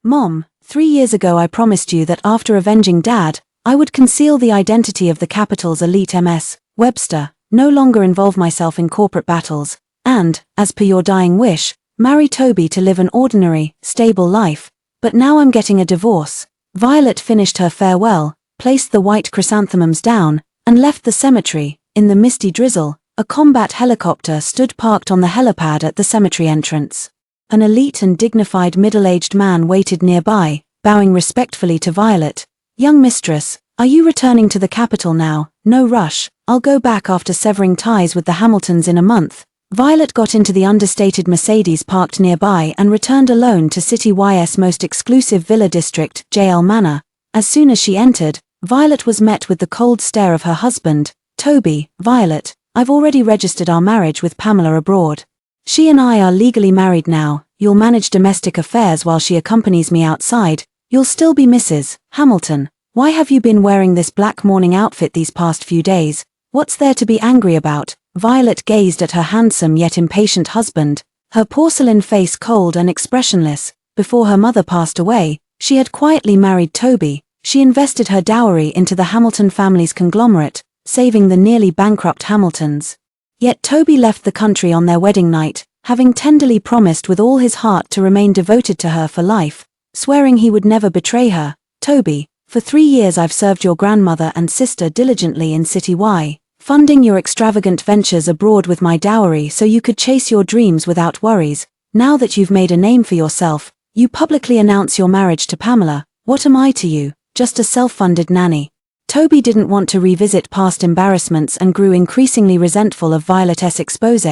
Mom, 3 years ago I promised you that after avenging Dad, I would conceal the identity of the capital's elite MS, Webster, no longer involve myself in corporate battles, and, as per your dying wish, marry Toby to live an ordinary, stable life. But now I'm getting a divorce. Violet finished her farewell, placed the white chrysanthemums down, and left the cemetery. In the misty drizzle, a combat helicopter stood parked on the helipad at the cemetery entrance. An elite and dignified middle-aged man waited nearby, bowing respectfully to Violet. "Young mistress, are you returning to the capital now? No rush, I'll go back after severing ties with the Hamiltons in a month." Violet got into the understated Mercedes parked nearby and returned alone to City Y's most exclusive villa district, JL Manor. As soon as she entered, Violet was met with the cold stare of her husband. "Toby, Violet, I've already registered our marriage with Pamela abroad. She and I are legally married now. You'll manage domestic affairs while she accompanies me outside. You'll still be Mrs. Hamilton. Why have you been wearing this black mourning outfit these past few days? What's there to be angry about?" Violet gazed at her handsome yet impatient husband, her porcelain face cold and expressionless. Before her mother passed away, she had quietly married Toby. She invested her dowry into the Hamilton family's conglomerate, saving the nearly bankrupt Hamiltons. Yet Toby left the country on their wedding night, having tenderly promised with all his heart to remain devoted to her for life, swearing he would never betray her. "Toby, for 3 years I've served your grandmother and sister diligently in City Y, funding your extravagant ventures abroad with my dowry so you could chase your dreams without worries. Now that you've made a name for yourself, you publicly announce your marriage to Pamela. What am I to you? Just a self-funded nanny." Toby didn't want to revisit past embarrassments and grew increasingly resentful of Violet's expose,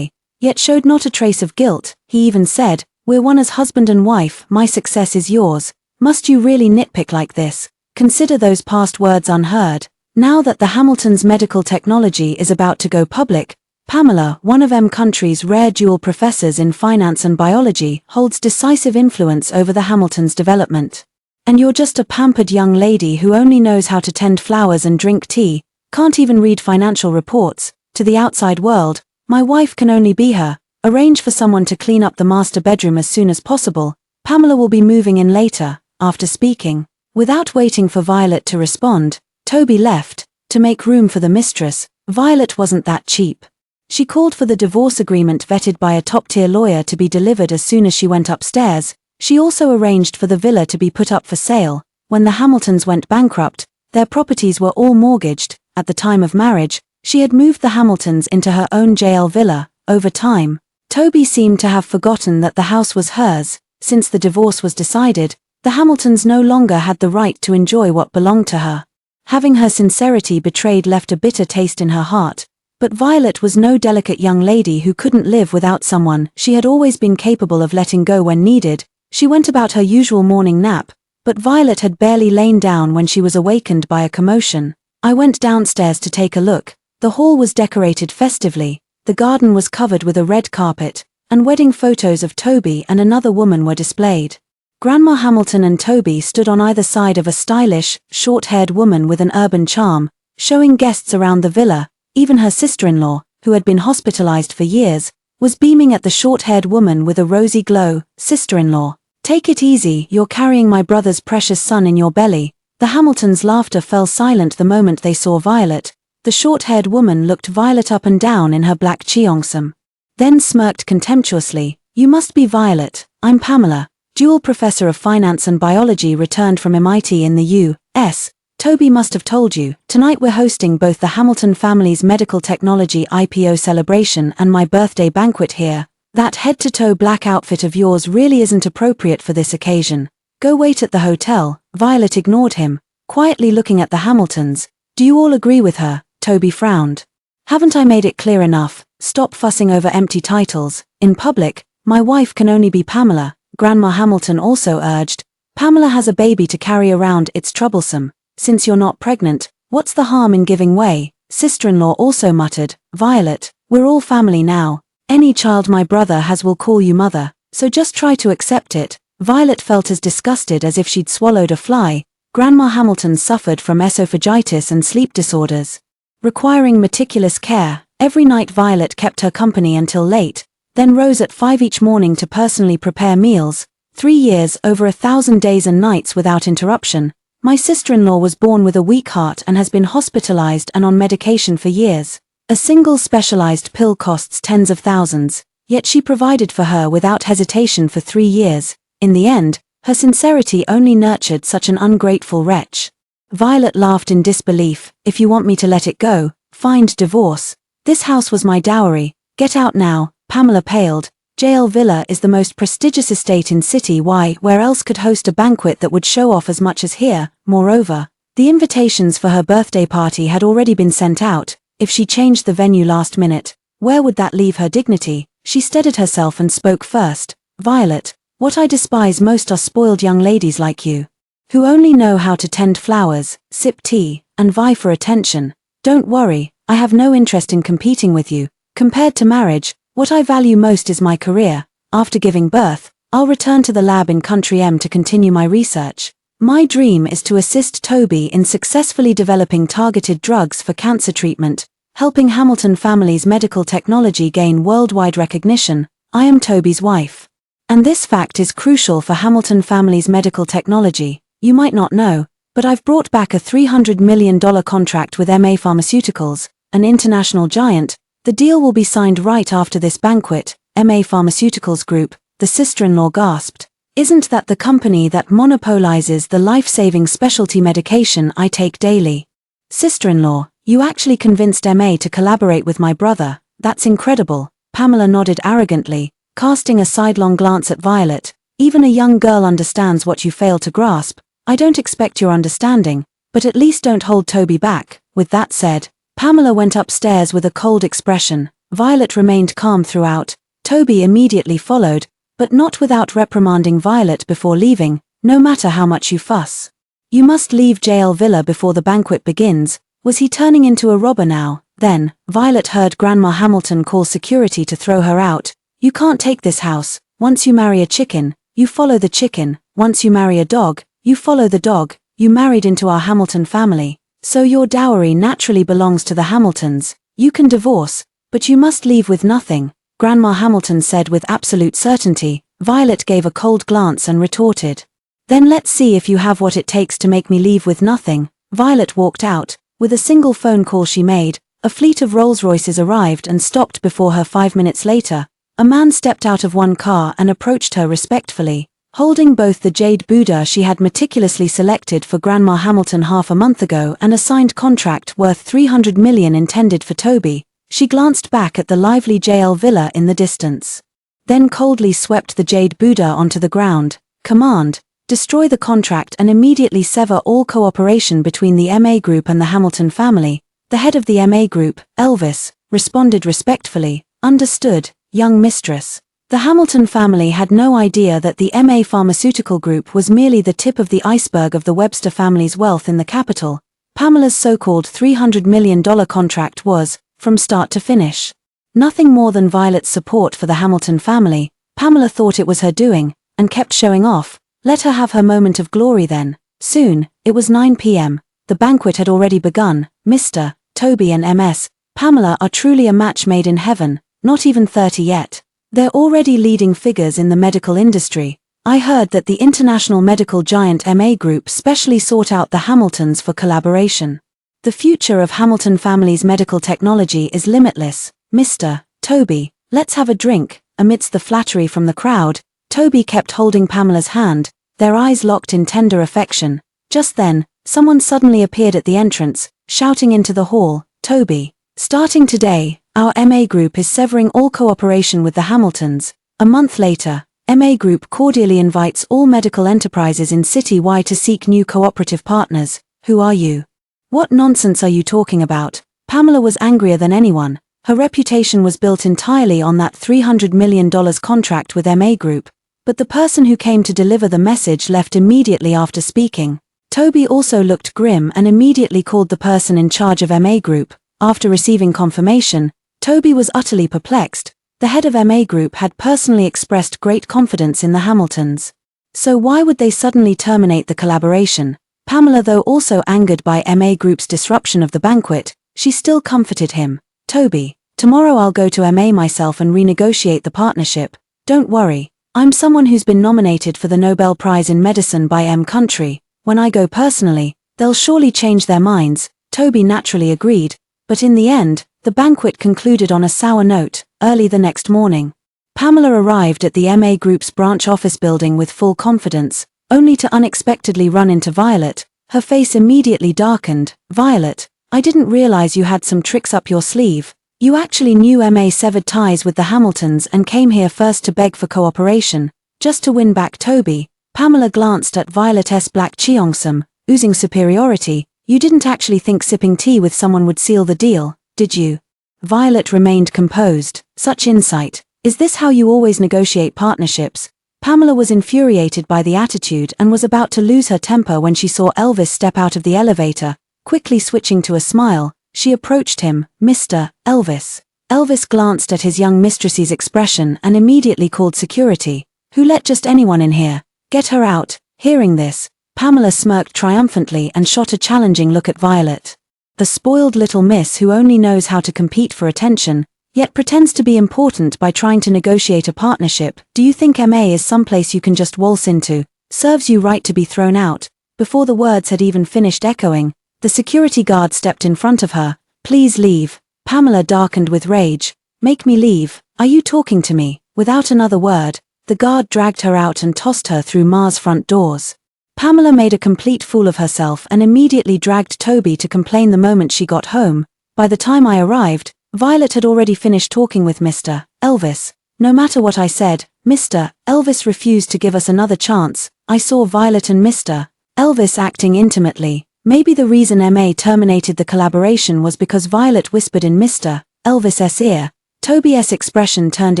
yet showed not a trace of guilt. He even said, "We're one as husband and wife, my success is yours. Must you really nitpick like this? Consider those past words unheard. Now that the Hamiltons' medical technology is about to go public, Pamela, one of country's rare dual professors in finance and biology, holds decisive influence over the Hamiltons' development. And you're just a pampered young lady who only knows how to tend flowers and drink tea, can't even read financial reports. To the outside world, my wife can only be her. Arrange for someone to clean up the master bedroom as soon as possible. Pamela will be moving in later." After speaking, without waiting for Violet to respond, Toby left. To make room for the mistress, Violet wasn't that cheap. She called for the divorce agreement vetted by a top-tier lawyer to be delivered as soon as she went upstairs. She also arranged for the villa to be put up for sale. When the Hamiltons went bankrupt, their properties were all mortgaged. At the time of marriage, she had moved the Hamiltons into her own JL villa. Over time, Toby seemed to have forgotten that the house was hers. Since the divorce was decided, the Hamiltons no longer had the right to enjoy what belonged to her. Having her sincerity betrayed left a bitter taste in her heart. But Violet was no delicate young lady who couldn't live without someone. She had always been capable of letting go when needed. She went about her usual morning nap, but Violet had barely lain down when she was awakened by a commotion. "I went downstairs to take a look. The hall was decorated festively, the garden was covered with a red carpet, and wedding photos of Toby and another woman were displayed. Grandma Hamilton and Toby stood on either side of a stylish, short-haired woman with an urban charm, showing guests around the villa. Even her sister-in-law, who had been hospitalized for years, was beaming at the short-haired woman with a rosy glow. "Sister-in-law, take it easy, you're carrying my brother's precious son in your belly." The Hamiltons' laughter fell silent the moment they saw Violet. The short-haired woman looked Violet up and down in her black cheongsam, then smirked contemptuously. "You must be Violet. I'm Pamela, dual professor of finance and biology returned from MIT in the U.S. Toby must have told you. Tonight we're hosting both the Hamilton family's medical technology IPO celebration and my birthday banquet here. That head-to-toe black outfit of yours really isn't appropriate for this occasion. Go wait at the hotel." Violet ignored him, quietly looking at the Hamiltons. "Do you all agree with her?" Toby frowned. "Haven't I made it clear enough? Stop fussing over empty titles. In public, my wife can only be Pamela." Grandma Hamilton also urged. "Pamela has a baby to carry around, it's troublesome. Since you're not pregnant, what's the harm in giving way?" Sister-in-law also muttered. "Violet, we're all family now. Any child my brother has will call you mother, so just try to accept it." Violet felt as disgusted as if she'd swallowed a fly. Grandma Hamilton suffered from esophagitis and sleep disorders, requiring meticulous care. Every night Violet kept her company until late, then rose at 5 each morning to personally prepare meals. 3 years, over 1,000 days and nights without interruption. My sister-in-law was born with a weak heart and has been hospitalized and on medication for years. A single specialized pill costs tens of thousands, yet she provided for her without hesitation for 3 years. In the end, her sincerity only nurtured such an ungrateful wretch. Violet laughed in disbelief. If you want me to let it go, find divorce. This house was my dowry. Get out now. Pamela paled. JL Villa is the most prestigious estate in city. Why, where else could host a banquet that would show off as much as here? Moreover, the invitations for her birthday party had already been sent out. If she changed the venue last minute, where would that leave her dignity? She steadied herself and spoke first. Violet, what I despise most are spoiled young ladies like you, who only know how to tend flowers, sip tea, and vie for attention. Don't worry, I have no interest in competing with you. Compared to marriage, what I value most is my career. After giving birth, I'll return to the lab in Country M to continue my research. My dream is to assist Toby in successfully developing targeted drugs for cancer treatment, helping Hamilton family's medical technology gain worldwide recognition. I am Toby's wife. And this fact is crucial for Hamilton family's medical technology. You might not know, but I've brought back a $300 million contract with MA Pharmaceuticals, an international giant. The deal will be signed right after this banquet. MA Pharmaceuticals Group, the sister-in-law gasped. Isn't that the company that monopolizes the life-saving specialty medication I take daily? Sister-in-law, you actually convinced MA to collaborate with my brother. That's incredible. Pamela nodded arrogantly, casting a sidelong glance at Violet. Even a young girl understands what you fail to grasp. I don't expect your understanding, but at least don't hold Toby back. With that said, Pamela went upstairs with a cold expression. Violet remained calm throughout. Toby immediately followed, but not without reprimanding Violet before leaving. No matter how much you fuss, you must leave JL Villa before the banquet begins. Was he turning into a robber now? Then, Violet heard Grandma Hamilton call security to throw her out. You can't take this house. Once you marry a chicken, you follow the chicken. Once you marry a dog, you follow the dog. You married into our Hamilton family, so your dowry naturally belongs to the Hamiltons. You can divorce, but you must leave with nothing, Grandma Hamilton said with absolute certainty. Violet gave a cold glance and retorted. Then let's see if you have what it takes to make me leave with nothing. Violet walked out. With a single phone call she made, a fleet of Rolls-Royces arrived and stopped before her. 5 minutes later, a man stepped out of one car and approached her respectfully, holding both the jade Buddha she had meticulously selected for Grandma Hamilton half a month ago and a signed contract worth $300 million intended for Toby. She glanced back at the lively JL Villa in the distance, then coldly swept the jade Buddha onto the ground. Command: destroy the contract and immediately sever all cooperation between the MA Group and the Hamilton family. The head of the MA Group, Elvis, responded respectfully. Understood, young mistress. The Hamilton family had no idea that the MA Pharmaceutical Group was merely the tip of the iceberg of the Webster family's wealth in the capital. Pamela's so-called $300 million contract was, from start to finish, nothing more than Violet's support for the Hamilton family. Pamela thought it was her doing, and kept showing off. Let her have her moment of glory then. Soon, it was 9 p.m. The banquet had already begun. Mr. Toby and MS. Pamela are truly a match made in heaven. Not even 30 yet. They're already leading figures in the medical industry. I heard that the international medical giant MA Group specially sought out the Hamiltons for collaboration. The future of Hamilton family's medical technology is limitless. Mr. Toby, let's have a drink. Amidst the flattery from the crowd, Toby kept holding Pamela's hand, their eyes locked in tender affection. Just then, someone suddenly appeared at the entrance, shouting into the hall, Toby, starting today, our MA Group is severing all cooperation with the Hamiltons. A month later, MA Group cordially invites all medical enterprises in City Y to seek new cooperative partners. Who are you? What nonsense are you talking about? Pamela was angrier than anyone. Her reputation was built entirely on that $300 million contract with MA Group. But the person who came to deliver the message left immediately after speaking. Toby also looked grim and immediately called the person in charge of MA Group. After receiving confirmation, Toby was utterly perplexed. The head of MA Group had personally expressed great confidence in the Hamiltons. So why would they suddenly terminate the collaboration? Pamela, though also angered by MA Group's disruption of the banquet, she still comforted him. Toby, tomorrow I'll go to MA myself and renegotiate the partnership. Don't worry, I'm someone who's been nominated for the Nobel Prize in Medicine by country. When I go personally, they'll surely change their minds, Toby naturally agreed, but in the end, the banquet concluded on a sour note. Early the next morning, Pamela arrived at the MA Group's branch office building with full confidence, only to unexpectedly run into Violet. Her face immediately darkened. Violet, I didn't realize you had some tricks up your sleeve. You actually knew MA severed ties with the Hamiltons and came here first to beg for cooperation, just to win back Toby. Pamela glanced at Violet's black cheongsam, oozing superiority. You didn't actually think sipping tea with someone would seal the deal, did you? Violet remained composed. Such insight. Is this how you always negotiate partnerships? Pamela was infuriated by the attitude and was about to lose her temper when she saw Elvis step out of the elevator. Quickly switching to a smile, she approached him. Mr. Elvis. Elvis glanced at his young mistress's expression and immediately called security. Who let just anyone in here? Get her out. Hearing this, Pamela smirked triumphantly and shot a challenging look at Violet. The spoiled little miss who only knows how to compete for attention, yet pretends to be important by trying to negotiate a partnership. Do you think MA is someplace you can just waltz into? Serves you right to be thrown out. Before the words had even finished echoing, the security guard stepped in front of her. Please leave. Pamela darkened with rage. Make me leave. Are you talking to me? Without another word, the guard dragged her out and tossed her through Ma's front doors. Pamela made a complete fool of herself and immediately dragged Toby to complain the moment she got home. By the time I arrived, Violet had already finished talking with Mr. Elvis. No matter what I said, Mr. Elvis refused to give us another chance. I saw Violet and Mr. Elvis acting intimately. Maybe the reason MA terminated the collaboration was because Violet whispered in Mr. Elvis's ear. Toby's expression turned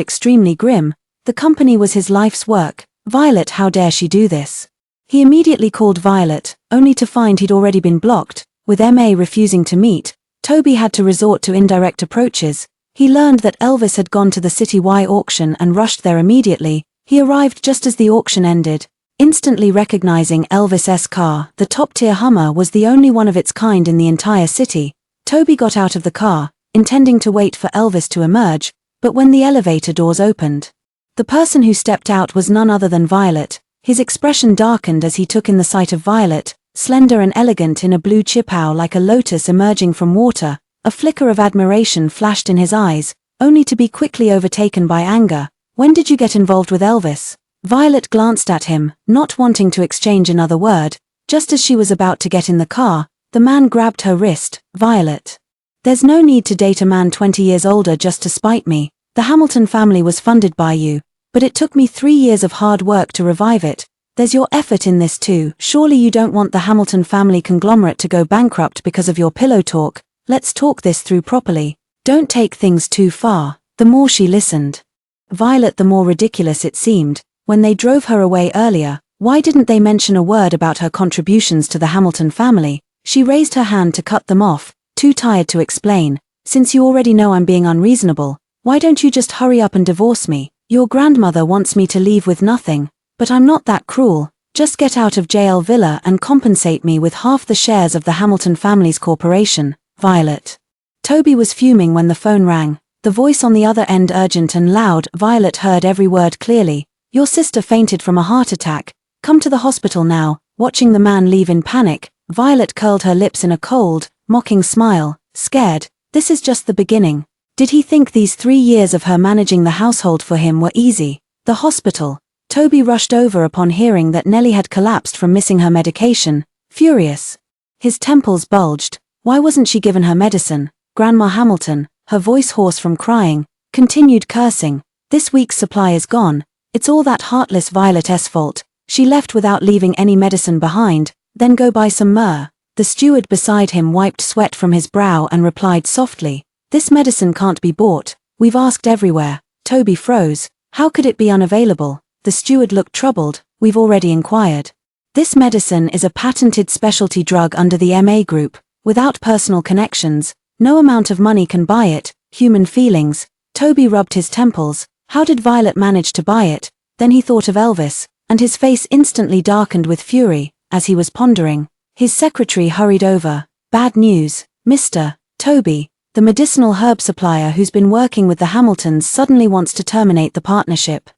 extremely grim. The company was his life's work. Violet, how dare she do this? He immediately called Violet, only to find he'd already been blocked. With MA refusing to meet, Toby had to resort to indirect approaches. He learned that Elvis had gone to the City-Y auction and rushed there immediately. He arrived just as the auction ended. Instantly recognizing Elvis's car, the top-tier Hummer was the only one of its kind in the entire city. Toby got out of the car, intending to wait for Elvis to emerge, but when the elevator doors opened, the person who stepped out was none other than Violet. His expression darkened as he took in the sight of Violet, slender and elegant in a blue chipao like a lotus emerging from water. A flicker of admiration flashed in his eyes, only to be quickly overtaken by anger. When did you get involved with Elvis? Violet glanced at him, not wanting to exchange another word. Just as she was about to get in the car, the man grabbed her wrist. Violet. There's no need to date a man 20 years older just to spite me. The Hamilton family was funded by you, but it took me 3 years of hard work to revive it. There's your effort in this too. Surely you don't want the Hamilton family conglomerate to go bankrupt because of your pillow talk. Let's talk this through properly. Don't take things too far. The more she listened, Violet, the more ridiculous it seemed. When they drove her away earlier, why didn't they mention a word about her contributions to the Hamilton family? She raised her hand to cut them off, too tired to explain. Since you already know I'm being unreasonable, why don't you just hurry up and divorce me? Your grandmother wants me to leave with nothing, but I'm not that cruel. Just get out of JL Villa and compensate me with half the shares of the Hamilton family's corporation. Violet. Toby was fuming when the phone rang, the voice on the other end urgent and loud. Violet heard every word clearly. Your sister fainted from a heart attack. Come to the hospital now. Watching the man leave in panic, Violet curled her lips in a cold, mocking smile. Scared? This is just the beginning. Did he think these 3 years of her managing the household for him were easy? The hospital. Toby rushed over upon hearing that Nellie had collapsed from missing her medication, furious. His temples bulged. Why wasn't she given her medicine? Grandma Hamilton, her voice hoarse from crying, continued cursing. This week's supply is gone. It's all that heartless Violet's fault. She left without leaving any medicine behind. Then go buy some myrrh. The steward beside him wiped sweat from his brow and replied softly, this medicine can't be bought. We've asked everywhere. Toby froze. How could it be unavailable? The steward looked troubled. We've already inquired. This medicine is a patented specialty drug under the MA Group. Without personal connections, no amount of money can buy it. Human feelings. Toby rubbed his temples. How did Violet manage to buy it? Then he thought of Elvis, and his face instantly darkened with fury. As he was pondering, his secretary hurried over. Bad news. Mr. Toby, the medicinal herb supplier who's been working with the Hamiltons, suddenly wants to terminate the partnership.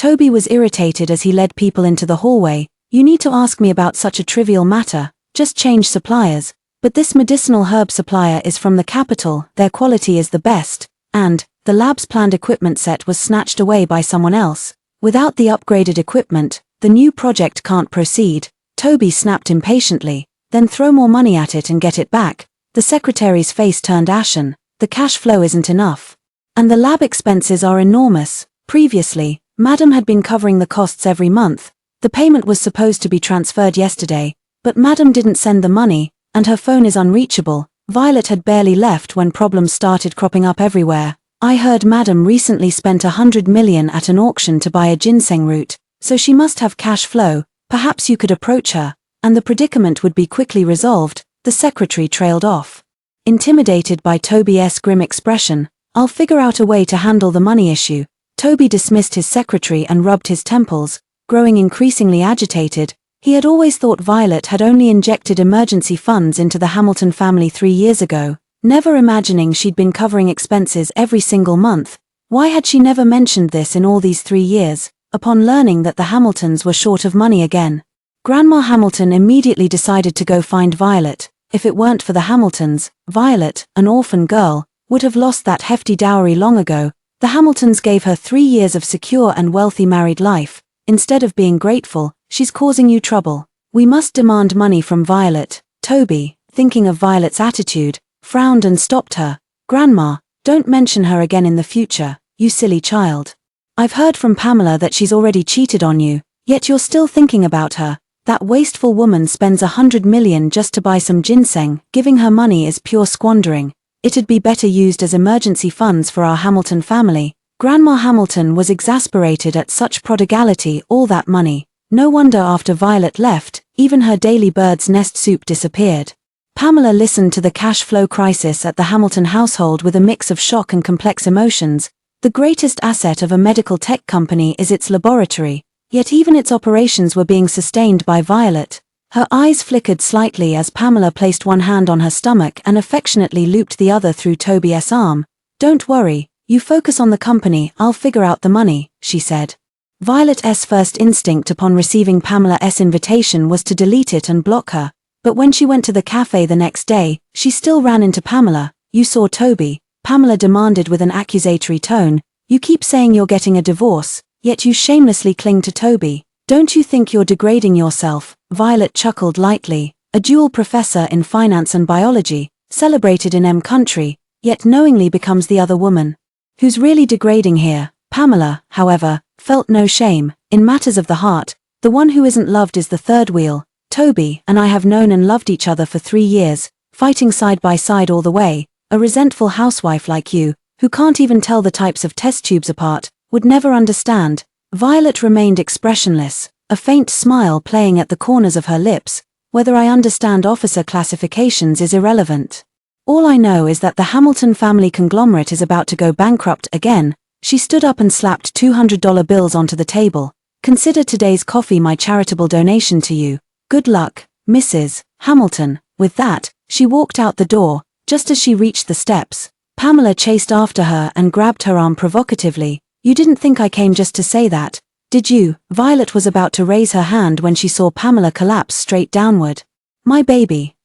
Toby was irritated as he led people into the hallway. You need to ask me about such a trivial matter, just change suppliers. But this medicinal herb supplier is from the capital, their quality is the best, and the lab's planned equipment set was snatched away by someone else. Without the upgraded equipment, the new project can't proceed. Toby snapped impatiently. Then throw more money at it and get it back. The secretary's face turned ashen. The cash flow isn't enough. And the lab expenses are enormous. Previously, Madam had been covering the costs every month. The payment was supposed to be transferred yesterday, but Madam didn't send the money, and her phone is unreachable. Violet had barely left when problems started cropping up everywhere. I heard Madam recently spent 100 million at an auction to buy a ginseng root, so she must have cash flow. Perhaps you could approach her, and the predicament would be quickly resolved. The secretary trailed off. Intimidated by Toby's grim expression, I'll figure out a way to handle the money issue. Toby dismissed his secretary and rubbed his temples, growing increasingly agitated. He had always thought Violet had only injected emergency funds into the Hamilton family 3 years ago, never imagining she'd been covering expenses every single month. Why had she never mentioned this in all these 3 years? Upon learning that the Hamiltons were short of money again, Grandma Hamilton immediately decided to go find Violet. If it weren't for the Hamiltons, Violet, an orphan girl, would have lost that hefty dowry long ago. The Hamiltons gave her 3 years of secure and wealthy married life. Instead of being grateful, she's causing you trouble. We must demand money from Violet. Toby, thinking of Violet's attitude, frowned and stopped her. Grandma, don't mention her again in the future, you silly child. I've heard from Pamela that she's already cheated on you, yet you're still thinking about her. That wasteful woman spends 100 million just to buy some ginseng. Giving her money is pure squandering. It'd be better used as emergency funds for our Hamilton family. Grandma Hamilton was exasperated at such prodigality. All that money. No wonder after Violet left, even her daily bird's nest soup disappeared. Pamela listened to the cash flow crisis at the Hamilton household with a mix of shock and complex emotions. The greatest asset of a medical tech company is its laboratory, yet even its operations were being sustained by Violet. Her eyes flickered slightly as Pamela placed one hand on her stomach and affectionately looped the other through Toby's arm. Don't worry, you focus on the company, I'll figure out the money, she said. Violet's first instinct upon receiving Pamela's invitation was to delete it and block her, but when she went to the cafe the next day, she still ran into Pamela. You saw Toby? Pamela demanded with an accusatory tone. You keep saying you're getting a divorce, yet you shamelessly cling to Toby. Don't you think you're degrading yourself? Violet chuckled lightly. A dual professor in finance and biology, celebrated in M country, yet knowingly becomes the other woman. Who's really degrading here? Pamela, however, felt no shame. In matters of the heart, the one who isn't loved is the third wheel. Toby and I have known and loved each other for 3 years, fighting side by side all the way. A resentful housewife like you, who can't even tell the types of test tubes apart, would never understand. Violet remained expressionless, a faint smile playing at the corners of her lips. Whether I understand officer classifications is irrelevant. All I know is that the Hamilton family conglomerate is about to go bankrupt again. She stood up and slapped $200 bills onto the table. Consider today's coffee my charitable donation to you. Good luck, Mrs. Hamilton. With that, she walked out the door. Just as she reached the steps, Pamela chased after her and grabbed her arm provocatively. You didn't think I came just to say that, did you? Violet was about to raise her hand when she saw Pamela collapse straight downward. My baby,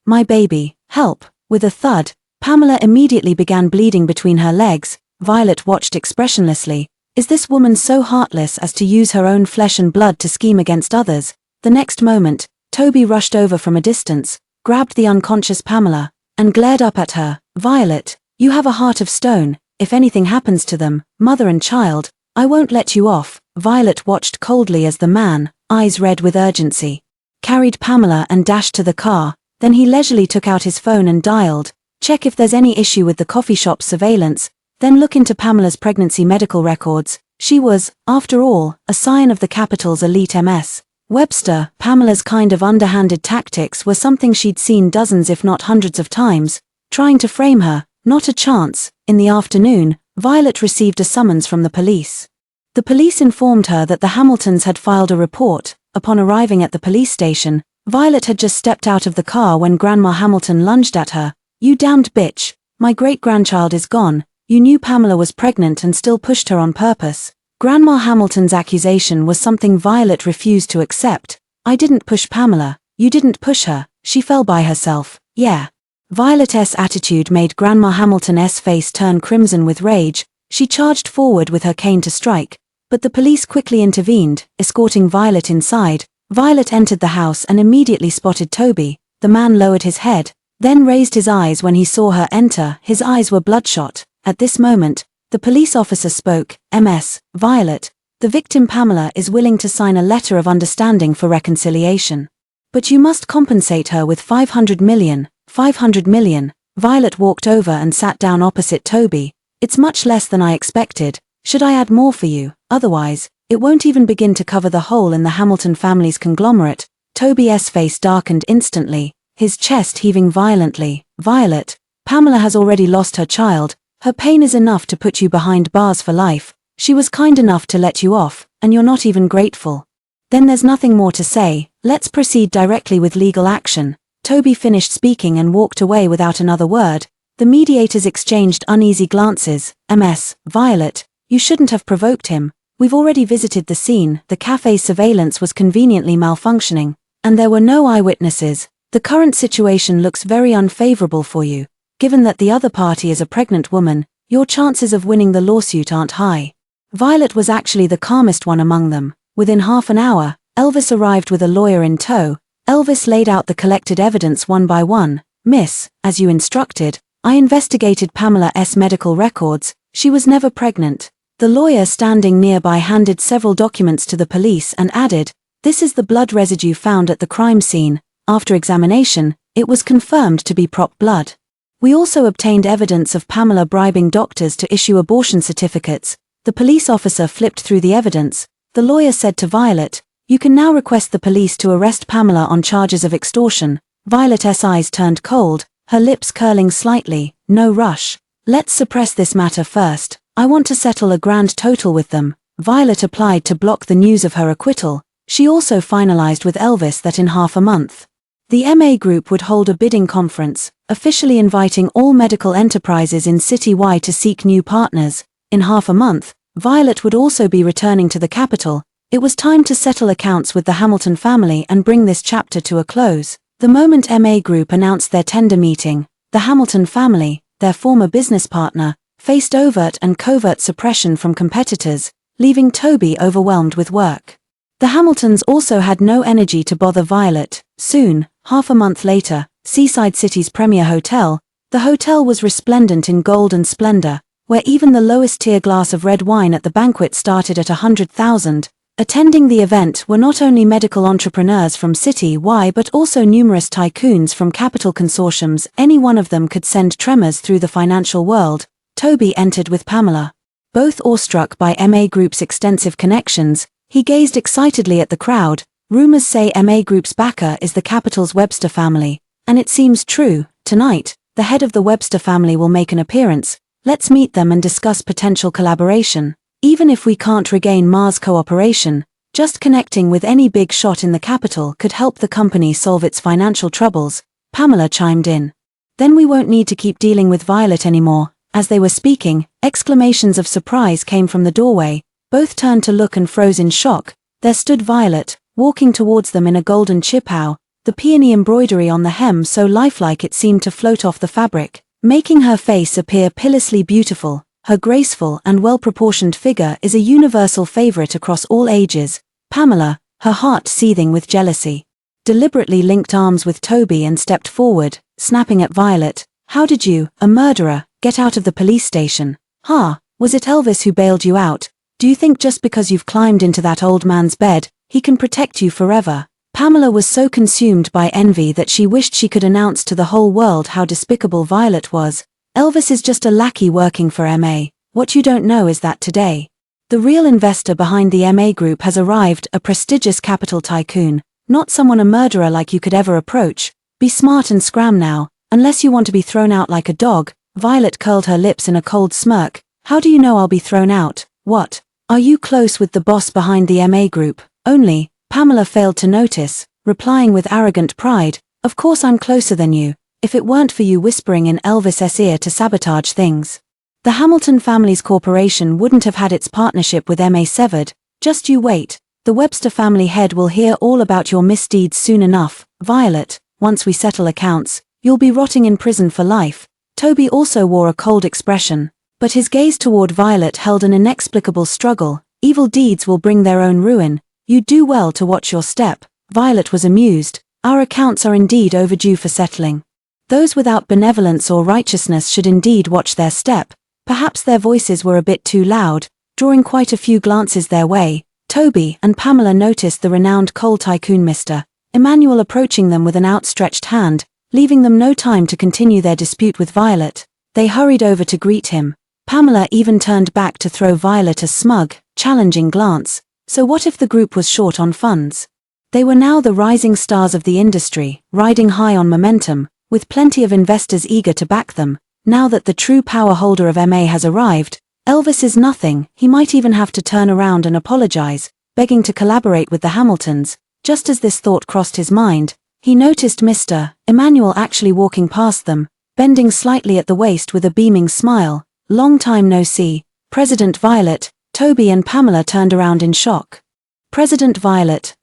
help. With a thud, Pamela immediately began bleeding between her legs. Violet watched expressionlessly. Is this woman so heartless as to use her own flesh and blood to scheme against others? The next moment, Toby rushed over from a distance, grabbed the unconscious Pamela, and glared up at her. Violet, you have a heart of stone. If anything happens to them, mother and child, I won't let you off. Violet watched coldly as the man, eyes red with urgency, carried Pamela and dashed to the car. Then he leisurely took out his phone and dialed. Check if there's any issue with the coffee shop's surveillance, then look into Pamela's pregnancy medical records. She was, after all, a scion of the capital's elite MS. Webster. Pamela's kind of underhanded tactics were something she'd seen dozens if not hundreds of times. Trying to frame her, not a chance. In the afternoon, Violet received a summons from the police. The police informed her that the Hamiltons had filed a report. Upon arriving at the police station, Violet had just stepped out of the car when Grandma Hamilton lunged at her. You damned bitch, my great-grandchild is gone. You knew Pamela was pregnant and still pushed her on purpose. Grandma Hamilton's accusation was something Violet refused to accept. I didn't push Pamela. You didn't push her. She fell by herself. Yeah. Violet's attitude made Grandma Hamilton's face turn crimson with rage. She charged forward with her cane to strike, but the police quickly intervened, escorting Violet inside. Violet entered the house and immediately spotted Toby. The man lowered his head, then raised his eyes when he saw her enter. His eyes were bloodshot. At this moment, the police officer spoke. Ms. Violet, the victim Pamela is willing to sign a letter of understanding for reconciliation. But you must compensate her with 500 million. 500 million. Violet walked over and sat down opposite Toby. It's much less than I expected. Should I add more for you? Otherwise, it won't even begin to cover the hole in the Hamilton family's conglomerate. Toby's face darkened instantly, his chest heaving violently. Violet, Pamela has already lost her child. Her pain is enough to put you behind bars for life. She was kind enough to let you off, and you're not even grateful. Then there's nothing more to say. Let's proceed directly with legal action. Toby finished speaking and walked away without another word. The mediators exchanged uneasy glances. Ms. Violet, you shouldn't have provoked him. We've already visited the scene. The cafe's surveillance was conveniently malfunctioning, and there were no eyewitnesses. The current situation looks very unfavorable for you. Given that the other party is a pregnant woman, your chances of winning the lawsuit aren't high. Violet was actually the calmest one among them. Within half an hour, Elvis arrived with a lawyer in tow. Elvis laid out the collected evidence one by one. Miss, as you instructed, I investigated Pamela's medical records. She was never pregnant. The lawyer standing nearby handed several documents to the police and added, this is the blood residue found at the crime scene. After examination, it was confirmed to be prop blood. We also obtained evidence of Pamela bribing doctors to issue abortion certificates. The police officer flipped through the evidence. The lawyer said to Violet, you can now request the police to arrest Pamela on charges of extortion. Violet's eyes turned cold, her lips curling slightly. No rush. Let's suppress this matter first. I want to settle a grand total with them. Violet applied to block the news of her acquittal. She also finalized with Elvis that in half a month, the MA Group would hold a bidding conference, officially inviting all medical enterprises in City Y to seek new partners. In half a month, Violet would also be returning to the capital. It was time to settle accounts with the Hamilton family and bring this chapter to a close. The moment MA Group announced their tender meeting, the Hamilton family, their former business partner, faced overt and covert suppression from competitors, leaving Toby overwhelmed with work. The Hamiltons also had no energy to bother Violet. Soon, half a month later, Seaside City's premier hotel, the hotel was resplendent in gold and splendor, where even the lowest tier glass of red wine at the banquet started at 100,000. Attending the event were not only medical entrepreneurs from City Y but also numerous tycoons from capital consortiums. Any one of them could send tremors through the financial world. Toby entered with Pamela. Both awestruck by MA Group's extensive connections, he gazed excitedly at the crowd. Rumors say MA Group's backer is the capital's Webster family, and it seems true. Tonight, the head of the Webster family will make an appearance. Let's meet them and discuss potential collaboration. Even if we can't regain Mars cooperation, just connecting with any big shot in the capital could help the company solve its financial troubles. Pamela chimed in. Then we won't need to keep dealing with Violet anymore. As they were speaking, exclamations of surprise came from the doorway. Both turned to look and froze in shock. There stood Violet, walking towards them in a golden chipao, the peony embroidery on the hem so lifelike it seemed to float off the fabric, making her face appear pitilessly beautiful. Her graceful and well-proportioned figure is a universal favorite across all ages. Pamela, her heart seething with jealousy, deliberately linked arms with Toby and stepped forward, snapping at Violet. How did you, a murderer, get out of the police station? Was it Elvis who bailed you out? Do you think just because you've climbed into that old man's bed, he can protect you forever? Pamela was so consumed by envy that she wished she could announce to the whole world how despicable Violet was. Elvis is just a lackey working for MA. What you don't know is that today, the real investor behind the MA Group has arrived, a prestigious capital tycoon, not someone a murderer like you could ever approach. Be smart and scram now, unless you want to be thrown out like a dog. Violet curled her lips in a cold smirk. How do you know I'll be thrown out? What? Are you close with the boss behind the MA Group? Only, Pamela failed to notice, replying with arrogant pride, of course I'm closer than you, if it weren't for you whispering in Elvis's ear to sabotage things. The Hamilton family's corporation wouldn't have had its partnership with MA severed. Just you wait, the Webster family head will hear all about your misdeeds soon enough. Violet, once we settle accounts, you'll be rotting in prison for life. Toby also wore a cold expression, but his gaze toward Violet held an inexplicable struggle. Evil deeds will bring their own ruin. You do well to watch your step. Violet was amused. Our accounts are indeed overdue for settling. Those without benevolence or righteousness should indeed watch their step. Perhaps their voices were a bit too loud, drawing quite a few glances their way. Toby and Pamela noticed the renowned coal tycoon Mr. Emmanuel approaching them with an outstretched hand, leaving them no time to continue their dispute with Violet. They hurried over to greet him. Pamela even turned back to throw Violet a smug, challenging glance. So what if the group was short on funds? They were now the rising stars of the industry, riding high on momentum, with plenty of investors eager to back them. Now that the true power holder of MA has arrived, Elvis is nothing. He might even have to turn around and apologize, begging to collaborate with the Hamiltons. Just as this thought crossed his mind, he noticed Mr. Emmanuel actually walking past them, bending slightly at the waist with a beaming smile. Long time no see, President Violet. Toby and Pamela turned around in shock. President Violet,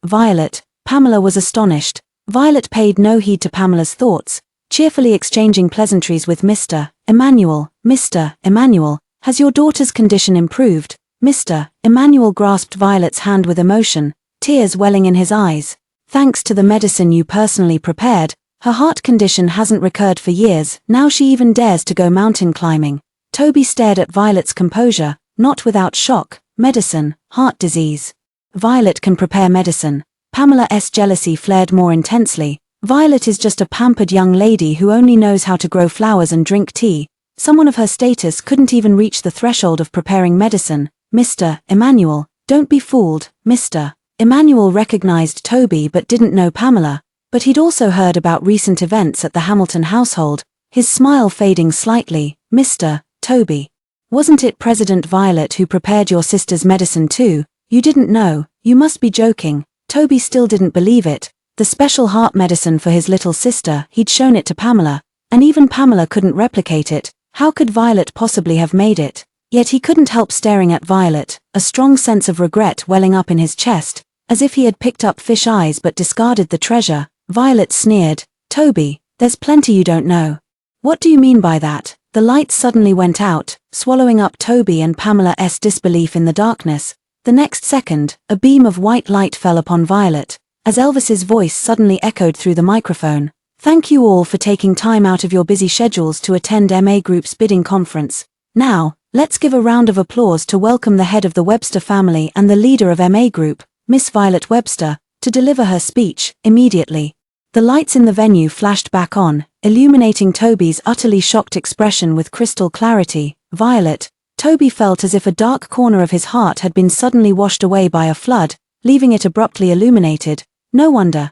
Pamela was astonished. Violet paid no heed to Pamela's thoughts, cheerfully exchanging pleasantries with Mr. Emmanuel. Mr. Emmanuel, has your daughter's condition improved? Mr. Emmanuel grasped Violet's hand with emotion, tears welling in his eyes. Thanks to the medicine you personally prepared, her heart condition hasn't recurred for years. Now she even dares to go mountain climbing. Toby stared at Violet's composure, not without shock. Medicine, heart disease. Violet can prepare medicine. Pamela's jealousy flared more intensely. Violet is just a pampered young lady who only knows how to grow flowers and drink tea. Someone of her status couldn't even reach the threshold of preparing medicine. Mr. Emmanuel, don't be fooled. Mr. Emmanuel recognized Toby but didn't know Pamela, but he'd also heard about recent events at the Hamilton household, his smile fading slightly. Mr. Toby, wasn't it President Violet who prepared your sister's medicine too? You didn't know, you must be joking. Toby still didn't believe it. The special heart medicine for his little sister, he'd shown it to Pamela, and even Pamela couldn't replicate it. How could Violet possibly have made it? Yet he couldn't help staring at Violet, a strong sense of regret welling up in his chest, as if he had picked up fish eyes but discarded the treasure. Violet sneered. Toby, there's plenty you don't know. What do you mean by that? The lights suddenly went out, swallowing up Toby and Pamela's disbelief in the darkness. The next second, a beam of white light fell upon Violet, as Elvis's voice suddenly echoed through the microphone. Thank you all for taking time out of your busy schedules to attend MA Group's bidding conference. Now, let's give a round of applause to welcome the head of the Webster family and the leader of MA Group, Miss Violet Webster, to deliver her speech. Immediately, the lights in the venue flashed back on, illuminating Toby's utterly shocked expression with crystal clarity. Violet, Toby felt as if a dark corner of his heart had been suddenly washed away by a flood, leaving it abruptly illuminated. No wonder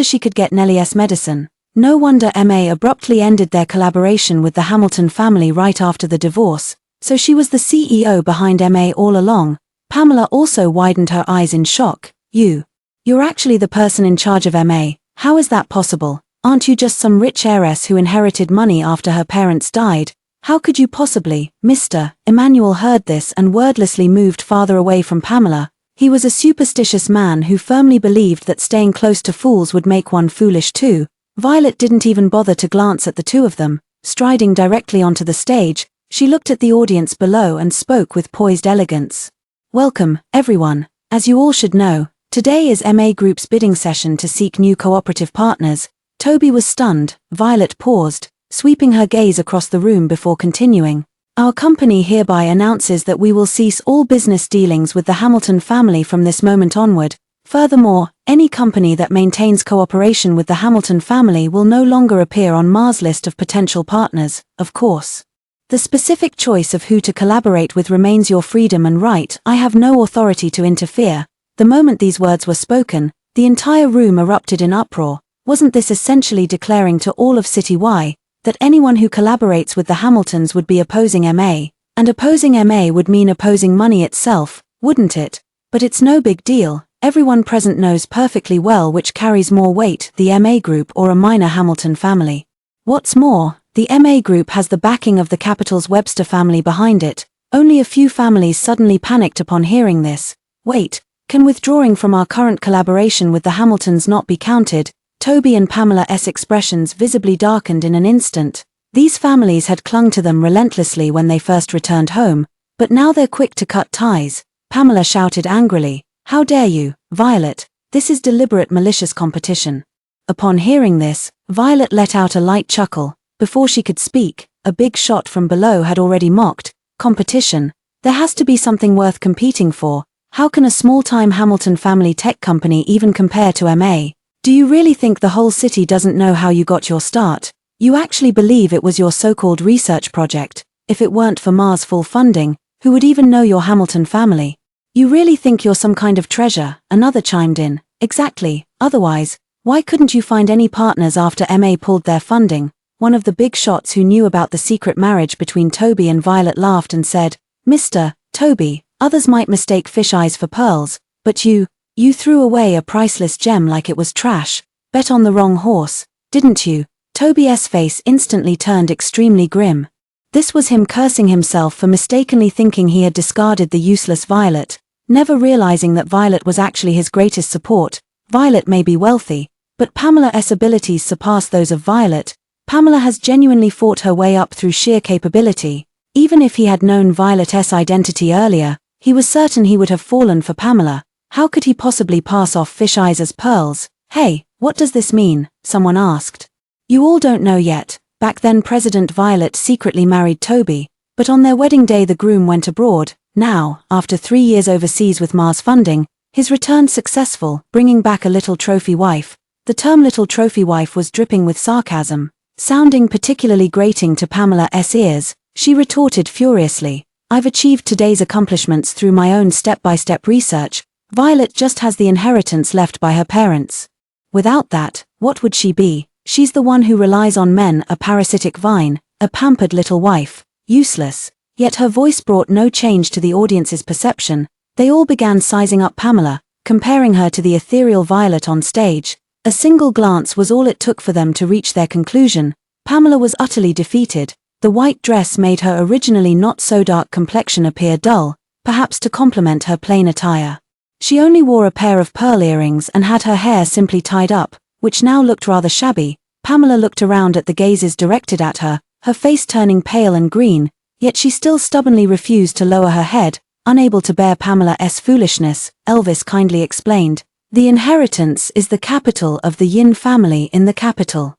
she could get Nellie's medicine. No wonder MA abruptly ended their collaboration with the Hamilton family right after the divorce. So she was the CEO behind MA all along. Pamela also widened her eyes in shock. You're actually the person in charge of MA. How is that possible? Aren't you just some rich heiress who inherited money after her parents died? How could you possibly? Mr. Emmanuel heard this and wordlessly moved farther away from Pamela. He was a superstitious man who firmly believed that staying close to fools would make one foolish too. Violet didn't even bother to glance at the two of them. Striding directly onto the stage, she looked at the audience below and spoke with poised elegance. Welcome, everyone. As you all should know, today is MA Group's bidding session to seek new cooperative partners. Toby was stunned. Violet paused, sweeping her gaze across the room before continuing. Our company hereby announces that we will cease all business dealings with the Hamilton family from this moment onward. Furthermore, any company that maintains cooperation with the Hamilton family will no longer appear on Mars' list of potential partners, of course. The specific choice of who to collaborate with remains your freedom and right. I have no authority to interfere. The moment these words were spoken, the entire room erupted in uproar. Wasn't this essentially declaring to all of City Y that anyone who collaborates with the Hamiltons would be opposing MA, and opposing MA would mean opposing money itself, wouldn't it? But it's no big deal. Everyone present knows perfectly well which carries more weight, the MA Group or a minor Hamilton family. What's more, The MA Group has the backing of the Capital's Webster family behind it. Only a few families suddenly panicked upon hearing this. Wait, can withdrawing from our current collaboration with the Hamiltons not be counted? Toby and Pamela's expressions visibly darkened in an instant. These families had clung to them relentlessly when they first returned home, but now they're quick to cut ties. Pamela shouted angrily, "How dare you, Violet? This is deliberate malicious competition." Upon hearing this, Violet let out a light chuckle. Before she could speak, a big shot from below had already mocked, "Competition? There has to be something worth competing for. How can a small-time Hamilton family tech company even compare to MA? Do you really think the whole city doesn't know how you got your start? You actually believe it was your so-called research project? If it weren't for Mars' full funding, who would even know your Hamilton family? You really think you're some kind of treasure?" Another chimed in. "Exactly, otherwise, why couldn't you find any partners after MA pulled their funding?" One of the big shots who knew about the secret marriage between Toby and Violet laughed and said, "Mr. Toby, others might mistake fish eyes for pearls, but you threw away a priceless gem like it was trash. Bet on the wrong horse, didn't you?" Toby's face instantly turned extremely grim. This was him cursing himself for mistakenly thinking he had discarded the useless Violet, never realizing that Violet was actually his greatest support. Violet may be wealthy, but Pamela's abilities surpass those of Violet. Pamela has genuinely fought her way up through sheer capability. Even if he had known Violet's identity earlier, he was certain he would have fallen for Pamela. How could he possibly pass off fish eyes as pearls? "Hey, what does this mean?" someone asked. "You all don't know yet. Back then President Violet secretly married Toby, but on their wedding day the groom went abroad. Now, after 3 years overseas with Mars funding, his return successful, bringing back a little trophy wife." The term little trophy wife was dripping with sarcasm. Sounding particularly grating to Pamela's ears, she retorted furiously, "I've achieved today's accomplishments through my own step-by-step research. Violet just has the inheritance left by her parents. Without that, what would she be? She's the one who relies on men, a parasitic vine, a pampered little wife, useless." Yet her voice brought no change to the audience's perception. They all began sizing up Pamela, comparing her to the ethereal Violet on stage. A single glance was all it took for them to reach their conclusion. Pamela was utterly defeated. The white dress made her originally not so dark complexion appear dull, perhaps to complement her plain attire. She only wore a pair of pearl earrings and had her hair simply tied up, which now looked rather shabby. Pamela looked around at the gazes directed at her, her face turning pale and green, yet she still stubbornly refused to lower her head, unable to bear Pamela's foolishness. Elvis kindly explained, "The inheritance is the capital of the Yin family in the capital."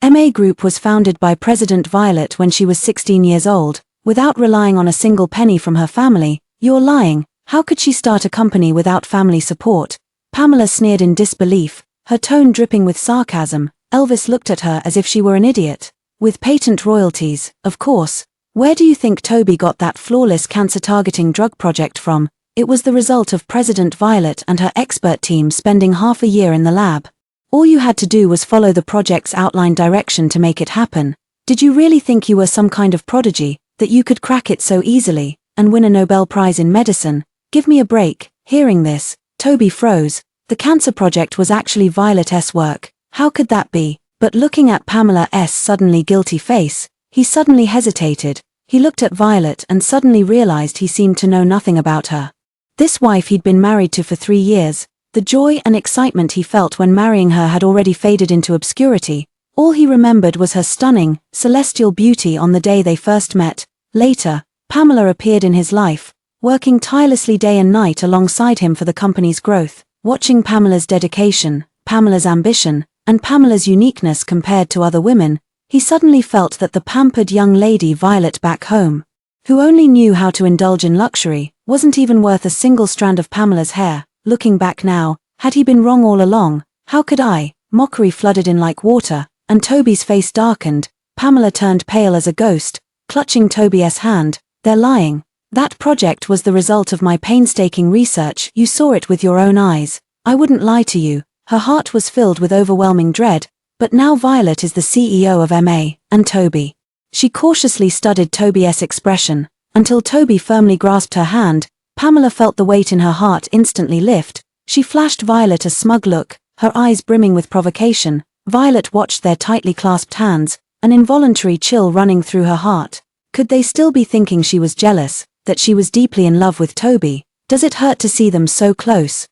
MA Group was founded by President Violet when she was 16 years old, without relying on a single penny from her family. "You're lying. How could she start a company without family support?" Pamela sneered in disbelief, her tone dripping with sarcasm. Elvis looked at her as if she were an idiot. "With patent royalties, of course. Where do you think Toby got that flawless cancer-targeting drug project from? It was the result of President Violet and her expert team spending half a year in the lab. All you had to do was follow the project's outlined direction to make it happen. Did you really think you were some kind of prodigy, that you could crack it so easily, and win a Nobel Prize in medicine? Give me a break." Hearing this, Toby froze. The cancer project was actually Violet's work. How could that be? But looking at Pamela's suddenly guilty face, he suddenly hesitated. He looked at Violet and suddenly realized he seemed to know nothing about her. This wife he'd been married to for 3 years, the joy and excitement he felt when marrying her had already faded into obscurity. All he remembered was her stunning, celestial beauty on the day they first met. Later, Pamela appeared in his life, working tirelessly day and night alongside him for the company's growth. Watching Pamela's dedication, Pamela's ambition, and Pamela's uniqueness compared to other women, he suddenly felt that the pampered young lady Violet back home, who only knew how to indulge in luxury, wasn't even worth a single strand of Pamela's hair. Looking back now, had he been wrong all along? "How could I?" Mockery flooded in like water, and Toby's face darkened. Pamela turned pale as a ghost, clutching Toby's hand. "They're lying. That project was the result of my painstaking research. You saw it with your own eyes. I wouldn't lie to you." Her heart was filled with overwhelming dread, but now Violet is the CEO of MA, and Toby. She cautiously studied Toby's expression. Until Toby firmly grasped her hand, Pamela felt the weight in her heart instantly lift. She flashed Violet a smug look, her eyes brimming with provocation. Violet watched their tightly clasped hands, an involuntary chill running through her heart. Could they still be thinking she was jealous, that she was deeply in love with Toby? Does it hurt to see them so close?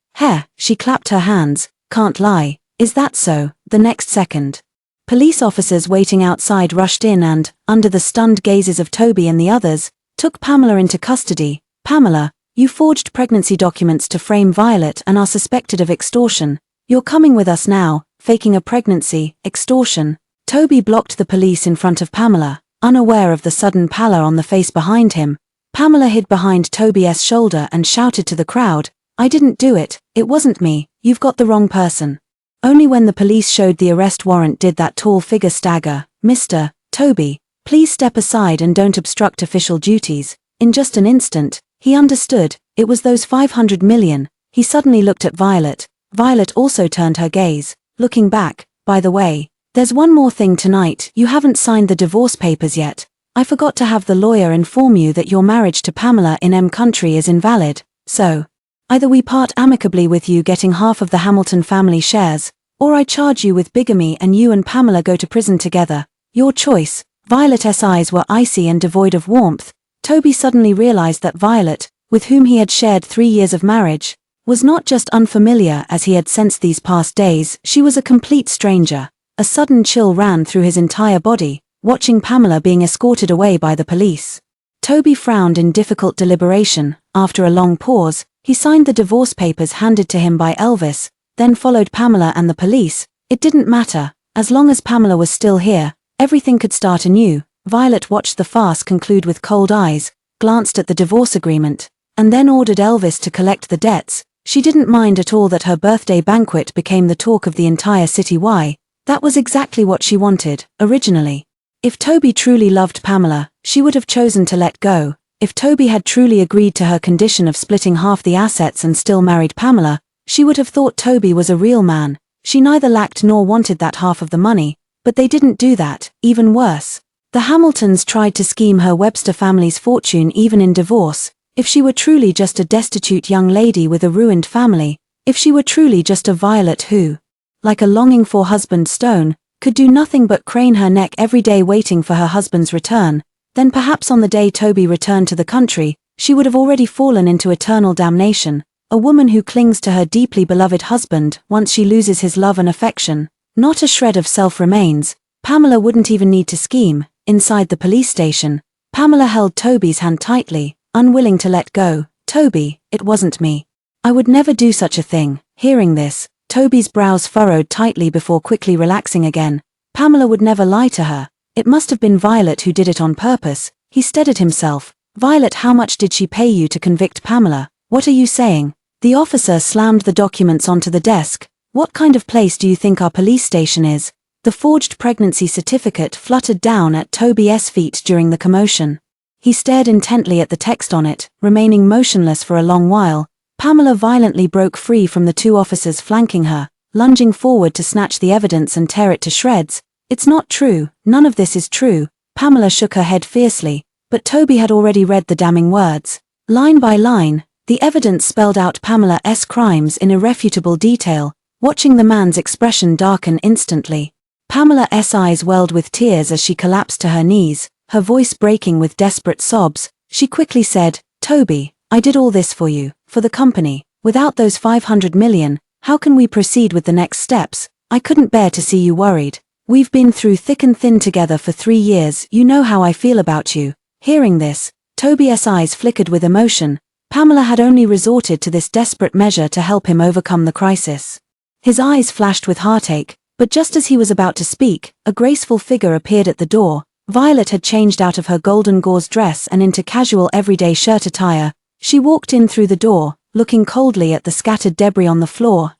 She clapped her hands. Can't lie. Is that so? The next second, police officers waiting outside rushed in and, under the stunned gazes of Toby and the others, took Pamela into custody. Pamela, you forged pregnancy documents to frame Violet and are suspected of extortion. You're coming with us now, faking a pregnancy, extortion. Toby blocked the police in front of Pamela, unaware of the sudden pallor on the face behind him. Pamela hid behind Toby's shoulder and shouted to the crowd, I didn't do it, it wasn't me, you've got the wrong person. Only when the police showed the arrest warrant did that tall figure stagger. Mr. Toby, please step aside and don't obstruct official duties. In just an instant, he understood, it was those 500 million. He suddenly looked at Violet. Violet also turned her gaze, looking back. By the way, there's one more thing tonight, you haven't signed the divorce papers yet. I forgot to have the lawyer inform you that your marriage to Pamela in M country is invalid, so either we part amicably with you getting half of the Hamilton family shares, or I charge you with bigamy and you and Pamela go to prison together. Your choice. Violet's eyes were icy and devoid of warmth. Toby suddenly realized that Violet, with whom he had shared 3 years of marriage, was not just unfamiliar as he had sensed these past days, she was a complete stranger. A sudden chill ran through his entire body, watching Pamela being escorted away by the police. Toby frowned in difficult deliberation. After a long pause, he signed the divorce papers handed to him by Elvis, then followed Pamela and the police. It didn't matter, as long as Pamela was still here, everything could start anew. Violet watched the farce conclude with cold eyes, glanced at the divorce agreement, and then ordered Elvis to collect the debts. She didn't mind at all that her birthday banquet became the talk of the entire city. Why? That was exactly what she wanted, originally. If Toby truly loved Pamela, she would have chosen to let go. If Toby had truly agreed to her condition of splitting half the assets and still married Pamela, she would have thought Toby was a real man. She neither lacked nor wanted that half of the money, but they didn't do that. Even worse, the Hamiltons tried to scheme her Webster family's fortune even in divorce. If she were truly just a destitute young lady with a ruined family, if she were truly just a Violet who, like a longing-for husband stone, could do nothing but crane her neck every day waiting for her husband's return, then perhaps on the day Toby returned to the country, she would have already fallen into eternal damnation. A woman who clings to her deeply beloved husband once she loses his love and affection, not a shred of self remains. Pamela wouldn't even need to scheme. Inside the police station, Pamela held Toby's hand tightly, unwilling to let go. Toby, it wasn't me. I would never do such a thing. Hearing this, Toby's brows furrowed tightly before quickly relaxing again. Pamela would never lie to her. It must have been Violet who did it on purpose. He steadied himself. Violet, how much did she pay you to convict Pamela? What are you saying? The officer slammed the documents onto the desk. What kind of place do you think our police station is? The forged pregnancy certificate fluttered down at Toby's feet during the commotion. He stared intently at the text on it, remaining motionless for a long while. Pamela violently broke free from the two officers flanking her, lunging forward to snatch the evidence and tear it to shreds. It's not true, none of this is true. Pamela shook her head fiercely, but Toby had already read the damning words. Line by line, the evidence spelled out Pamela's crimes in irrefutable detail. Watching the man's expression darken instantly, Pamela's eyes welled with tears as she collapsed to her knees, her voice breaking with desperate sobs. She quickly said, Toby, I did all this for you, for the company. Without those 500 million, how can we proceed with the next steps? I couldn't bear to see you worried. We've been through thick and thin together for 3 years, you know how I feel about you. Hearing this, Toby's eyes flickered with emotion. Pamela had only resorted to this desperate measure to help him overcome the crisis. His eyes flashed with heartache, but just as he was about to speak, a graceful figure appeared at the door. Violet had changed out of her golden gauze dress and into casual everyday shirt attire. She walked in through the door, looking coldly at the scattered debris on the floor.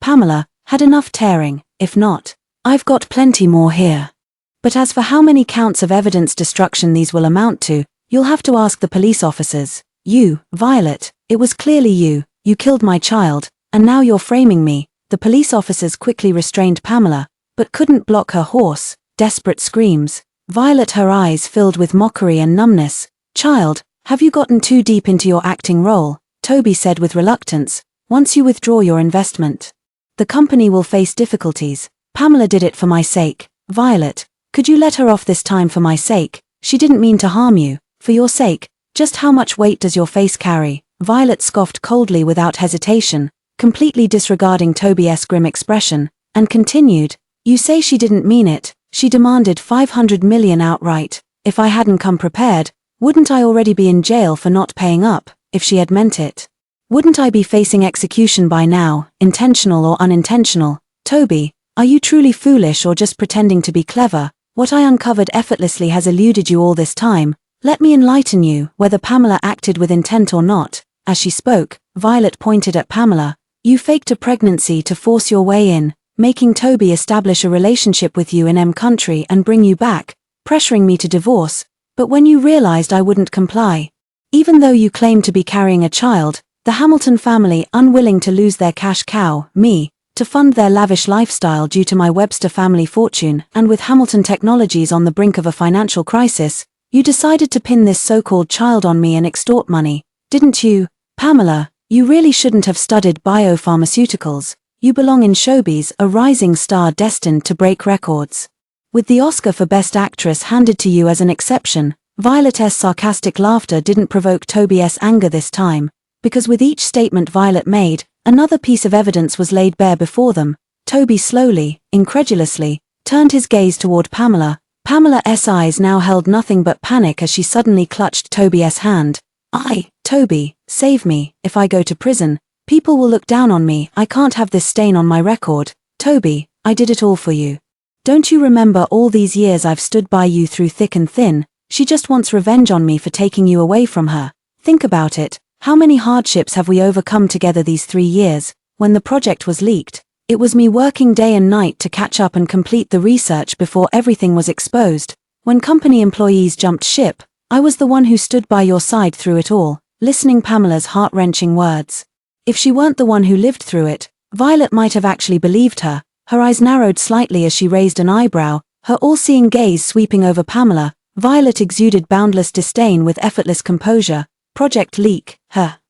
Pamela, had enough tearing? If not, I've got plenty more here. But as for how many counts of evidence destruction these will amount to, you'll have to ask the police officers. You, Violet, it was clearly you killed my child, and now you're framing me. The police officers quickly restrained Pamela, but couldn't block her hoarse, desperate screams. Violet, her eyes filled with mockery and numbness. Child, have you gotten too deep into your acting role? Toby said with reluctance. Once you withdraw your investment, the company will face difficulties. Pamela did it for my sake. Violet, Could you let her off this time for my sake? She didn't mean to harm you. For your sake. Just how much weight does your face carry? Violet scoffed coldly without hesitation, completely disregarding Toby's grim expression, and continued, You say she didn't mean it. She demanded 500 million outright. If I hadn't come prepared, wouldn't I already be in jail for not paying up, if she had meant it? Wouldn't I be facing execution by now, intentional or unintentional? Toby, are you truly foolish or just pretending to be clever? What I uncovered effortlessly has eluded you all this time. Let me enlighten you, whether Pamela acted with intent or not. As she spoke, Violet pointed at Pamela. You faked a pregnancy to force your way in, making Toby establish a relationship with you in M country and bring you back, pressuring me to divorce. But when you realized I wouldn't comply, even though you claimed to be carrying a child, the Hamilton family, unwilling to lose their cash cow, me, to fund their lavish lifestyle due to my Webster family fortune, and with Hamilton Technologies on the brink of a financial crisis, you decided to pin this so-called child on me and extort money, didn't you? Pamela, you really shouldn't have studied biopharmaceuticals. You belong in showbiz, a rising star destined to break records. With the Oscar for Best Actress handed to you as an exception, Violet's sarcastic laughter didn't provoke Toby's anger this time, because with each statement Violet made, another piece of evidence was laid bare before them. Toby slowly, incredulously, turned his gaze toward Pamela. Pamela's eyes now held nothing but panic as she suddenly clutched Toby's hand. Toby, save me. If I go to prison, people will look down on me. I can't have this stain on my record. Toby, I did it all for you. Don't you remember all these years I've stood by you through thick and thin? She just wants revenge on me for taking you away from her. Think about it. How many hardships have we overcome together these 3 years? When the project was leaked, it was me working day and night to catch up and complete the research before everything was exposed. When company employees jumped ship, I was the one who stood by your side through it all, listening Pamela's heart-wrenching words. If she weren't the one who lived through it, Violet might have actually believed her. Her eyes narrowed slightly as she raised an eyebrow, her all-seeing gaze sweeping over Pamela. Violet exuded boundless disdain with effortless composure. Project leak,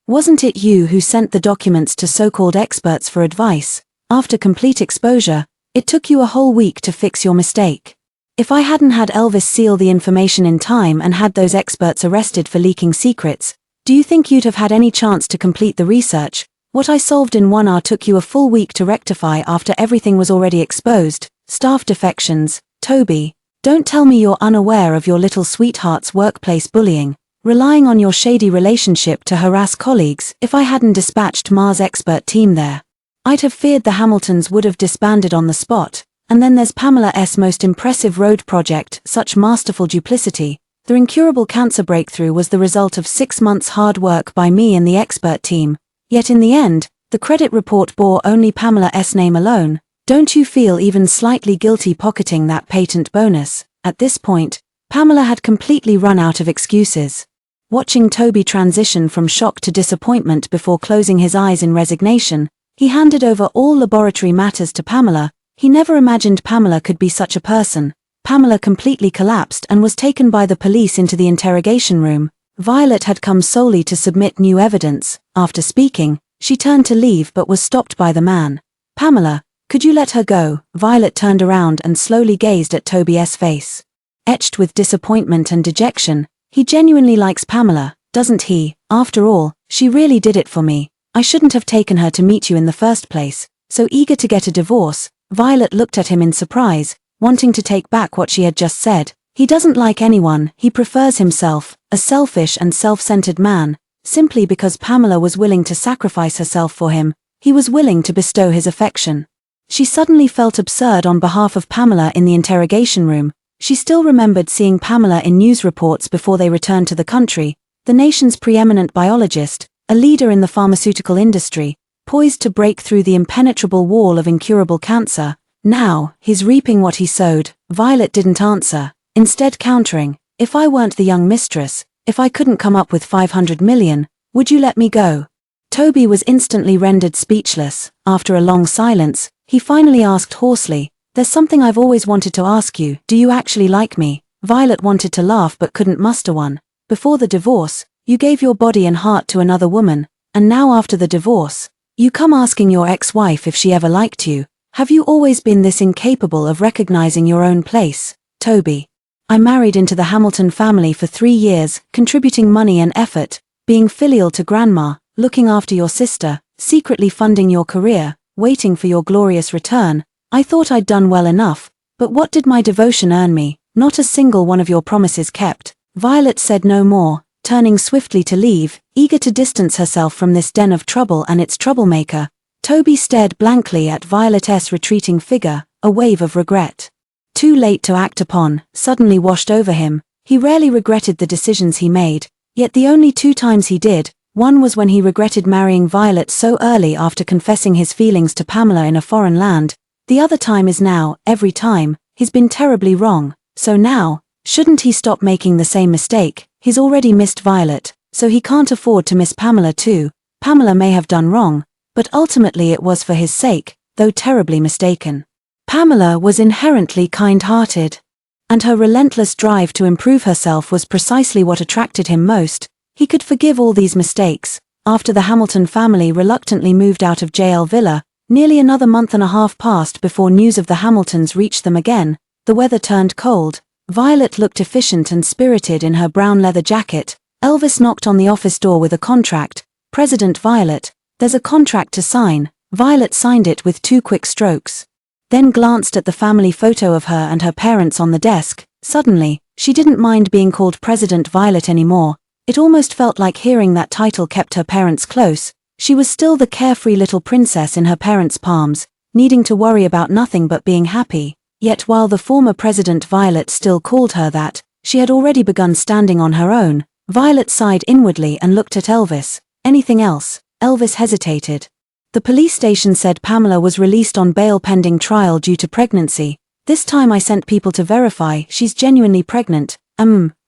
wasn't it you who sent the documents to so-called experts for advice? After complete exposure, it took you a whole week to fix your mistake. If I hadn't had Elvis seal the information in time and had those experts arrested for leaking secrets, do you think you'd have had any chance to complete the research? What I solved in 1 hour took you a full week to rectify after everything was already exposed. Staff defections. Toby, don't tell me you're unaware of your little sweetheart's workplace bullying, relying on your shady relationship to harass colleagues. If I hadn't dispatched Mars' expert team there, I'd have feared the Hamiltons would have disbanded on the spot. And then there's Pamela's most impressive road project, such masterful duplicity. The incurable cancer breakthrough was the result of 6 months' hard work by me and the expert team. Yet in the end, the credit report bore only Pamela's name alone. Don't you feel even slightly guilty pocketing that patent bonus? At this point, Pamela had completely run out of excuses. Watching Toby transition from shock to disappointment before closing his eyes in resignation, he handed over all laboratory matters to Pamela. He never imagined Pamela could be such a person. Pamela completely collapsed and was taken by the police into the interrogation room. Violet had come solely to submit new evidence. After speaking, she turned to leave but was stopped by the man. Pamela, could you let her go? Violet turned around and slowly gazed at Toby's face. Etched with disappointment and dejection. He genuinely likes Pamela, doesn't he? After all, she really did it for me. I shouldn't have taken her to meet you in the first place. So eager to get a divorce, Violet looked at him in surprise, wanting to take back what she had just said. He doesn't like anyone, he prefers himself, a selfish and self-centered man. Simply because Pamela was willing to sacrifice herself for him, he was willing to bestow his affection. She suddenly felt absurd on behalf of Pamela in the interrogation room. She still remembered seeing Pamela in news reports before they returned to the country, the nation's preeminent biologist, a leader in the pharmaceutical industry, poised to break through the impenetrable wall of incurable cancer. Now, he's reaping what he sowed. Violet didn't answer, instead countering, if I weren't the young mistress, if I couldn't come up with 500 million, would you let me go? Toby was instantly rendered speechless. After a long silence, he finally asked hoarsely, there's something I've always wanted to ask you. Do you actually like me? Violet wanted to laugh but couldn't muster one. Before the divorce, you gave your body and heart to another woman, and now after the divorce, you come asking your ex-wife if she ever liked you. Have you always been this incapable of recognizing your own place? Toby. I married into the Hamilton family for 3 years, contributing money and effort, being filial to grandma, looking after your sister, secretly funding your career, waiting for your glorious return. I thought I'd done well enough, but what did my devotion earn me? Not a single one of your promises kept. Violet said no more, turning swiftly to leave, eager to distance herself from this den of trouble and its troublemaker. Toby stared blankly at Violet's retreating figure, a wave of regret, too late to act upon, suddenly washed over him. He rarely regretted the decisions he made, yet the only 2 times he did, one was when he regretted marrying Violet so early after confessing his feelings to Pamela in a foreign land. The other time is now. Every time, he's been terribly wrong. So now, shouldn't he stop making the same mistake? He's already missed Violet, so he can't afford to miss Pamela too. Pamela may have done wrong, but ultimately it was for his sake, though terribly mistaken. Pamela was inherently kind-hearted, and her relentless drive to improve herself was precisely what attracted him most. He could forgive all these mistakes. After the Hamilton family reluctantly moved out of JL Villa, nearly another month and a half passed before news of the Hamiltons reached them again. The weather turned cold. Violet looked efficient and spirited in her brown leather jacket. Elvis knocked on the office door with a contract. "President Violet, there's a contract to sign." Violet signed it with 2 quick strokes, then glanced at the family photo of her and her parents on the desk. Suddenly, she didn't mind being called President Violet anymore. It almost felt like hearing that title kept her parents close. She was still the carefree little princess in her parents' palms, needing to worry about nothing but being happy. Yet while the former President Violet still called her that, she had already begun standing on her own. Violet sighed inwardly and looked at Elvis. "Anything else?" Elvis hesitated. "The police station said Pamela was released on bail pending trial due to pregnancy. This time I sent people to verify she's genuinely pregnant."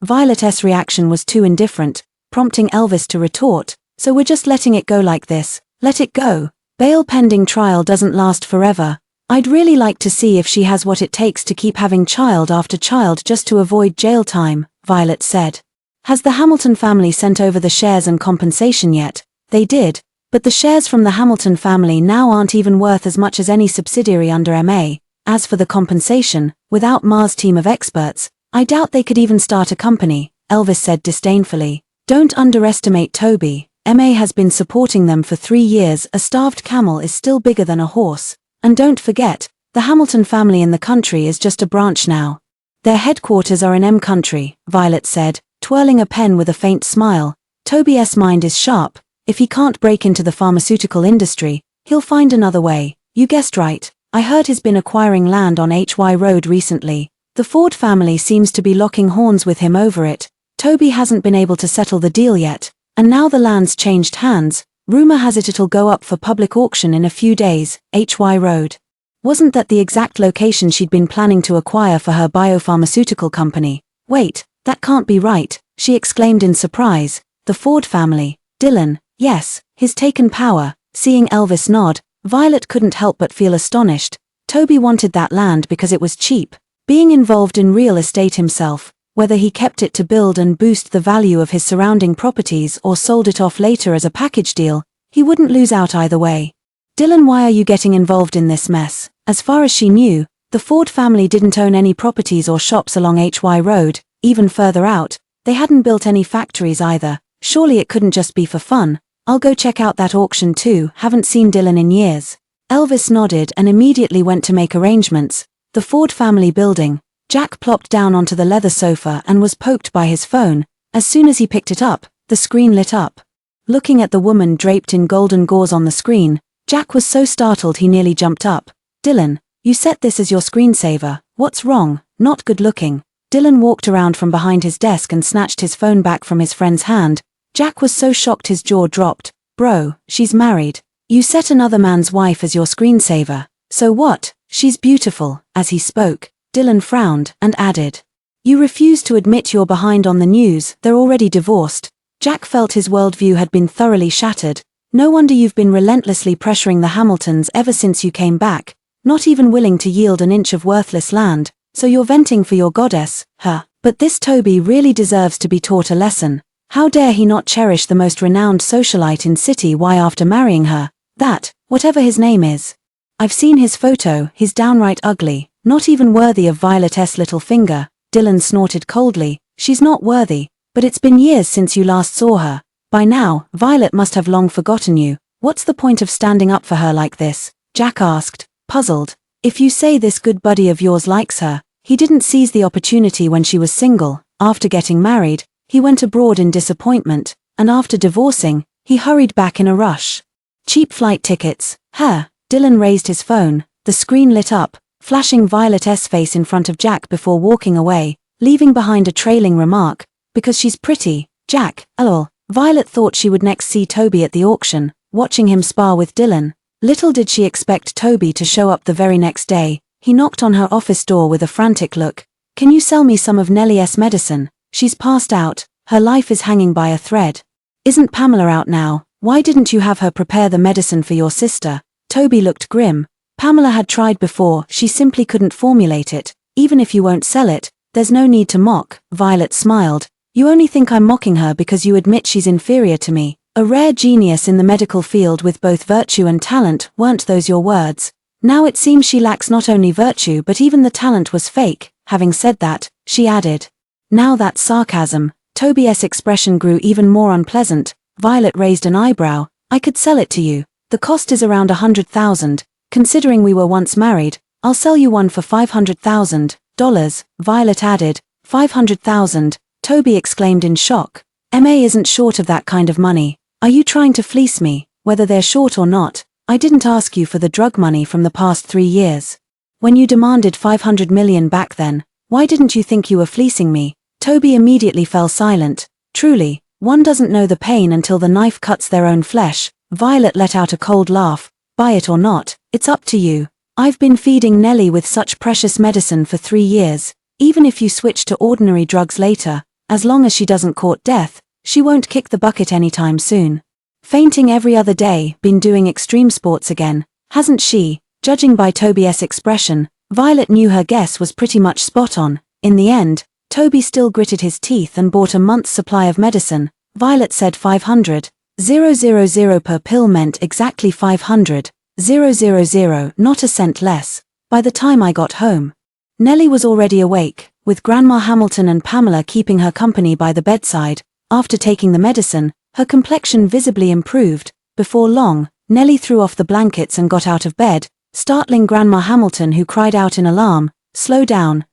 Violet's reaction was too indifferent, prompting Elvis to retort, "So we're just letting it go like this? Let it go. Bail pending trial doesn't last forever. I'd really like to see if she has what it takes to keep having child after child just to avoid jail time," Violet said. "Has the Hamilton family sent over the shares and compensation yet?" "They did, but the shares from the Hamilton family now aren't even worth as much as any subsidiary under MA. As for the compensation, without Ma's team of experts, I doubt they could even start a company," Elvis said disdainfully. "Don't underestimate Toby. MA has been supporting them for 3 years. A starved camel is still bigger than a horse. And don't forget, the Hamilton family in the country is just a branch now. Their headquarters are in M country," Violet said, twirling a pen with a faint smile. "Toby's mind is sharp. If he can't break into the pharmaceutical industry, he'll find another way." "You guessed right. I heard he's been acquiring land on HY Road recently. The Ford family seems to be locking horns with him over it. Toby hasn't been able to settle the deal yet, and now the land's changed hands. Rumor has it it'll go up for public auction in a few days." HY Road. Wasn't that the exact location she'd been planning to acquire for her biopharmaceutical company? "Wait, that can't be right," she exclaimed in surprise. "The Ford family? Dylan?" "Yes, he's taken power." Seeing Elvis nod, Violet couldn't help but feel astonished. Toby wanted that land because it was cheap. Being involved in real estate himself, whether he kept it to build and boost the value of his surrounding properties or sold it off later as a package deal, he wouldn't lose out either way. "Dylan, why are you getting involved in this mess?" As far as she knew, the Ford family didn't own any properties or shops along HY Road. Even further out, they hadn't built any factories either. Surely it couldn't just be for fun. "I'll go check out that auction too. Haven't seen Dylan in years." Elvis nodded and immediately went to make arrangements. The Ford family building. Jack plopped down onto the leather sofa and was poked by his phone. As soon as he picked it up, the screen lit up. Looking at the woman draped in golden gauze on the screen, Jack was so startled he nearly jumped up. "Dylan, you set this as your screensaver. What's wrong?" "Not good looking." Dylan walked around from behind his desk and snatched his phone back from his friend's hand. Jack was so shocked his jaw dropped. "Bro, she's married. You set another man's wife as your screensaver. So what? She's beautiful." As he spoke, Dylan frowned and added, "You refuse to admit you're behind on the news. They're already divorced." Jack felt his worldview had been thoroughly shattered. "No wonder you've been relentlessly pressuring the Hamiltons ever since you came back, not even willing to yield an inch of worthless land. So you're venting for your goddess, huh? But this Toby really deserves to be taught a lesson. How dare he not cherish the most renowned socialite in city Y after marrying her? That, whatever his name is." I've seen his photo, he's downright ugly, not even worthy of Violet's little finger. Dylan snorted coldly. She's not worthy, but it's been years since you last saw her. By now, Violet must have long forgotten you. What's the point of standing up for her like this? Jack asked, puzzled. If you say this good buddy of yours likes her, he didn't seize the opportunity when she was single. After getting married, he went abroad in disappointment, and after divorcing, he hurried back in a rush. Cheap flight tickets. Dylan raised his phone. The screen lit up, flashing Violet's face in front of Jack before walking away, leaving behind a trailing remark, because she's pretty. Jack, lol. Violet thought she would next see Toby at the auction, watching him spar with Dylan. Little did she expect Toby to show up the very next day. He knocked on her office door with a frantic look. Can you sell me some of Nellie's medicine? She's passed out, her life is hanging by a thread. Isn't Pamela out now? Why didn't you have her prepare the medicine for your sister? Toby looked grim. Pamela had tried before, she simply couldn't formulate it. Even if you won't sell it, there's no need to mock. Violet smiled. You only think I'm mocking her because you admit she's inferior to me. A rare genius in the medical field with both virtue and talent, weren't those your words? Now it seems she lacks not only virtue but even the talent was fake. Having said that, she added. Now that's sarcasm. Toby's expression grew even more unpleasant. Violet raised an eyebrow. I could sell it to you. The cost is around $100,000. Considering we were once married, I'll sell you one for $500,000. Violet added. $500,000. Toby exclaimed in shock. MA isn't short of that kind of money. Are you trying to fleece me? Whether they're short or not, I didn't ask you for the drug money from the past 3 years. When you demanded $500 million back then, why didn't you think you were fleecing me? Toby immediately fell silent. Truly, one doesn't know the pain until the knife cuts their own flesh. Violet let out a cold laugh. Buy it or not, it's up to you. I've been feeding Nellie with such precious medicine for 3 years. Even if you switch to ordinary drugs later, as long as she doesn't court death, she won't kick the bucket anytime soon. Fainting every other day, been doing extreme sports again, hasn't she? Judging by Toby's expression, Violet knew her guess was pretty much spot on. In the end, Toby still gritted his teeth and bought a month's supply of medicine. Violet said 500,000 per pill meant exactly 500,000, not a cent less. By the time I got home, Nellie was already awake, with Grandma Hamilton and Pamela keeping her company by the bedside. After taking the medicine, her complexion visibly improved. Before long, Nellie threw off the blankets and got out of bed, startling Grandma Hamilton, who cried out in alarm, slow down,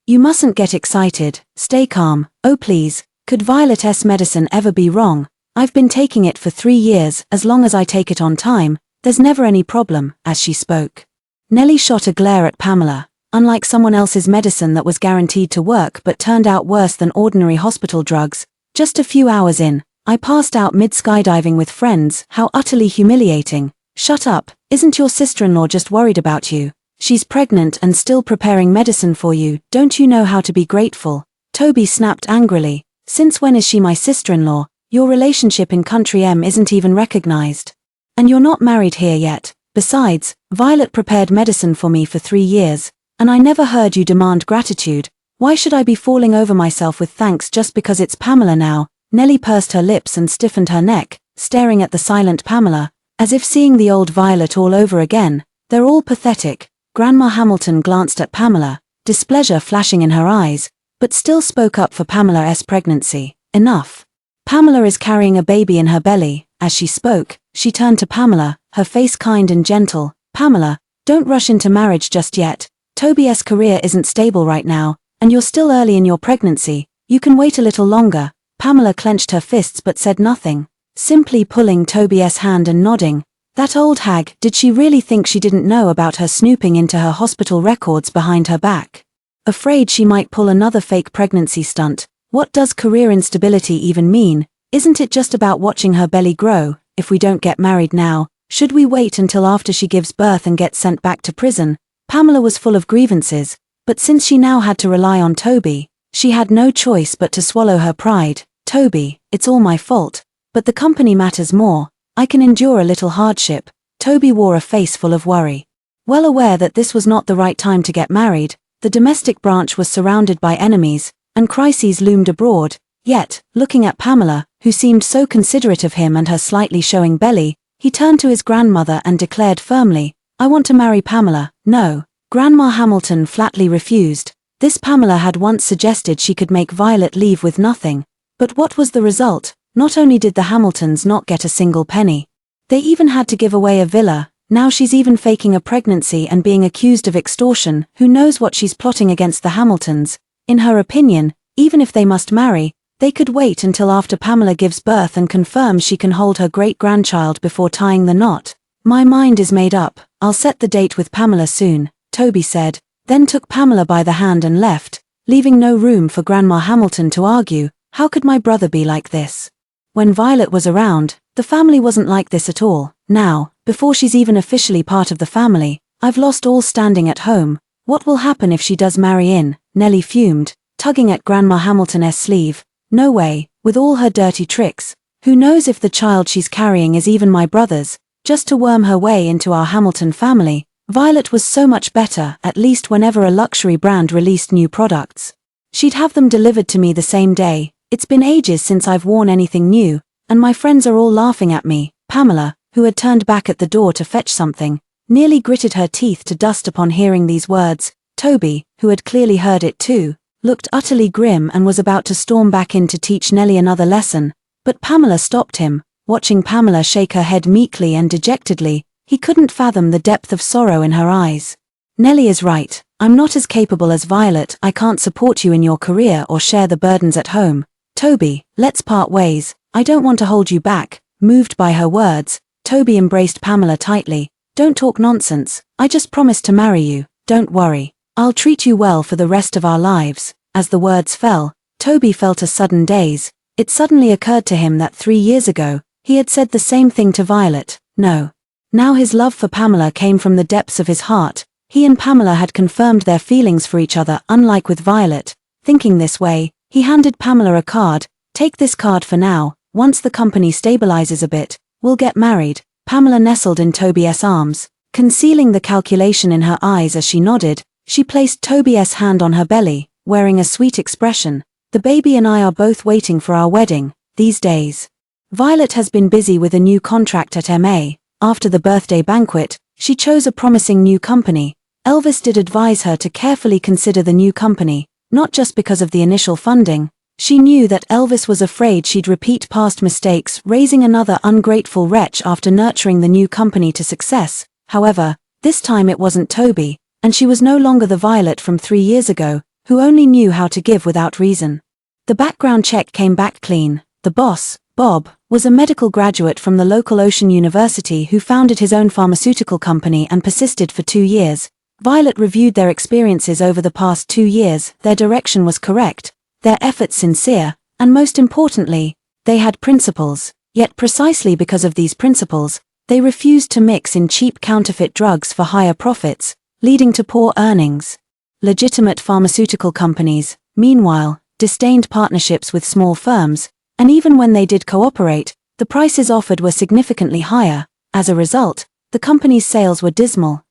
you mustn't get excited, stay calm, oh please, could Violet's medicine ever be wrong? I've been taking it for 3 years, as long as I take it on time, there's never any problem. As she spoke, Nellie shot a glare at Pamela. Unlike someone else's medicine that was guaranteed to work but turned out worse than ordinary hospital drugs, just a few hours in, I passed out mid-skydiving with friends. How utterly humiliating. Shut up, isn't your sister-in-law just worried about you? She's pregnant and still preparing medicine for you, don't you know how to be grateful? Toby snapped angrily. Since when is she my sister-in-law? Your relationship in Country M isn't even recognized. And you're not married here yet. Besides, Violet prepared medicine for me for 3 years, and I never heard you demand gratitude. Why should I be falling over myself with thanks just because it's Pamela now? Nellie pursed her lips and stiffened her neck, staring at the silent Pamela, as if seeing the old Violet all over again. They're all pathetic. Grandma Hamilton glanced at Pamela, displeasure flashing in her eyes, but still spoke up for Pamela's pregnancy. Enough. Pamela is carrying a baby in her belly. As she spoke, she turned to Pamela, her face kind and gentle. Pamela, don't rush into marriage just yet. Toby's career isn't stable right now, and you're still early in your pregnancy. You can wait a little longer. Pamela clenched her fists but said nothing, simply pulling Toby's hand and nodding. That old hag, did she really think she didn't know about her snooping into her hospital records behind her back? Afraid she might pull another fake pregnancy stunt. What does career instability even mean? Isn't it just about watching her belly grow? If we don't get married now, should we wait until after she gives birth and gets sent back to prison? Pamela was full of grievances, but since she now had to rely on Toby, she had no choice but to swallow her pride. Toby, it's all my fault, but the company matters more. I can endure a little hardship. Toby wore a face full of worry. Well aware that this was not the right time to get married, the domestic branch was surrounded by enemies, and crises loomed abroad. Yet, looking at Pamela, who seemed so considerate of him and her slightly showing belly, he turned to his grandmother and declared firmly, I want to marry Pamela." "No." Grandma Hamilton flatly refused. This Pamela had once suggested she could make Violet leave with nothing. But what was the result? Not only did the Hamiltons not get a single penny, they even had to give away a villa. Now she's even faking a pregnancy and being accused of extortion. Who knows what she's plotting against the Hamiltons? In her opinion, even if they must marry, they could wait until after Pamela gives birth and confirms she can hold her great-grandchild before tying the knot. "My mind is made up. I'll set the date with Pamela soon," Toby said, then took Pamela by the hand and left, leaving no room for Grandma Hamilton to argue. How could my brother be like this? When Violet was around, the family wasn't like this at all. Now, before she's even officially part of the family, I've lost all standing at home. What will happen if she does marry in? Nellie fumed, tugging at Grandma Hamilton's sleeve. No way, with all her dirty tricks. Who knows if the child she's carrying is even my brother's, just to worm her way into our Hamilton family. Violet was so much better, at least whenever a luxury brand released new products, she'd have them delivered to me the same day. It's been ages since I've worn anything new, and my friends are all laughing at me. Pamela, who had turned back at the door to fetch something, nearly gritted her teeth to dust upon hearing these words. Toby, who had clearly heard it too, looked utterly grim and was about to storm back in to teach Nellie another lesson, but Pamela stopped him. Watching Pamela shake her head meekly and dejectedly, he couldn't fathom the depth of sorrow in her eyes. "Nellie is right. I'm not as capable as Violet. I can't support you in your career or share the burdens at home. Toby, let's part ways. I don't want to hold you back." Moved by her words, Toby embraced Pamela tightly. "Don't talk nonsense. I just promised to marry you. Don't worry. I'll treat you well for the rest of our lives." As the words fell, Toby felt a sudden daze. It suddenly occurred to him that 3 years ago, he had said the same thing to Violet. No. Now his love for Pamela came from the depths of his heart. He and Pamela had confirmed their feelings for each other, unlike with Violet. Thinking this way, he handed Pamela a card. "Take this card for now. Once the company stabilizes a bit, we'll get married." Pamela nestled in Toby's arms, concealing the calculation in her eyes as she nodded. She placed Toby's hand on her belly, wearing a sweet expression. "The baby and I are both waiting for our wedding these days." Violet has been busy with a new contract at MA. After the birthday banquet, she chose a promising new company. Elvis did advise her to carefully consider the new company, not just because of the initial funding. She knew that Elvis was afraid she'd repeat past mistakes, raising another ungrateful wretch after nurturing the new company to success. However, this time it wasn't Toby, and she was no longer the Violet from 3 years ago, who only knew how to give without reason. The background check came back clean. The boss, Bob, was a medical graduate from the local Ocean University who founded his own pharmaceutical company and persisted for 2 years. Violet reviewed their experiences over the past 2 years. Their direction was correct, their efforts sincere, and most importantly, they had principles. Yet precisely because of these principles, they refused to mix in cheap counterfeit drugs for higher profits, leading to poor earnings. Legitimate pharmaceutical companies, meanwhile, disdained partnerships with small firms, and even when they did cooperate, the prices offered were significantly higher. As a result, the company's sales were dismal,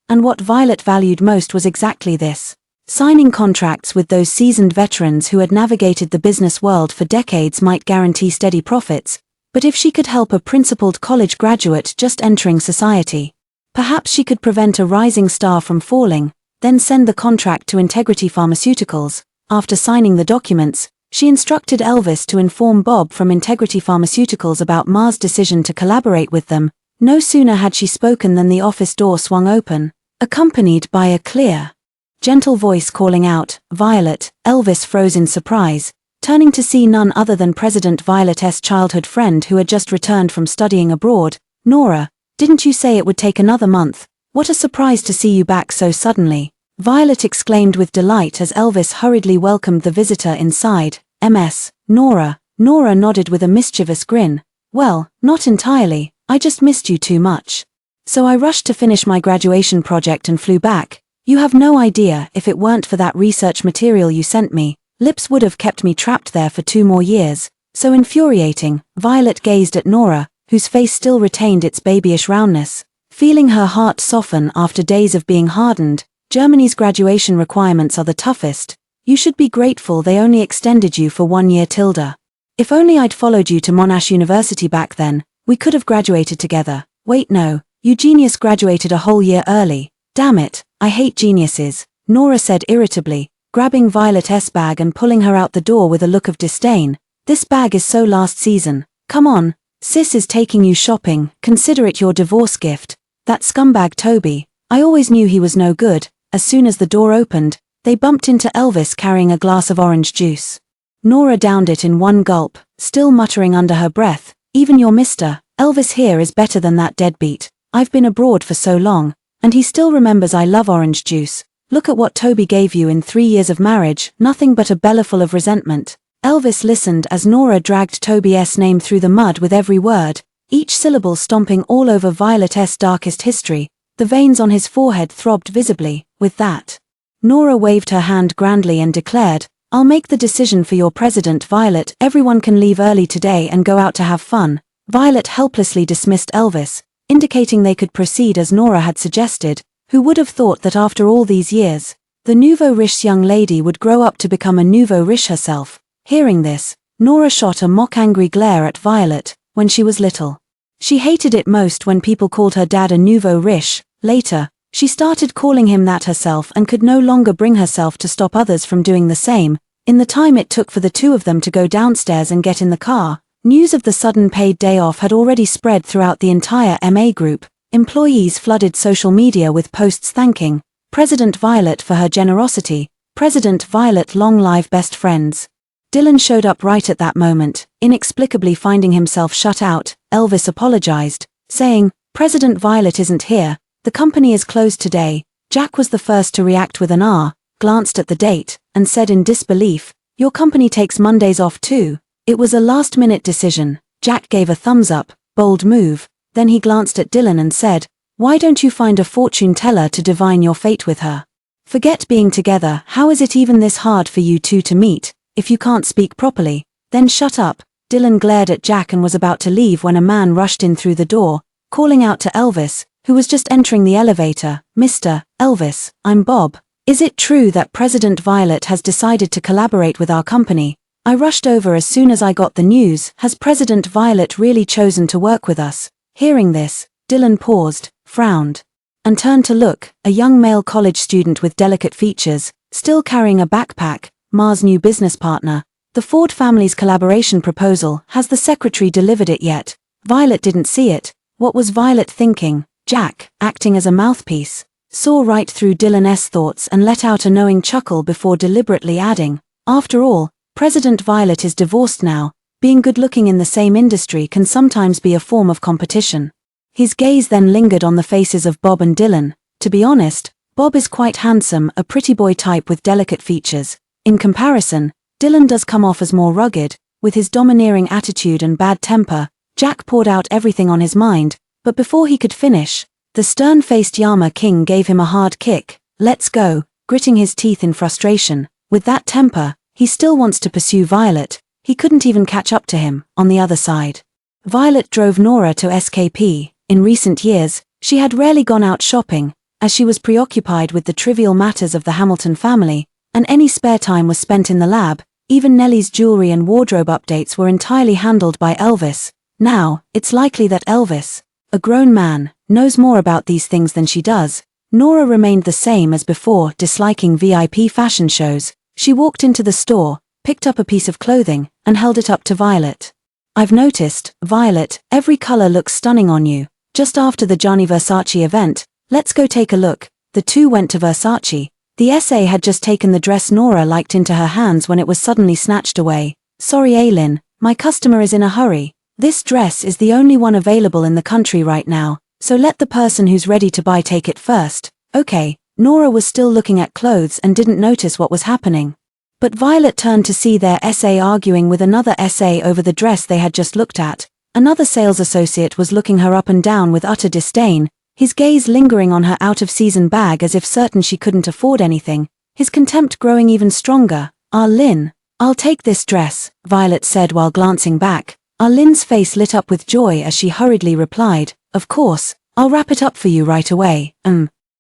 and what Violet valued most was exactly this: signing contracts with those seasoned veterans who had navigated the business world for decades might guarantee steady profits, but if she could help a principled college graduate just entering society, perhaps she could prevent a rising star from falling, then send the contract to Integrity Pharmaceuticals. After signing the documents, she instructed Elvis to inform Bob from Integrity Pharmaceuticals about Ma's decision to collaborate with them. No sooner had she spoken than the office door swung open, accompanied by a clear, gentle voice calling out, "Violet." Elvis froze in surprise, turning to see none other than President Violet's childhood friend who had just returned from studying abroad. "Nora, didn't you say it would take another month? What a surprise to see you back so suddenly," Violet exclaimed with delight as Elvis hurriedly welcomed the visitor inside. "MS, Nora." Nora nodded with a mischievous grin. "Well, not entirely. I just missed you too much. So I rushed to finish my graduation project and flew back. You have no idea, if it weren't for that research material you sent me, Lips would have kept me trapped there for 2 more years. So infuriating." Violet gazed at Nora, whose face still retained its babyish roundness, feeling her heart soften after days of being hardened. "Germany's graduation requirements are the toughest. You should be grateful they only extended you for 1 year tilde. If only I'd followed you to Monash University back then, we could have graduated together." "Wait, no, You genius graduated a whole year early. Damn it, I hate geniuses, Nora said irritably, grabbing Violet's bag and pulling her out the door with a look of disdain. This bag is so last season. Come on, sis is taking you shopping, consider it your divorce gift. That scumbag Toby, I always knew he was no good. As soon as the door opened, they bumped into Elvis carrying a glass of orange juice. Nora downed it in one gulp, still muttering under her breath, even your Mr. Elvis here is better than that deadbeat. I've been abroad for so long, and he still remembers I love orange juice. Look at what Toby gave you in 3 years of marriage, nothing but a belly full of resentment. Elvis listened as Nora dragged Toby's name through the mud with every word, each syllable stomping all over Violet's darkest history. The veins on his forehead throbbed visibly. With that, Nora waved her hand grandly and declared, I'll make the decision for your president, Violet. Everyone can leave early today and go out to have fun. Violet helplessly dismissed Elvis, indicating they could proceed as Nora had suggested. Who would have thought that after all these years, the nouveau riche young lady would grow up to become a nouveau riche herself? Hearing this, Nora shot a mock-angry glare at Violet. When she was little, she hated it most when people called her dad a nouveau riche. Later, she started calling him that herself and could no longer bring herself to stop others from doing the same. In the time it took for the two of them to go downstairs and get in the car, news of the sudden paid day off had already spread throughout the entire MA group. Employees flooded social media with posts thanking President Violet for her generosity. President Violet, long live best friends. Dylan showed up right at that moment, inexplicably finding himself shut out. Elvis apologized, saying, President Violet isn't here, the company is closed today. Jack was the first to react with an glanced at the date, and said in disbelief, your company takes Mondays off too. It was a last-minute decision. Jack gave a thumbs up, bold move. Then he glanced at Dylan and said, why don't you find a fortune teller to divine your fate with her? Forget being together, how is it even this hard for you two to meet? If you can't speak properly, then shut up. Dylan glared at Jack and was about to leave when a man rushed in through the door, calling out to Elvis, who was just entering the elevator, Mr. Elvis, I'm Bob. Is it true that President Violet has decided to collaborate with our company? I rushed over as soon as I got the news. Has President Violet really chosen to work with us? Hearing this, Dylan paused, frowned, and turned to look. A young male college student with delicate features, still carrying a backpack, Ma's new business partner. The Ford family's collaboration proposal, has the secretary delivered it yet? Violet didn't see it. What was Violet thinking? Jack, acting as a mouthpiece, saw right through Dylan's thoughts and let out a knowing chuckle before deliberately adding, after all, President Violet is divorced now. Being good-looking in the same industry can sometimes be a form of competition. His gaze then lingered on the faces of Bob and Dylan. To be honest, Bob is quite handsome, a pretty boy type with delicate features. In comparison, Dylan does come off as more rugged, with his domineering attitude and bad temper. Jack poured out everything on his mind, but before he could finish, the stern-faced Yama King gave him a hard kick. Let's go, gritting his teeth in frustration. With that temper, he still wants to pursue Violet. He couldn't even catch up to him. On the other side, Violet drove Nora to SKP. In recent years, she had rarely gone out shopping, as she was preoccupied with the trivial matters of the Hamilton family, and any spare time was spent in the lab. Even Nellie's jewelry and wardrobe updates were entirely handled by Elvis. Now, it's likely that Elvis, a grown man, knows more about these things than she does. Nora remained the same as before, disliking VIP fashion shows. She walked into the store, picked up a piece of clothing, and held it up to Violet. I've noticed, Violet, every color looks stunning on you. Just after the Gianni Versace event, let's go take a look. The two went to Versace. The SA had just taken the dress Nora liked into her hands when it was suddenly snatched away. Sorry Aylin, my customer is in a hurry. This dress is the only one available in the country right now, so let the person who's ready to buy take it first. Okay, Nora was still looking at clothes and didn't notice what was happening. But Violet turned to see their SA arguing with another SA over the dress they had just looked at. Another sales associate was looking her up and down with utter disdain, his gaze lingering on her out-of-season bag as if certain she couldn't afford anything, his contempt growing even stronger. Lynn, I'll take this dress, Violet said while glancing back. Lynn's face lit up with joy as she hurriedly replied, of course, I'll wrap it up for you right away.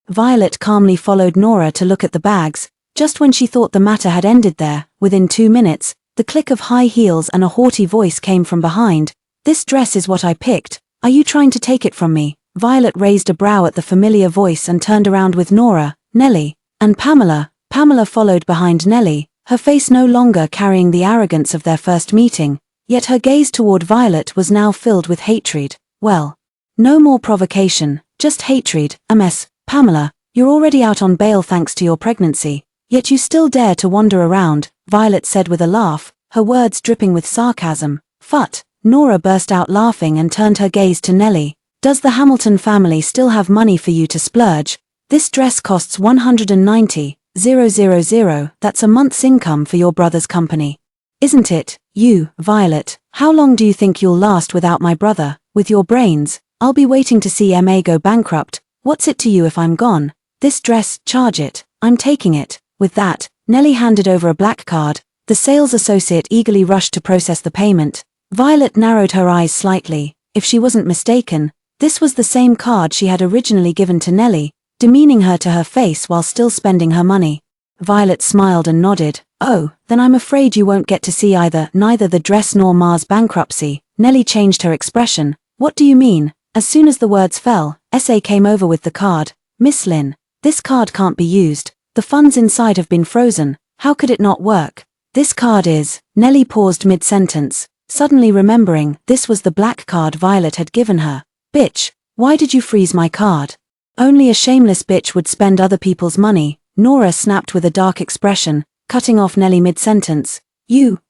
Violet calmly followed Nora to look at the bags. Just when she thought the matter had ended there, within 2 minutes, the click of high heels and a haughty voice came from behind. This dress is what I picked. Are you trying to take it from me? Violet raised a brow at the familiar voice and turned around with Nora, Nellie, and Pamela. Pamela followed behind Nellie, her face no longer carrying the arrogance of their first meeting, yet her gaze toward Violet was now filled with hatred. Well, no more provocation, just hatred. Pamela, you're already out on bail thanks to your pregnancy, yet you still dare to wander around, Violet said with a laugh, her words dripping with sarcasm. Phut! Nora burst out laughing and turned her gaze to Nellie. Does the Hamilton family still have money for you to splurge? This dress costs $190,000, that's a month's income for your brother's company. Isn't it? You, Violet, how long do you think you'll last without my brother? With your brains, I'll be waiting to see MA go bankrupt. What's it to you if I'm gone? This dress, charge it, I'm taking it. With that, Nellie handed over a black card. The sales associate eagerly rushed to process the payment. Violet narrowed her eyes slightly. If she wasn't mistaken, this was the same card she had originally given to Nellie, demeaning her to her face while still spending her money. Violet smiled and nodded. Oh, then I'm afraid you won't get to see neither the dress nor Ma's bankruptcy. Nellie changed her expression. What do you mean? As soon as the words fell, SA came over with the card. Miss Lynn, this card can't be used. The funds inside have been frozen. How could it not work? This card is... Nellie paused mid-sentence, suddenly remembering this was the black card Violet had given her. Bitch, why did you freeze my card? Only a shameless bitch would spend other people's money, Nora snapped with a dark expression, cutting off Nellie mid-sentence.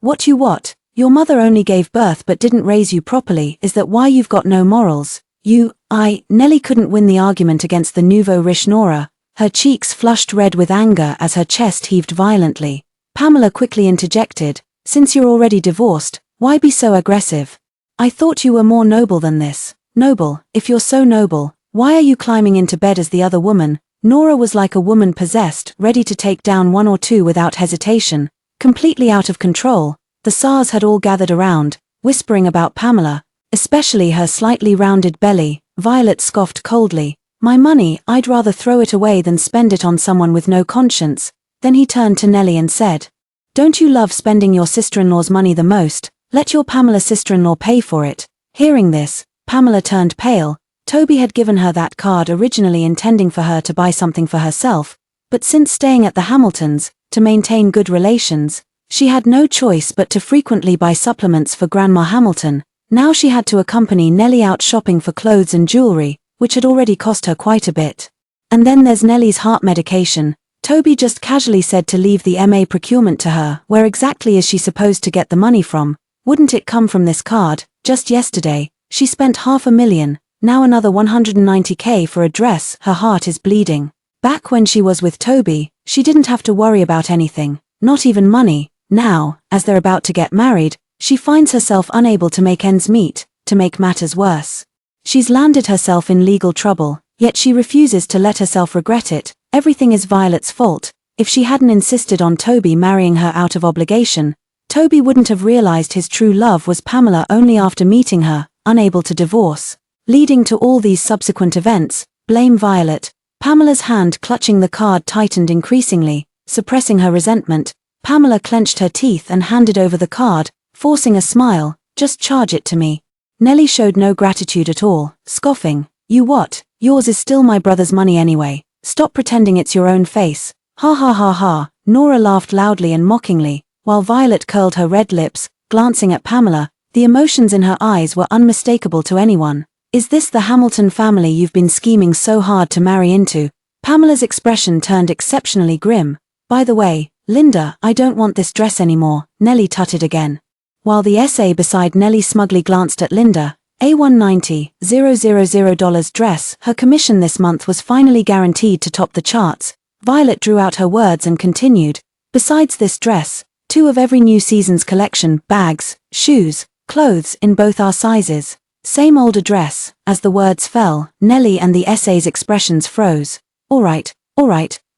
What? Your mother only gave birth but didn't raise you properly, is that why you've got no morals? Nellie couldn't win the argument against the nouveau riche Nora. Her cheeks flushed red with anger as her chest heaved violently. Pamela quickly interjected, since you're already divorced, why be so aggressive? I thought you were more noble than this. Noble, if you're so noble, why are you climbing into bed as the other woman? Nora was like a woman possessed, ready to take down one or two without hesitation, completely out of control. The SARS had all gathered around, whispering about Pamela, especially her slightly rounded belly. Violet scoffed coldly. My money, I'd rather throw it away than spend it on someone with no conscience. Then he turned to Nellie and said, don't you love spending your sister-in-law's money the most? Let your Pamela sister-in-law pay for it. Hearing this, Pamela turned pale. Toby had given her that card originally intending for her to buy something for herself, but since staying at the Hamiltons, to maintain good relations, she had no choice but to frequently buy supplements for Grandma Hamilton. Now she had to accompany Nellie out shopping for clothes and jewelry, which had already cost her quite a bit. And then there's Nellie's heart medication. Toby just casually said to leave the MA procurement to her. Where exactly is she supposed to get the money from? Wouldn't it come from this card? Just yesterday, she spent $500,000, now another $190K for a dress. Her heart is bleeding. Back when she was with Toby, she didn't have to worry about anything, not even money. Now, as they're about to get married, she finds herself unable to make ends meet. To make matters worse, she's landed herself in legal trouble, yet she refuses to let herself regret it. Everything is Violet's fault. If she hadn't insisted on Toby marrying her out of obligation, Toby wouldn't have realized his true love was Pamela only after meeting her, unable to divorce. Leading to all these subsequent events, blame Violet. Pamela's hand clutching the card tightened increasingly, suppressing her resentment. Pamela clenched her teeth and handed over the card, forcing a smile. Just charge it to me. Nellie showed no gratitude at all, scoffing. You what? Yours is still my brother's money anyway. Stop pretending it's your own face. Ha ha ha ha. Nora laughed loudly and mockingly, while Violet curled her red lips, glancing at Pamela. The emotions in her eyes were unmistakable to anyone. Is this the Hamilton family you've been scheming so hard to marry into? Pamela's expression turned exceptionally grim. By the way, Linda, I don't want this dress anymore, Nellie tutted again. While the SA beside Nellie smugly glanced at Linda, a $190,000 dress, her commission this month was finally guaranteed to top the charts. Violet drew out her words and continued. Besides this dress, 2 of every new season's collection, bags, shoes, clothes in both our sizes. Same old address. As the words fell, Nellie and the SA's expressions froze. All right,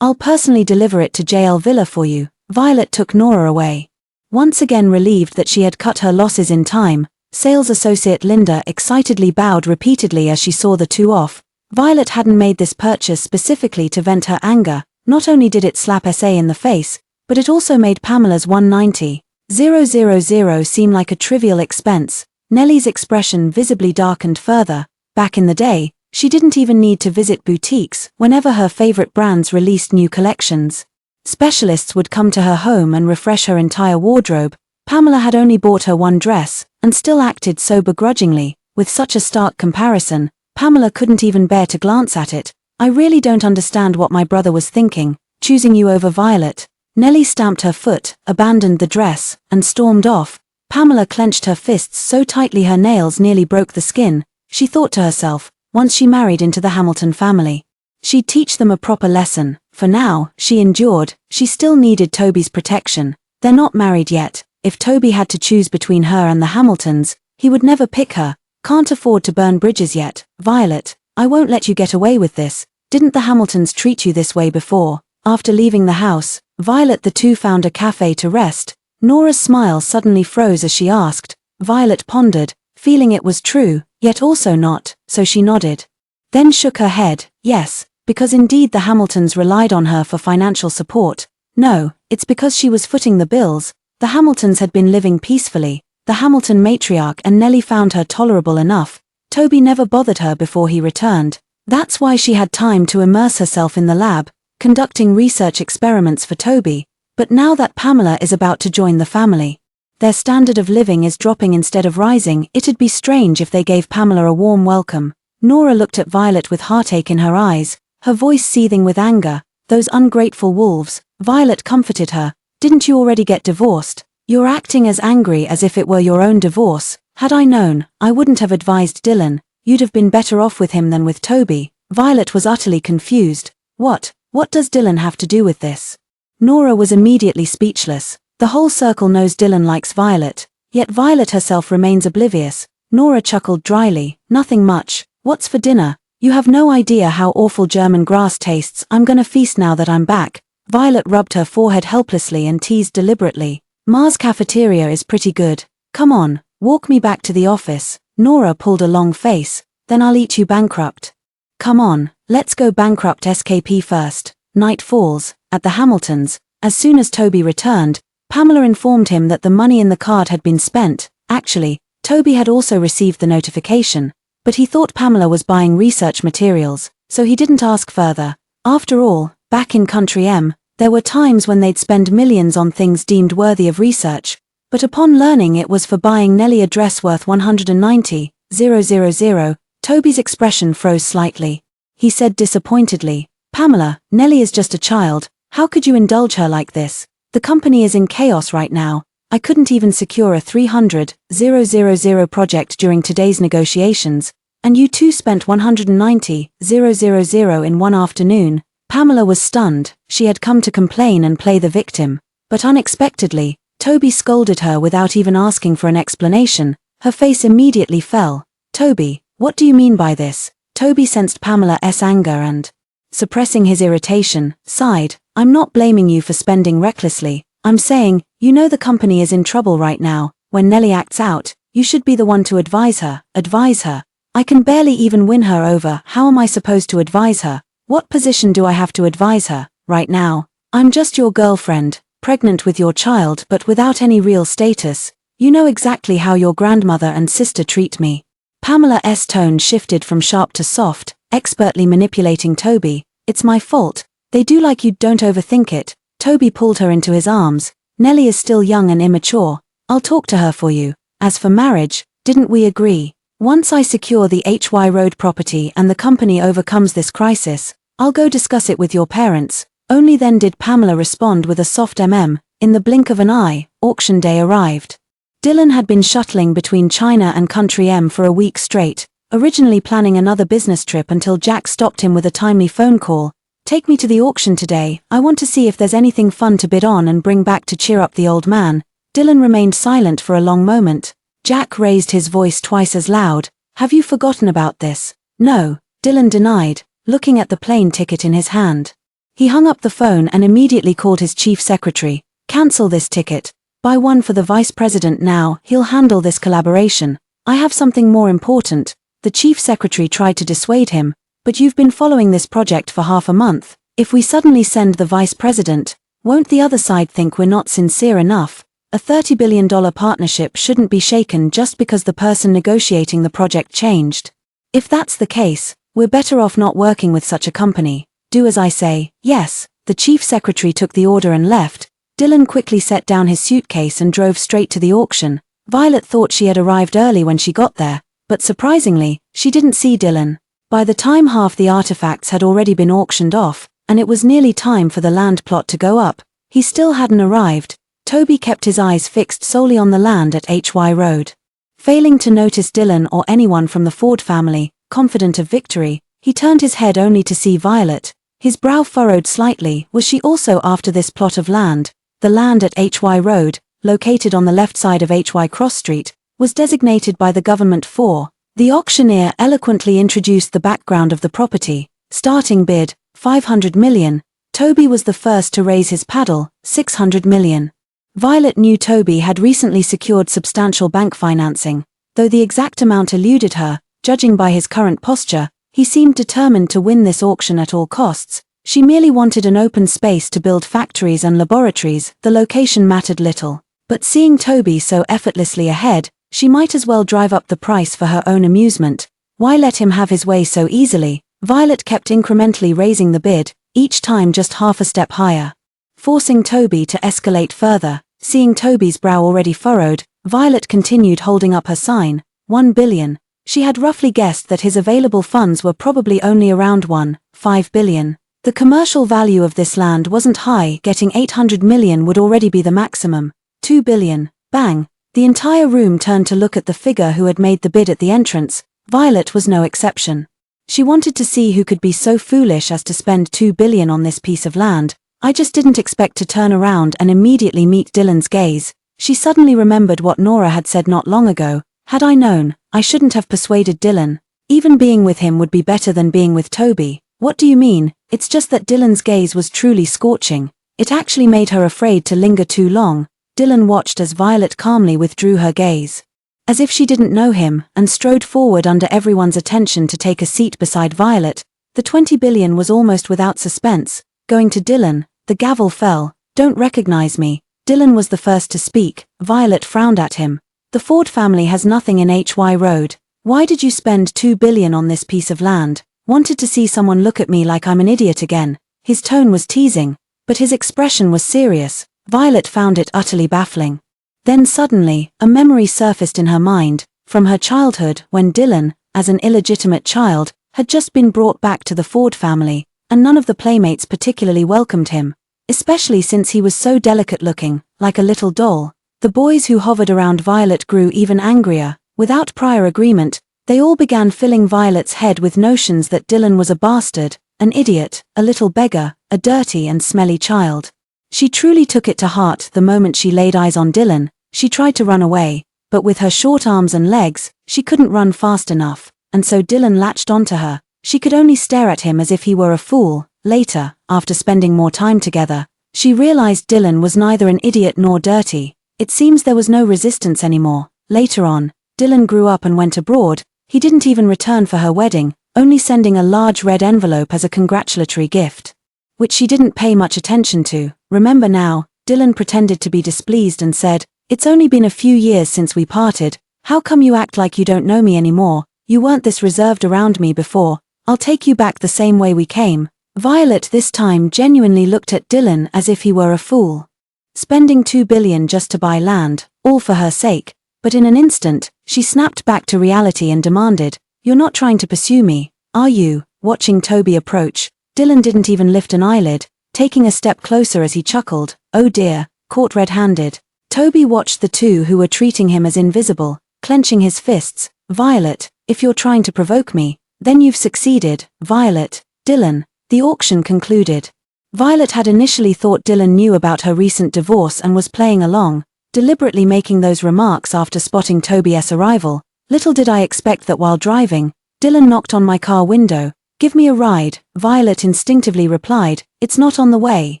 I'll personally deliver it to JL Villa for you. Violet took Nora away. Once again relieved that she had cut her losses in time, sales associate Linda excitedly bowed repeatedly as she saw the 2 off. Violet hadn't made this purchase specifically to vent her anger. Not only did it slap SA in the face, but it also made Pamela's $190,000 seem like a trivial expense. Nellie's expression visibly darkened further. Back in the day, She didn't even need to visit boutiques whenever her favorite brands released new collections. Specialists would come to her home and refresh her entire wardrobe. Pamela had only bought her one dress, and still acted so begrudgingly. With such a stark comparison, Pamela couldn't even bear to glance at it. I really don't understand what my brother was thinking, choosing you over Violet. Nellie stamped her foot, abandoned the dress, and stormed off. Pamela clenched her fists so tightly her nails nearly broke the skin. She thought to herself, once she married into the Hamilton family, she'd teach them a proper lesson. For now, she endured. She still needed Toby's protection. They're not married yet. If Toby had to choose between her and the Hamiltons, he would never pick her. Can't afford to burn bridges yet. Violet, I won't let you get away with this. Didn't the Hamiltons treat you this way before? After leaving the house, Violet, the two found a cafe to rest. Nora's smile suddenly froze as she asked. Violet pondered, feeling it was true, yet also not, so she nodded. Then shook her head. Yes, because indeed the Hamiltons relied on her for financial support. No, it's because she was footing the bills. The Hamiltons had been living peacefully. The Hamilton matriarch and Nellie found her tolerable enough. Toby never bothered her before he returned. That's why she had time to immerse herself in the lab, conducting research experiments for Toby. But now that Pamela is about to join the family, their standard of living is dropping instead of rising. It'd be strange if they gave Pamela a warm welcome. Nora looked at Violet with heartache in her eyes, her voice seething with anger. Those ungrateful wolves. Violet comforted her. Didn't you already get divorced? You're acting as angry as if it were your own divorce. Had I known, I wouldn't have advised Dylan. You'd have been better off with him than with Toby. Violet was utterly confused. What does Dylan have to do with this? Nora was immediately speechless. The whole circle knows Dylan likes Violet, yet Violet herself remains oblivious. Nora chuckled dryly. Nothing much. What's for dinner? You have no idea how awful German grass tastes. I'm gonna feast now that I'm back. Violet rubbed her forehead helplessly and teased deliberately. Ma's cafeteria is pretty good. Come on, walk me back to the office. Nora pulled a long face. Then I'll eat you bankrupt. Come on, let's go bankrupt SKP first. Night falls. At the Hamiltons, as soon as Toby returned, Pamela informed him that the money in the card had been spent. Actually, Toby had also received the notification, but he thought Pamela was buying research materials, so he didn't ask further. After all, back in Country M, there were times when they'd spend millions on things deemed worthy of research, but upon learning it was for buying Nellie a dress worth $190,000, Toby's expression froze slightly. He said disappointedly, Pamela, Nellie is just a child. How could you indulge her like this? The company is in chaos right now. I couldn't even secure a $300,000 project during today's negotiations, and you two spent $190,000 in one afternoon. Pamela was stunned. She had come to complain and play the victim. But unexpectedly, Toby scolded her without even asking for an explanation. Her face immediately fell. Toby, what do you mean by this? Toby sensed Pamela's anger and, suppressing his irritation, sighed. I'm not blaming you for spending recklessly. I'm saying, you know the company is in trouble right now. When Nellie acts out, you should be the one to advise her. Advise her. I can barely even win her over. How am I supposed to advise her? What position do I have to advise her? Right now, I'm just your girlfriend, pregnant with your child but without any real status. You know exactly how your grandmother and sister treat me. Pamela's tone shifted from sharp to soft, expertly manipulating Toby. It's my fault. They do like you, don't overthink it. Toby pulled her into his arms. Nellie is still young and immature. I'll talk to her for you. As for marriage, didn't we agree? Once I secure the HY Road property and the company overcomes this crisis, I'll go discuss it with your parents. Only then did Pamela respond with a soft In the blink of an eye, auction day arrived. Dylan had been shuttling between China and Country M for a week straight, originally planning another business trip until Jack stopped him with a timely phone call. Take me to the auction today. I want to see if there's anything fun to bid on and bring back to cheer up the old man. Dylan remained silent for a long moment. Jack raised his voice twice as loud. Have you forgotten about this? No, Dylan denied, looking at the plane ticket in his hand. He hung up the phone and immediately called his chief secretary. Cancel this ticket. Buy one for the vice president now. He'll handle this collaboration. I have something more important. The chief secretary tried to dissuade him. But you've been following this project for half a month. If we suddenly send the vice president, won't the other side think we're not sincere enough? A $30 billion partnership shouldn't be shaken just because the person negotiating the project changed. If that's the case, We're better off not working with such a company. Do as I say." "Yes." The chief secretary took the order and left. Dylan quickly set down his suitcase and drove straight to the auction. Violet thought she had arrived early when she got there, but surprisingly, she didn't see Dylan. By the time half the artifacts had already been auctioned off, and it was nearly time for the land plot to go up, he still hadn't arrived. Toby kept his eyes fixed solely on the land at HY Road. Failing to notice Dylan or anyone from the Ford family, confident of victory, he turned his head only to see Violet. His brow furrowed slightly. Was she also after this plot of land? The land at HY Road, located on the left side of HY Cross Street, was designated by the government for. The auctioneer eloquently introduced the background of the property. Starting bid, 500 million. Toby was the first to raise his paddle, 600 million. Violet knew Toby had recently secured substantial bank financing. Though the exact amount eluded her, judging by his current posture, he seemed determined to win this auction at all costs. She merely wanted an open space to build factories and laboratories. The location mattered little. But seeing Toby so effortlessly ahead, she might as well drive up the price for her own amusement. Why let him have his way so easily? Violet kept incrementally raising the bid, each time just half a step higher, forcing Toby to escalate further. Seeing Toby's brow already furrowed, Violet continued holding up her sign, 1 billion. She had roughly guessed that his available funds were probably only around 1.5 billion. The commercial value of this land wasn't high. Getting 800 million would already be the maximum. 2 billion. Bang. The entire room turned to look at the figure who had made the bid at the entrance. Violet was no exception. She wanted to see who could be so foolish as to spend 2 billion on this piece of land. I just didn't expect to turn around and immediately meet Dylan's gaze. She suddenly remembered what Nora had said not long ago. Had I known, I shouldn't have persuaded Dylan. Even being with him would be better than being with Toby. What do you mean? It's just that Dylan's gaze was truly scorching. It actually made her afraid to linger too long. Dylan watched as Violet calmly withdrew her gaze, as if she didn't know him, and strode forward under everyone's attention to take a seat beside Violet. The 20 billion was almost without suspense. Going to Dylan, the gavel fell. "Don't recognize me." Dylan was the first to speak. Violet frowned at him. "The Ford family has nothing in HY Road. Why did you spend 2 billion on this piece of land? Wanted to see someone look at me like I'm an idiot again." His tone was teasing, but his expression was serious. Violet found it utterly baffling. Then suddenly, a memory surfaced in her mind, from her childhood when Dylan, as an illegitimate child, had just been brought back to the Ford family, and none of the playmates particularly welcomed him, especially since he was so delicate-looking, like a little doll. The boys who hovered around Violet grew even angrier. Without prior agreement, they all began filling Violet's head with notions that Dylan was a bastard, an idiot, a little beggar, a dirty and smelly child. She truly took it to heart the moment she laid eyes on Dylan. She tried to run away, but with her short arms and legs, she couldn't run fast enough, and so Dylan latched onto her. She could only stare at him as if he were a fool. Later, after spending more time together, she realized Dylan was neither an idiot nor dirty. It seems there was no resistance anymore. Later on, Dylan grew up and went abroad. He didn't even return for her wedding, only sending a large red envelope as a congratulatory gift, which she didn't pay much attention to. "Remember now?" Dylan pretended to be displeased and said, "It's only been a few years since we parted. How come you act like you don't know me anymore? You weren't this reserved around me before. I'll take you back the same way we came." Violet this time genuinely looked at Dylan as if he were a fool. Spending 2 billion just to buy land, all for her sake. But in an instant, she snapped back to reality and demanded, "You're not trying to pursue me, are you?" Watching Toby approach, Dylan didn't even lift an eyelid, taking a step closer as he chuckled. "Oh dear," caught red-handed. Toby watched the two who were treating him as invisible, clenching his fists. "Violet, if you're trying to provoke me, then you've succeeded." Violet, Dylan. The auction concluded. Violet had initially thought Dylan knew about her recent divorce and was playing along, deliberately making those remarks after spotting Toby's arrival. Little did I expect that while driving, Dylan knocked on my car window. "Give me a ride," Violet instinctively replied. "It's not on the way."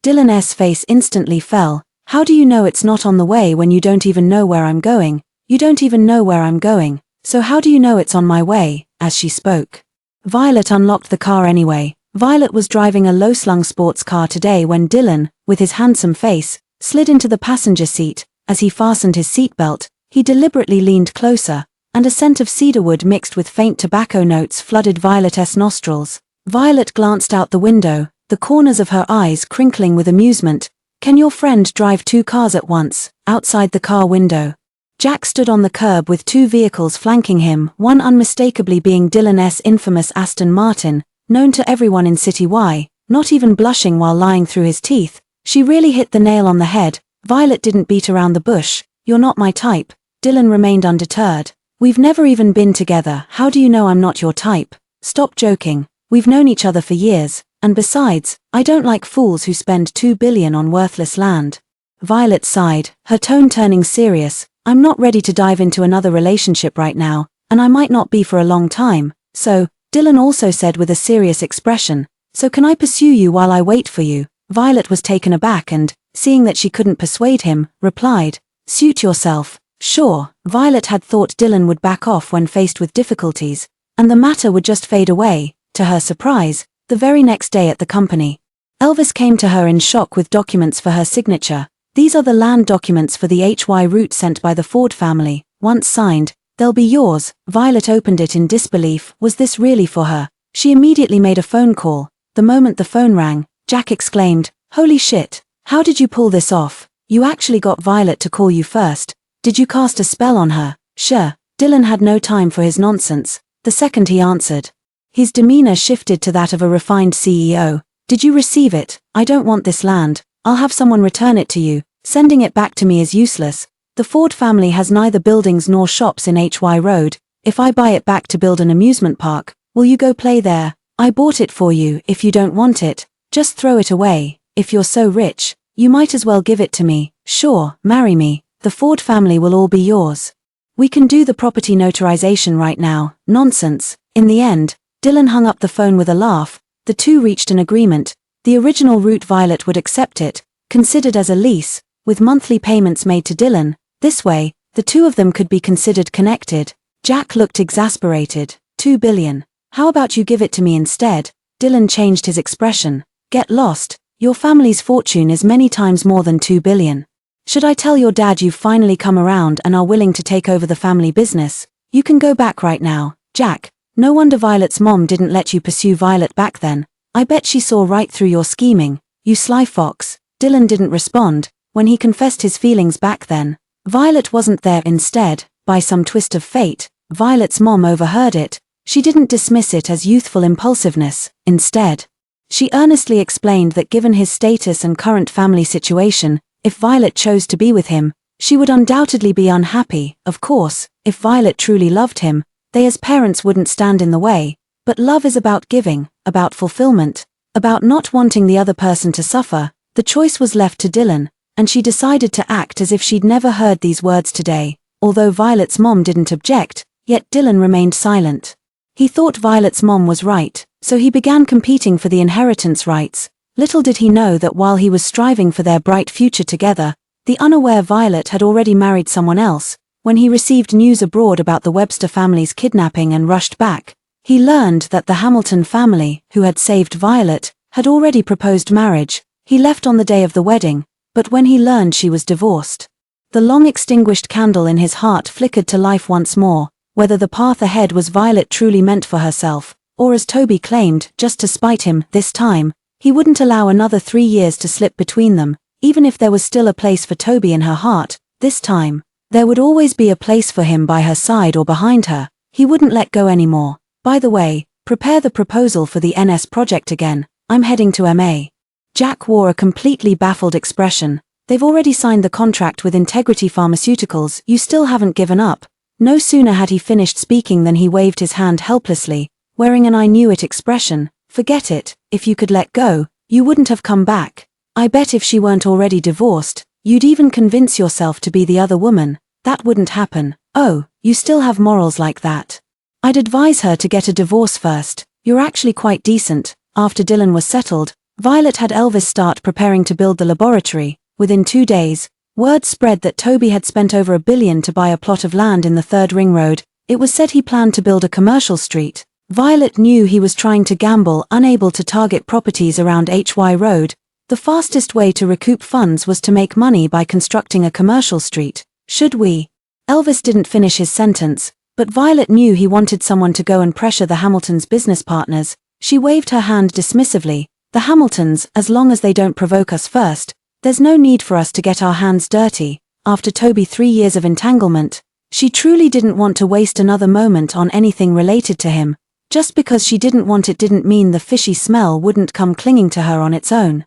Dylan's face instantly fell. "How do you know it's not on the way when you don't even know where I'm going? You don't even know where I'm going, so how do you know it's on my way?" As she spoke, Violet unlocked the car anyway. Violet was driving a low-slung sports car today when Dylan, with his handsome face, slid into the passenger seat. As he fastened his seatbelt, he deliberately leaned closer, and a scent of cedarwood mixed with faint tobacco notes flooded Violet's nostrils. Violet glanced out the window, the corners of her eyes crinkling with amusement. "Can your friend drive 2 cars at once?" Outside the car window, Jack stood on the curb with 2 vehicles flanking him, one unmistakably being Dylan's infamous Aston Martin, known to everyone in City Y. Not even blushing while lying through his teeth, she really hit the nail on the head. Violet didn't beat around the bush. "You're not my type." Dylan remained undeterred. "We've never even been together. How do you know I'm not your type?" "Stop joking. We've known each other for years, and besides, I don't like fools who spend 2 billion on worthless land." Violet sighed, her tone turning serious. "I'm not ready to dive into another relationship right now, and I might not be for a long time. So," Dylan also said with a serious expression, "so can I pursue you while I wait for you?" Violet was taken aback and, seeing that she couldn't persuade him, replied, "Suit yourself." Sure, Violet had thought Dylan would back off when faced with difficulties, and the matter would just fade away. To her surprise, the very next day at the company, Elvis came to her in shock with documents for her signature. "These are the land documents for the HY route sent by the Ford family. Once signed, they'll be yours." Violet opened it in disbelief. Was this really for her? She immediately made a phone call. The moment the phone rang, Jack exclaimed, "Holy shit, how did you pull this off? You actually got Violet to call you first. Did you cast a spell on her?" "Sure." Dylan had no time for his nonsense. The second he answered, his demeanor shifted to that of a refined CEO. "Did you receive it? I don't want this land. I'll have someone return it to you. Sending it back to me is useless. The Ford family has neither buildings nor shops in HY Road. If I buy it back to build an amusement park, will you go play there? I bought it for you. If you don't want it, just throw it away. If you're so rich, you might as well give it to me. Sure, marry me. The Ford family will all be yours. We can do the property notarization right now." Nonsense. In the end, Dylan hung up the phone with a laugh. The two reached an agreement. The original route Violet would accept it, considered as a lease, with monthly payments made to Dylan. This way, the two of them could be considered connected. Jack looked exasperated. 2 billion. How about you give it to me instead? Dylan changed his expression. "Get lost. Your family's fortune is many times more than 2 billion. Should I tell your dad you've finally come around and are willing to take over the family business? You can go back right now." "Jack, no wonder Violet's mom didn't let you pursue Violet back then. I bet she saw right through your scheming. You sly fox." Dylan didn't respond. When he confessed his feelings back then, Violet wasn't there. Instead, by some twist of fate, Violet's mom overheard it. She didn't dismiss it as youthful impulsiveness. Instead, she earnestly explained that given his status and current family situation, if Violet chose to be with him, she would undoubtedly be unhappy. Of course, if Violet truly loved him, they as parents wouldn't stand in the way. But love is about giving, about fulfillment, about not wanting the other person to suffer. The choice was left to Dylan, and she decided to act as if she'd never heard these words today. Although Violet's mom didn't object, yet Dylan remained silent. He thought Violet's mom was right, so he began competing for the inheritance rights. Little did he know that while he was striving for their bright future together, the unaware Violet had already married someone else. When he received news abroad about the Webster family's kidnapping and rushed back, he learned that the Hamilton family, who had saved Violet, had already proposed marriage. He left on the day of the wedding, but when he learned she was divorced, the long-extinguished candle in his heart flickered to life once more. Whether the path ahead was Violet truly meant for herself, or as Toby claimed, just to spite him, this time, he wouldn't allow another 3 years to slip between them. Even if there was still a place for Toby in her heart, this time, there would always be a place for him by her side or behind her. He wouldn't let go anymore. "By the way, prepare the proposal for the NS project again. I'm heading to MA." Jack wore a completely baffled expression. "They've already signed the contract with Integrity Pharmaceuticals. You still haven't given up." No sooner had he finished speaking than he waved his hand helplessly, wearing an "I knew it" expression. "Forget it. If you could let go, you wouldn't have come back. I bet if she weren't already divorced, you'd even convince yourself to be the other woman. That wouldn't happen." "Oh, you still have morals like that?" "I'd advise her to get a divorce first. You're actually quite decent." After Dylan was settled, Violet had Elvis start preparing to build the laboratory. Within 2 days, word spread that Toby had spent over $1 billion to buy a plot of land in the 3rd Ring Road. It was said he planned to build a commercial street. Violet knew he was trying to gamble, unable to target properties around HY Road. The fastest way to recoup funds was to make money by constructing a commercial street. "Should we?" Elvis didn't finish his sentence. But Violet knew he wanted someone to go and pressure the Hamiltons' business partners. She waved her hand dismissively. The Hamiltons, as long as they don't provoke us first, there's no need for us to get our hands dirty. After Toby 3 years of entanglement, she truly didn't want to waste another moment on anything related to him. Just because she didn't want it didn't mean the fishy smell wouldn't come clinging to her on its own.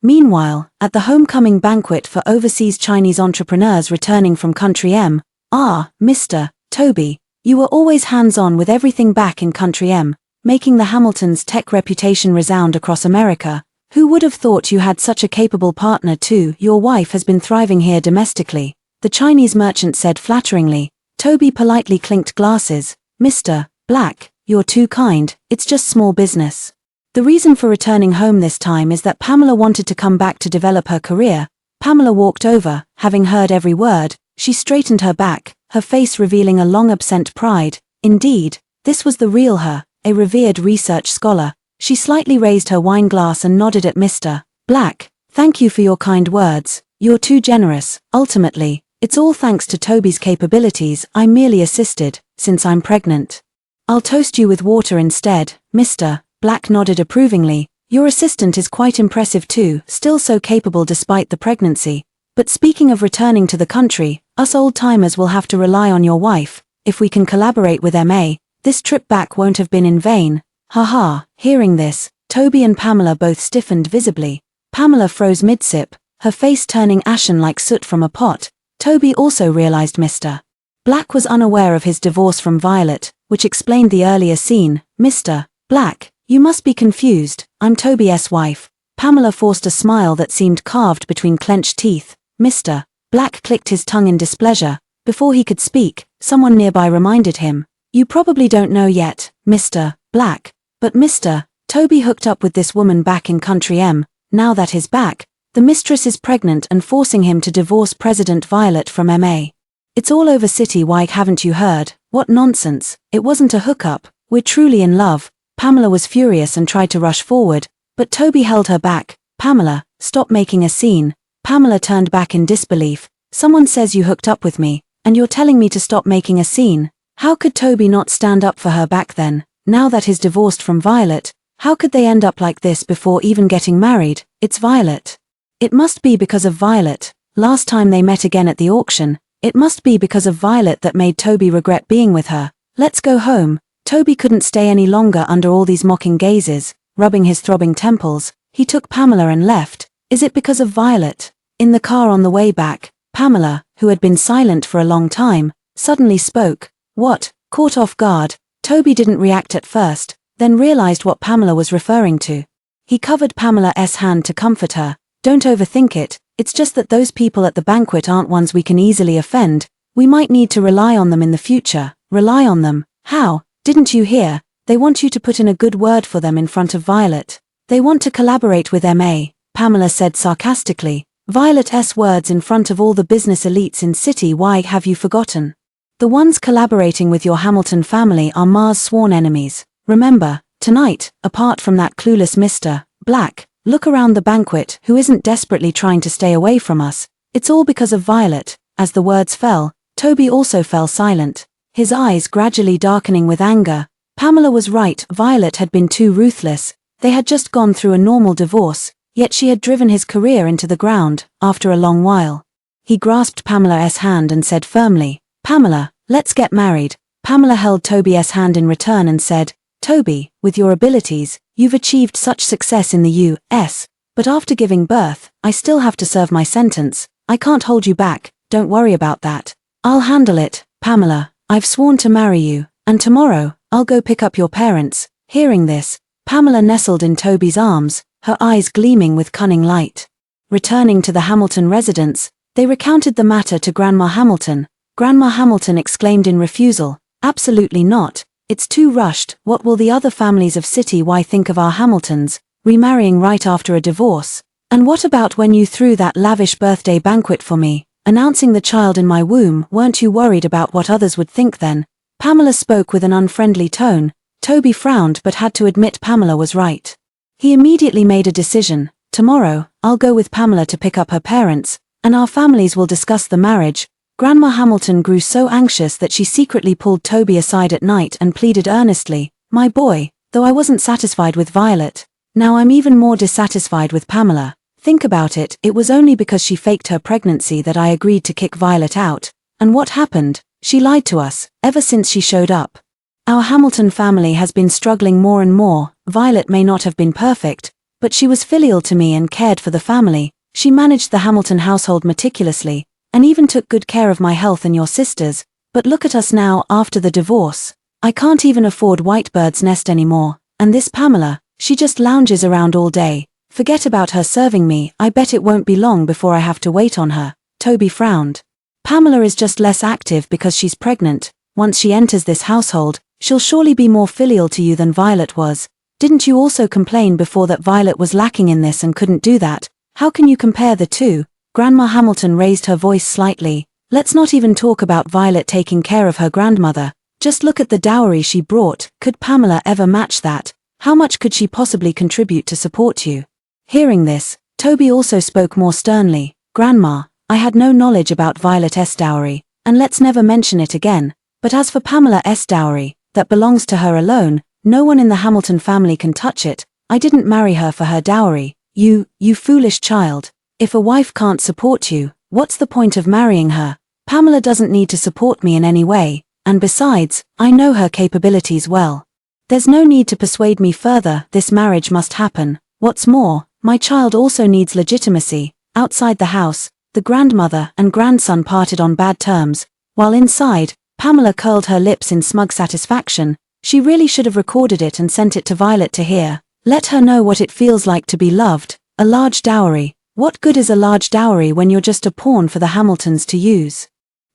Meanwhile, at the homecoming banquet for overseas Chinese entrepreneurs returning from Country M, Mr. Toby, you were always hands-on with everything back in Country M, making the Hamiltons' tech reputation resound across America. Who would have thought you had such a capable partner too? Your wife has been thriving here domestically, the Chinese merchant said flatteringly. Toby politely clinked glasses. Mr. Black, you're too kind, it's just small business. The reason for returning home this time is that Pamela wanted to come back to develop her career. Pamela walked over, having heard every word. She straightened her back, her face revealing a long-absent pride. Indeed, this was the real her, a revered research scholar. She slightly raised her wine glass and nodded at Mr. Black. Thank you for your kind words. You're too generous. Ultimately, it's all thanks to Toby's capabilities. I merely assisted, since I'm pregnant. I'll toast you with water instead. Mr. Black nodded approvingly. Your assistant is quite impressive too, still so capable despite the pregnancy. But speaking of returning to the country, us old-timers will have to rely on your wife. If we can collaborate with MA, this trip back won't have been in vain. Haha. Hearing this, Toby and Pamela both stiffened visibly. Pamela froze mid-sip, her face turning ashen like soot from a pot. Toby also realized Mr. Black was unaware of his divorce from Violet, which explained the earlier scene. Mr. Black, you must be confused. I'm Toby's wife. Pamela forced a smile that seemed carved between clenched teeth. Mr. Black clicked his tongue in displeasure. Before he could speak, someone nearby reminded him. You probably don't know yet, Mr. Black, but Mr. Toby hooked up with this woman back in Country M. Now that he's back, the mistress is pregnant and forcing him to divorce President Violet from MA. It's all over city-wide, haven't you heard? What nonsense. It wasn't a hookup. We're truly in love. Pamela was furious and tried to rush forward, but Toby held her back. Pamela, stop making a scene. Pamela turned back in disbelief. Someone says you hooked up with me, and you're telling me to stop making a scene. How could Toby not stand up for her back then? Now that he's divorced from Violet, how could they end up like this before even getting married? It's Violet. It must be because of Violet. Last time they met again at the auction, it must be because of Violet that made Toby regret being with her. Let's go home. Toby couldn't stay any longer under all these mocking gazes. Rubbing his throbbing temples, he took Pamela and left. Is it because of Violet? In the car on the way back, Pamela, who had been silent for a long time, suddenly spoke. What? Caught off guard, Toby didn't react at first, then realized what Pamela was referring to. He covered Pamela's hand to comfort her. Don't overthink it, it's just that those people at the banquet aren't ones we can easily offend. We might need to rely on them in the future. Rely on them? How? Didn't you hear? They want you to put in a good word for them in front of Violet. They want to collaborate with MA, Pamela said sarcastically. Violet's words in front of all the business elites in city. Why have you forgotten? The ones collaborating with your Hamilton family are Ma's sworn enemies. Remember, tonight, apart from that clueless Mr. Black, look around the banquet. Who isn't desperately trying to stay away from us? It's all because of Violet. As the words fell, Toby also fell silent, his eyes gradually darkening with anger. Pamela was right. Violet had been too ruthless. They had just gone through a normal divorce, yet she had driven his career into the ground. After a long while, he grasped Pamela's hand and said firmly, Pamela, let's get married. Pamela held Toby's hand in return and said, Toby, with your abilities, you've achieved such success in the U.S., but after giving birth, I still have to serve my sentence. I can't hold you back, don't worry about that. I'll handle it, Pamela. I've sworn to marry you, and tomorrow, I'll go pick up your parents. Hearing this, Pamela nestled in Toby's arms, her eyes gleaming with cunning light. Returning to the Hamilton residence, they recounted the matter to Grandma Hamilton. Grandma Hamilton exclaimed in refusal, absolutely not, it's too rushed. What will the other families of City Y think of our Hamiltons, remarrying right after a divorce? And what about when you threw that lavish birthday banquet for me, announcing the child in my womb? Weren't you worried about what others would think then? Pamela spoke with an unfriendly tone. Toby frowned but had to admit Pamela was right. He immediately made a decision. Tomorrow, I'll go with Pamela to pick up her parents, and our families will discuss the marriage. Grandma Hamilton grew so anxious that she secretly pulled Toby aside at night and pleaded earnestly, "My boy," though I wasn't satisfied with Violet. Now I'm even more dissatisfied with Pamela. Think about it, it was only because she faked her pregnancy that I agreed to kick Violet out. And what happened? She lied to us, ever since she showed up. Our Hamilton family has been struggling more and more. Violet may not have been perfect, but she was filial to me and cared for the family. She managed the Hamilton household meticulously, and even took good care of my health and your sisters. But look at us now after the divorce. I can't even afford Whitebird's Nest anymore, and this Pamela, she just lounges around all day. Forget about her serving me, I bet it won't be long before I have to wait on her. Toby frowned. Pamela is just less active because she's pregnant. Once she enters this household, she'll surely be more filial to you than Violet was. Didn't you also complain before that Violet was lacking in this and couldn't do that? How can you compare the two? Grandma Hamilton raised her voice slightly. Let's not even talk about Violet taking care of her grandmother. Just look at the dowry she brought. Could Pamela ever match that? How much could she possibly contribute to support you? Hearing this, Toby also spoke more sternly. Grandma, I had no knowledge about Violet's dowry, and let's never mention it again. But as for Pamela's dowry, that belongs to her alone, no one in the Hamilton family can touch it. I didn't marry her for her dowry. You foolish child. If a wife can't support you, what's the point of marrying her? Pamela doesn't need to support me in any way, and besides, I know her capabilities well. There's no need to persuade me further, this marriage must happen. What's more, my child also needs legitimacy. Outside the house, the grandmother and grandson parted on bad terms, while inside, Pamela curled her lips in smug satisfaction. She really should have recorded it and sent it to Violet to hear. Let her know what it feels like to be loved. A large dowry. What good is a large dowry when you're just a pawn for the Hamiltons to use?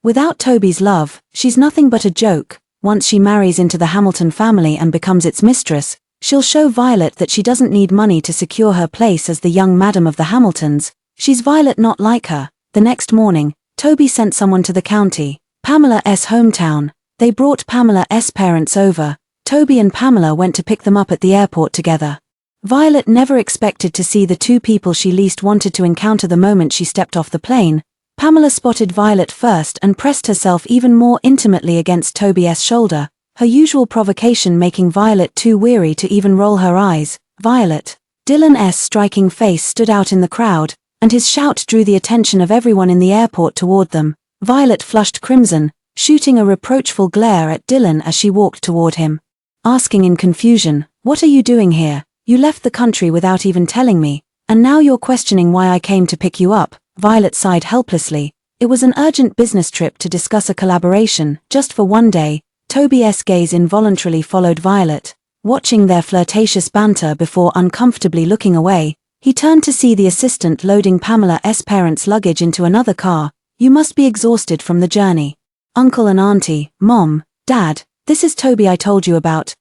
Without Toby's love, she's nothing but a joke. Once she marries into the Hamilton family and becomes its mistress, she'll show Violet that she doesn't need money to secure her place as the young madam of the Hamiltons. She's Violet, not like her. The next morning, Toby sent someone to the county, Pamela's hometown. They brought Pamela's parents over. Toby and Pamela went to pick them up at the airport together. Violet never expected to see the two people she least wanted to encounter the moment she stepped off the plane. Pamela spotted Violet first and pressed herself even more intimately against Toby's shoulder, her usual provocation making Violet too weary to even roll her eyes. Violet. Dylan's striking face stood out in the crowd, and his shout drew the attention of everyone in the airport toward them. Violet flushed crimson, shooting a reproachful glare at Dylan as she walked toward him. Asking in confusion, "What are you doing here? You left the country without even telling me, and now you're questioning why I came to pick you up." Violet sighed helplessly. It was an urgent business trip to discuss a collaboration, just for one day. Toby's gaze involuntarily followed Violet, watching their flirtatious banter before uncomfortably looking away. He turned to see the assistant loading Pamela's parents' luggage into another car. "You must be exhausted from the journey. Uncle and Auntie, Mom, Dad, this is Toby I told you about.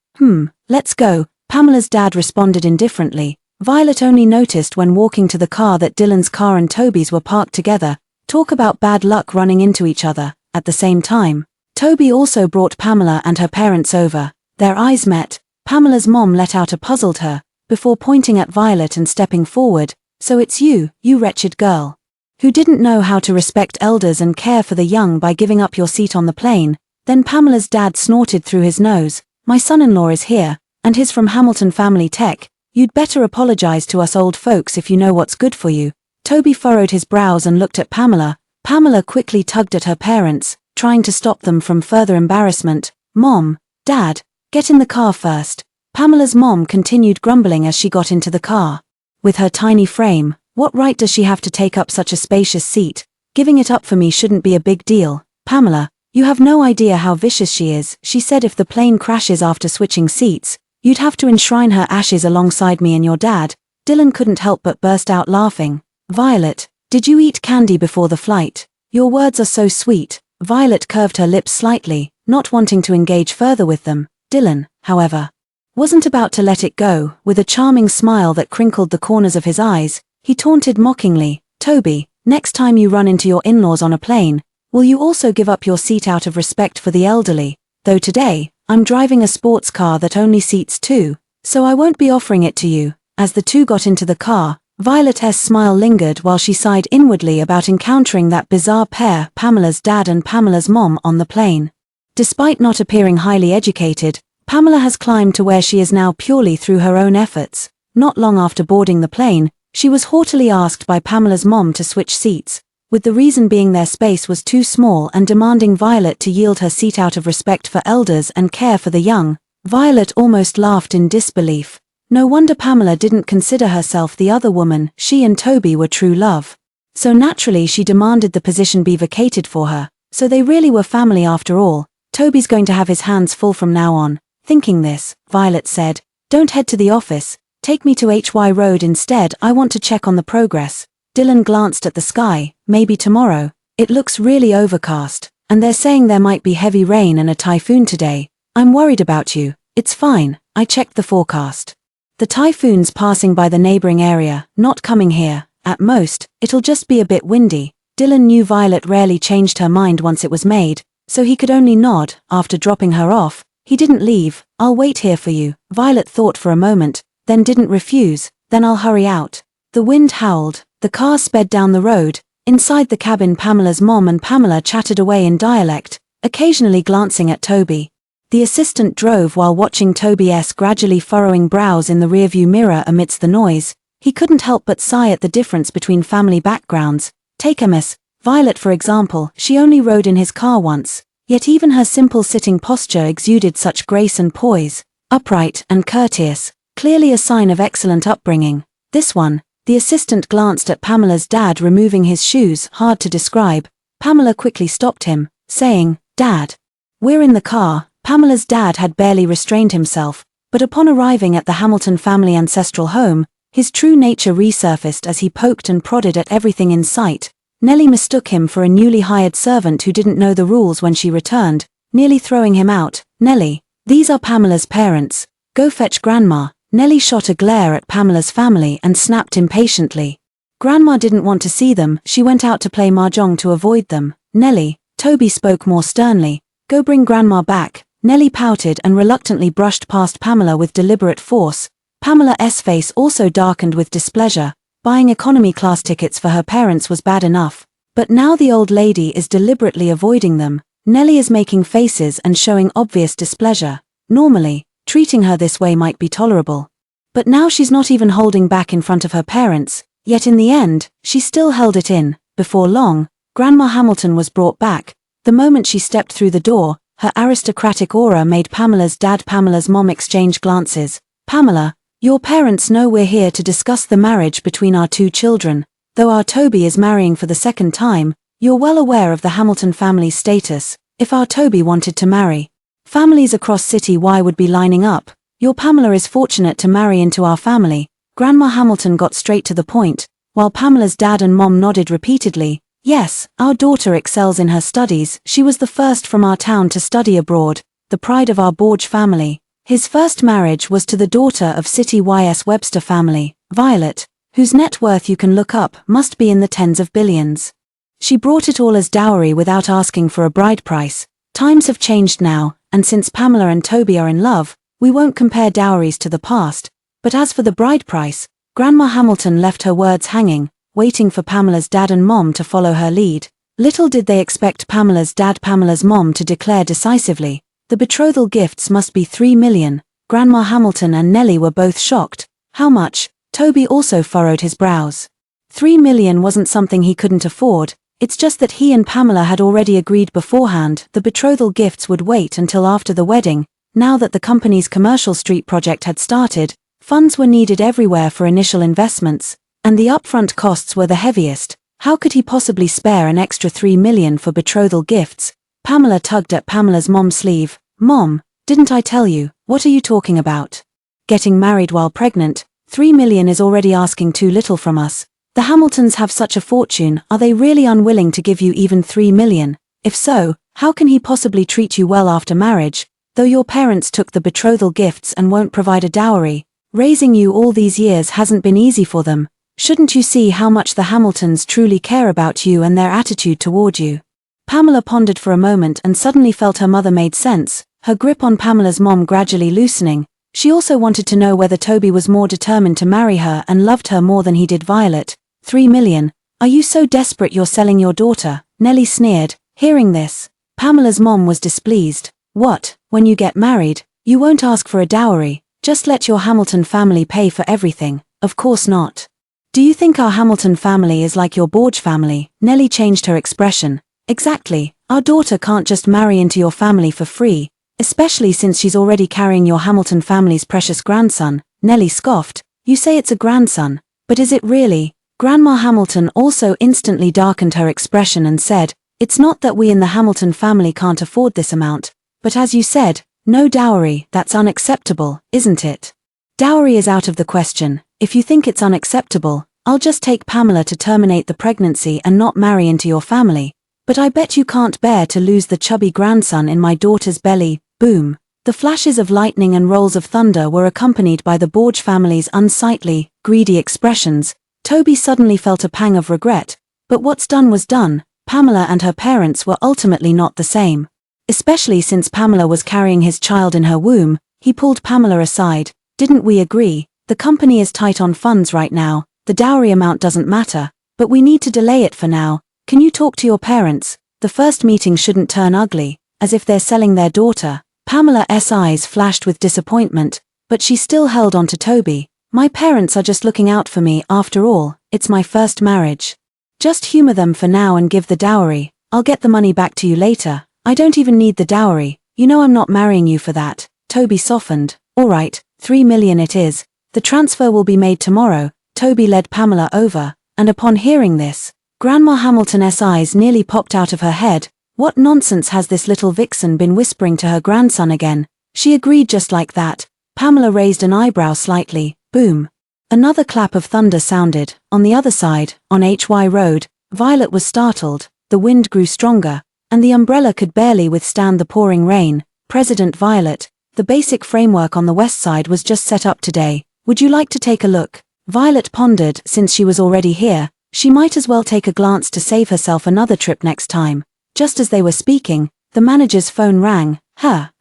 Let's go." Pamela's dad responded indifferently. Violet only noticed when walking to the car that Dylan's car and Toby's were parked together. Talk about bad luck running into each other. At the same time, Toby also brought Pamela and her parents over. Their eyes met. Pamela's mom let out a puzzled her, before pointing at Violet and stepping forward. "So it's you wretched girl, who didn't know how to respect elders and care for the young by giving up your seat on the plane." Then Pamela's dad snorted through his nose. "My son-in-law is here, and he's from Hamilton Family Tech. You'd better apologize to us old folks if you know what's good for you." Toby furrowed his brows and looked at Pamela. Pamela quickly tugged at her parents, trying to stop them from further embarrassment. "Mom, Dad, get in the car first." Pamela's mom continued grumbling as she got into the car. With her tiny frame, what right does she have to take up such a spacious seat? "Giving it up for me shouldn't be a big deal. Pamela, you have no idea how vicious she is." She said, "If the plane crashes after switching seats, you'd have to enshrine her ashes alongside me and your dad." Dylan couldn't help but burst out laughing. "Violet, did you eat candy before the flight? Your words are so sweet." Violet curved her lips slightly, not wanting to engage further with them. Dylan, however, wasn't about to let it go. With a charming smile that crinkled the corners of his eyes, he taunted mockingly, "Toby, next time you run into your in-laws on a plane, will you also give up your seat out of respect for the elderly? Though today, I'm driving a sports car that only seats two, so I won't be offering it to you." As the two got into the car, Violet's smile lingered while she sighed inwardly about encountering that bizarre pair, Pamela's dad and Pamela's mom, on the plane. Despite not appearing highly educated, Pamela has climbed to where she is now purely through her own efforts. Not long after boarding the plane, she was haughtily asked by Pamela's mom to switch seats, with the reason being their space was too small and demanding Violet to yield her seat out of respect for elders and care for the young. Violet almost laughed in disbelief. No wonder Pamela didn't consider herself the other woman. She and Toby were true love. So naturally she demanded the position be vacated for her. So they really were family after all. Toby's going to have his hands full from now on. Thinking this, Violet said, "Don't head to the office. Take me to HY Road instead. I want to check on the progress." Dylan glanced at the sky. "Maybe tomorrow. It looks really overcast, and they're saying there might be heavy rain and a typhoon today. I'm worried about you." "It's fine, I checked the forecast. The typhoon's passing by the neighboring area, not coming here. At most, it'll just be a bit windy." Dylan knew Violet rarely changed her mind once it was made, so he could only nod. After dropping her off, he didn't leave. "I'll wait here for you." Violet thought for a moment, then didn't refuse. "Then I'll hurry out." The wind howled. The car sped down the road. Inside the cabin, Pamela's mom and Pamela chatted away in dialect, occasionally glancing at Toby. The assistant drove while watching Toby's gradually furrowing brows in the rearview mirror amidst the noise. He couldn't help but sigh at the difference between family backgrounds. Take Miss Violet for example, she only rode in his car once, yet even her simple sitting posture exuded such grace and poise, upright and courteous, clearly a sign of excellent upbringing. This one, the assistant glanced at Pamela's dad removing his shoes, hard to describe. Pamela quickly stopped him, saying, "Dad." "We're in the car." Pamela's dad had barely restrained himself, but upon arriving at the Hamilton family ancestral home, his true nature resurfaced as he poked and prodded at everything in sight. Nellie mistook him for a newly hired servant who didn't know the rules when she returned, nearly throwing him out. "Nellie, these are Pamela's parents. Go fetch Grandma." Nellie shot a glare at Pamela's family and snapped impatiently. Grandma didn't want to see them. She went out to play mahjong to avoid them. "Nellie," Toby spoke more sternly, "go bring Grandma back." Nellie pouted and reluctantly brushed past Pamela with deliberate force. Pamela's face also darkened with displeasure. Buying economy class tickets for her parents was bad enough, but now the old lady is deliberately avoiding them. Nellie is making faces and showing obvious displeasure. Normally, treating her this way might be tolerable. But now she's not even holding back in front of her parents, yet in the end, she still held it in. Before long, Grandma Hamilton was brought back. The moment she stepped through the door, her aristocratic aura made Pamela's dad, Pamela's mom exchange glances. "Pamela, your parents know we're here to discuss the marriage between our two children. Though our Toby is marrying for the second time, you're well aware of the Hamilton family's status. If our Toby wanted to marry, families across City Y would be lining up. Your Pamela is fortunate to marry into our family." Grandma Hamilton got straight to the point, while Pamela's dad and mom nodded repeatedly. "Yes, our daughter excels in her studies. She was the first from our town to study abroad, the pride of our Borge family." His first marriage was to the daughter of City Y's Webster family, Violet, whose net worth you can look up must be in the tens of billions. She brought it all as dowry without asking for a bride price. Times have changed now, and since Pamela and Toby are in love, we won't compare dowries to the past. But as for the bride price, Grandma Hamilton left her words hanging, waiting for Pamela's dad and mom to follow her lead. Little did they expect Pamela's dad, Pamela's mom to declare decisively, "The betrothal gifts must be 3 million. Grandma Hamilton and Nellie were both shocked. "How much?" Toby also furrowed his brows. 3 million wasn't something he couldn't afford. It's just that he and Pamela had already agreed beforehand the betrothal gifts would wait until after the wedding. Now that the company's Commercial Street project had started, funds were needed everywhere for initial investments, and the upfront costs were the heaviest. How could he possibly spare an extra 3 million for betrothal gifts? Pamela tugged at Pamela's mom's sleeve. "Mom, didn't I tell you? What are you talking about? Getting married while pregnant? 3 million is already asking too little from us. The Hamiltons have such a fortune. Are they really unwilling to give you even 3 million? If so, how can he possibly treat you well after marriage? Though your parents took the betrothal gifts and won't provide a dowry, raising you all these years hasn't been easy for them. Shouldn't you see how much the Hamiltons truly care about you and their attitude toward you?" Pamela pondered for a moment and suddenly felt her mother made sense, her grip on Pamela's mom gradually loosening. She also wanted to know whether Toby was more determined to marry her and loved her more than he did Violet. 3 million. Are you so desperate you're selling your daughter? Nellie sneered. Hearing this, Pamela's mom was displeased. What, when you get married, you won't ask for a dowry, just let your Hamilton family pay for everything? Of course not. Do you think our Hamilton family is like your Borge family? Nellie changed her expression. Exactly, our daughter can't just marry into your family for free, especially since she's already carrying your Hamilton family's precious grandson. Nellie scoffed. You say it's a grandson, but is it really? Grandma Hamilton also instantly darkened her expression and said, it's not that we in the Hamilton family can't afford this amount, but as you said, no dowry. That's unacceptable, isn't it? Dowry is out of the question. If you think it's unacceptable, I'll just take Pamela to terminate the pregnancy and not marry into your family. But I bet you can't bear to lose the chubby grandson in my daughter's belly. Boom. The flashes of lightning and rolls of thunder were accompanied by the Borge family's unsightly, greedy expressions. Toby suddenly felt a pang of regret, but what's done was done. Pamela and her parents were ultimately not the same. Especially since Pamela was carrying his child in her womb. He pulled Pamela aside. Didn't we agree? The company is tight on funds right now. The dowry amount doesn't matter, but we need to delay it for now. Can you talk to your parents? The first meeting shouldn't turn ugly, as if they're selling their daughter. Pamela's eyes flashed with disappointment, but she still held on to Toby. My parents are just looking out for me. After all, it's my first marriage. Just humor them for now and give the dowry. I'll get the money back to you later. I don't even need the dowry. You know I'm not marrying you for that. Toby softened. All right, 3 million it is. The transfer will be made tomorrow. Toby led Pamela over, and upon hearing this, Grandma Hamilton's eyes nearly popped out of her head. What nonsense has this little vixen been whispering to her grandson again? She agreed just like that. Pamela raised an eyebrow slightly. Boom. Another clap of thunder sounded. On the other side, on HY Road, Violet was startled. The wind grew stronger, and the umbrella could barely withstand the pouring rain. President Violet, the basic framework on the west side was just set up today. Would you like to take a look? Violet pondered. Since she was already here, she might as well take a glance to save herself another trip next time. Just as they were speaking, the manager's phone rang.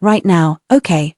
Right now. Okay,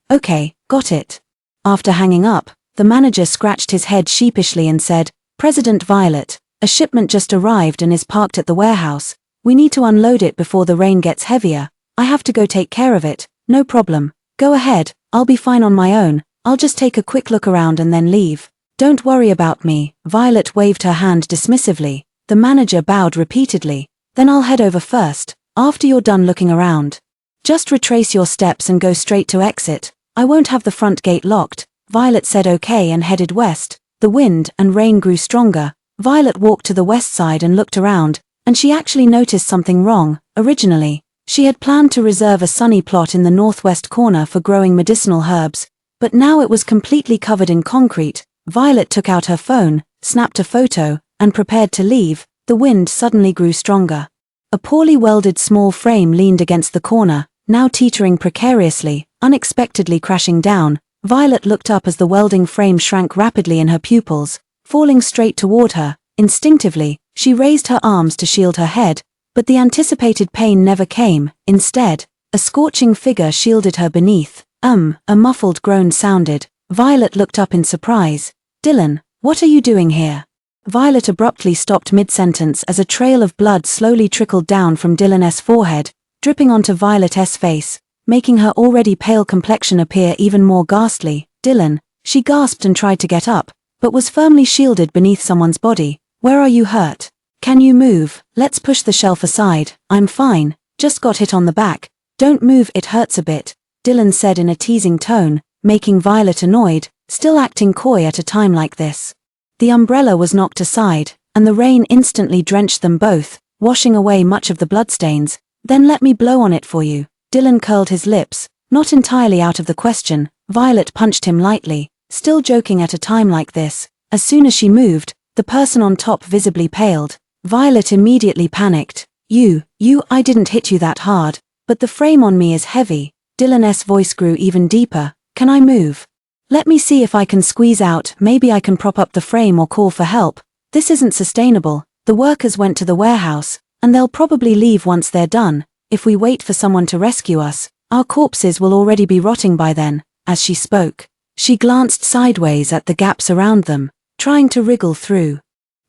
got it. After hanging up, the manager scratched his head sheepishly and said, President Violet, a shipment just arrived and is parked at the warehouse. We need to unload it before the rain gets heavier. I have to go take care of it. No problem. Go ahead, I'll be fine on my own. I'll just take a quick look around and then leave. Don't worry about me. Violet waved her hand dismissively. The manager bowed repeatedly. Then I'll head over first, after you're done looking around. Just retrace your steps and go straight to exit. I won't have the front gate locked. Violet said okay and headed west. The wind and rain grew stronger. Violet walked to the west side and looked around, and she actually noticed something wrong. Originally, she had planned to reserve a sunny plot in the northwest corner for growing medicinal herbs, but now it was completely covered in concrete. Violet took out her phone, snapped a photo, and prepared to leave. The wind suddenly grew stronger. A poorly welded small frame leaned against the corner, now teetering precariously, unexpectedly crashing down. Violet looked up as the welding frame shrank rapidly in her pupils, falling straight toward her. Instinctively, she raised her arms to shield her head, but the anticipated pain never came. Instead, a scorching figure shielded her beneath. A muffled groan sounded. Violet looked up in surprise. Dylan, what are you doing here? Violet abruptly stopped mid-sentence as a trail of blood slowly trickled down from Dylan's forehead, dripping onto Violet's face, making her already pale complexion appear even more ghastly. Dylan, she gasped and tried to get up, but was firmly shielded beneath someone's body. Where are you hurt? Can you move? Let's push the shelf aside. I'm fine, just got hit on the back. Don't move, it hurts a bit, Dylan said in a teasing tone, making Violet annoyed, still acting coy at a time like this. The umbrella was knocked aside, and the rain instantly drenched them both, washing away much of the bloodstains. Then let me blow on it for you. Dylan curled his lips, not entirely out of the question. Violet punched him lightly, still joking at a time like this. As soon as she moved, the person on top visibly paled. Violet immediately panicked. I didn't hit you that hard, but the frame on me is heavy. Dylan's voice grew even deeper. Can I move? Let me see if I can squeeze out. Maybe I can prop up the frame or call for help. This isn't sustainable. The workers went to the warehouse, and they'll probably leave once they're done. If we wait for someone to rescue us, our corpses will already be rotting by then. As she spoke, She glanced sideways at the gaps around them, trying to wriggle through.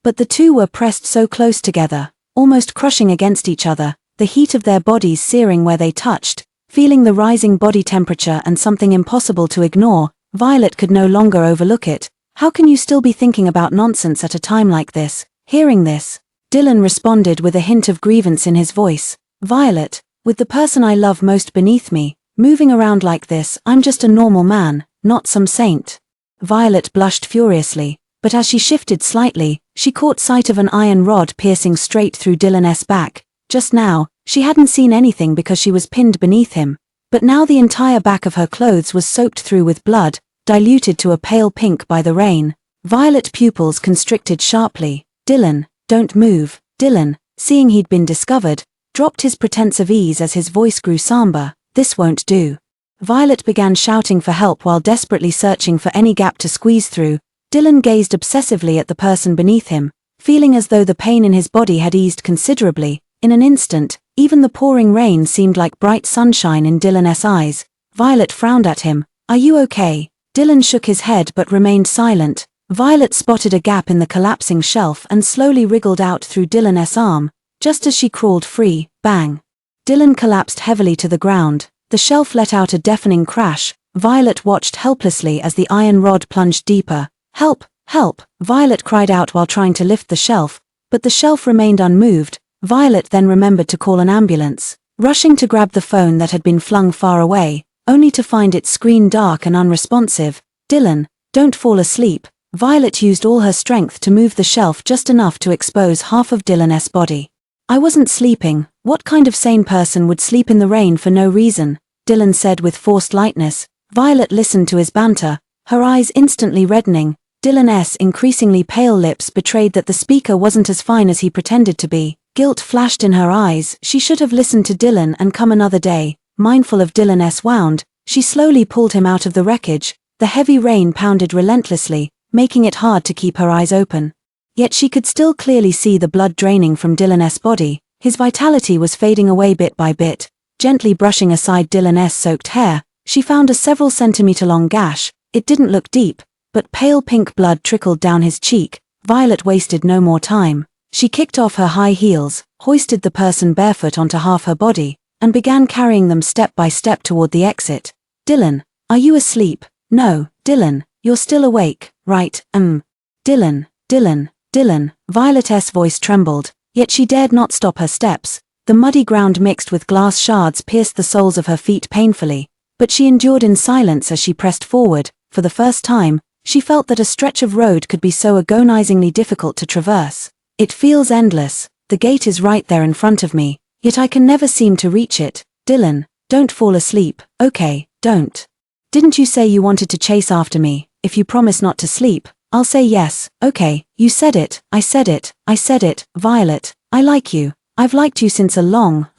But the two were pressed so close together, almost crushing against each other, the heat of their bodies searing where they touched. Feeling the rising body temperature and something impossible to ignore, Violet could no longer overlook it. How can you still be thinking about nonsense at a time like this? Hearing this, Dylan responded with a hint of grievance in his voice. Violet, with the person I love most beneath me, moving around like this, I'm just a normal man, not some saint. Violet blushed furiously, but as she shifted slightly, she caught sight of an iron rod piercing straight through Dylan's back. Just now, she hadn't seen anything because she was pinned beneath him, but now the entire back of her clothes was soaked through with blood, diluted to a pale pink by the rain. Violet pupils constricted sharply. Dylan, don't move. Dylan, seeing he'd been discovered, dropped his pretense of ease as his voice grew somber. This won't do. Violet began shouting for help while desperately searching for any gap to squeeze through. Dylan gazed obsessively at the person beneath him, feeling as though the pain in his body had eased considerably. In an instant, even the pouring rain seemed like bright sunshine in Dylan's eyes. Violet frowned at him. Are you okay? Dylan shook his head but remained silent. Violet spotted a gap in the collapsing shelf and slowly wriggled out through Dylan's arm. Just as she crawled free, bang! Dylan collapsed heavily to the ground. The shelf let out a deafening crash. Violet watched helplessly as the iron rod plunged deeper. Help! Help! Violet cried out while trying to lift the shelf, but the shelf remained unmoved. Violet then remembered to call an ambulance, rushing to grab the phone that had been flung far away, only to find its screen dark and unresponsive. Dylan, don't fall asleep. Violet used all her strength to move the shelf just enough to expose half of Dylan's body. I wasn't sleeping. What kind of sane person would sleep in the rain for no reason? Dylan said with forced lightness. Violet listened to his banter, her eyes instantly reddening. Dylan's increasingly pale lips betrayed that the speaker wasn't as fine as he pretended to be. Guilt flashed in her eyes. She should have listened to Dylan and come another day. Mindful of Dylan's wound, she slowly pulled him out of the wreckage. The heavy rain pounded relentlessly, making it hard to keep her eyes open. Yet she could still clearly see the blood draining from Dylan's body. His vitality was fading away bit by bit. Gently brushing aside Dylan's soaked hair, she found a several centimeter-long gash. It didn't look deep, but pale pink blood trickled down his cheek. Violet wasted no more time. She kicked off her high heels, hoisted the person barefoot onto half her body, and began carrying them step by step toward the exit. Dylan, are you asleep? No, Dylan, you're still awake, right? Dylan, Dylan, Dylan. Violet's voice trembled, yet she dared not stop her steps. The muddy ground mixed with glass shards pierced the soles of her feet painfully, but she endured in silence as she pressed forward. For the first time, she felt that a stretch of road could be so agonizingly difficult to traverse. It feels endless. The gate is right there in front of me, yet I can never seem to reach it. Dylan, don't fall asleep, okay, don't. Didn't you say you wanted to chase after me? If you promise not to sleep, I'll say yes. Okay, you said it, I said it, I said it. Violet, I like you. I've liked you since a long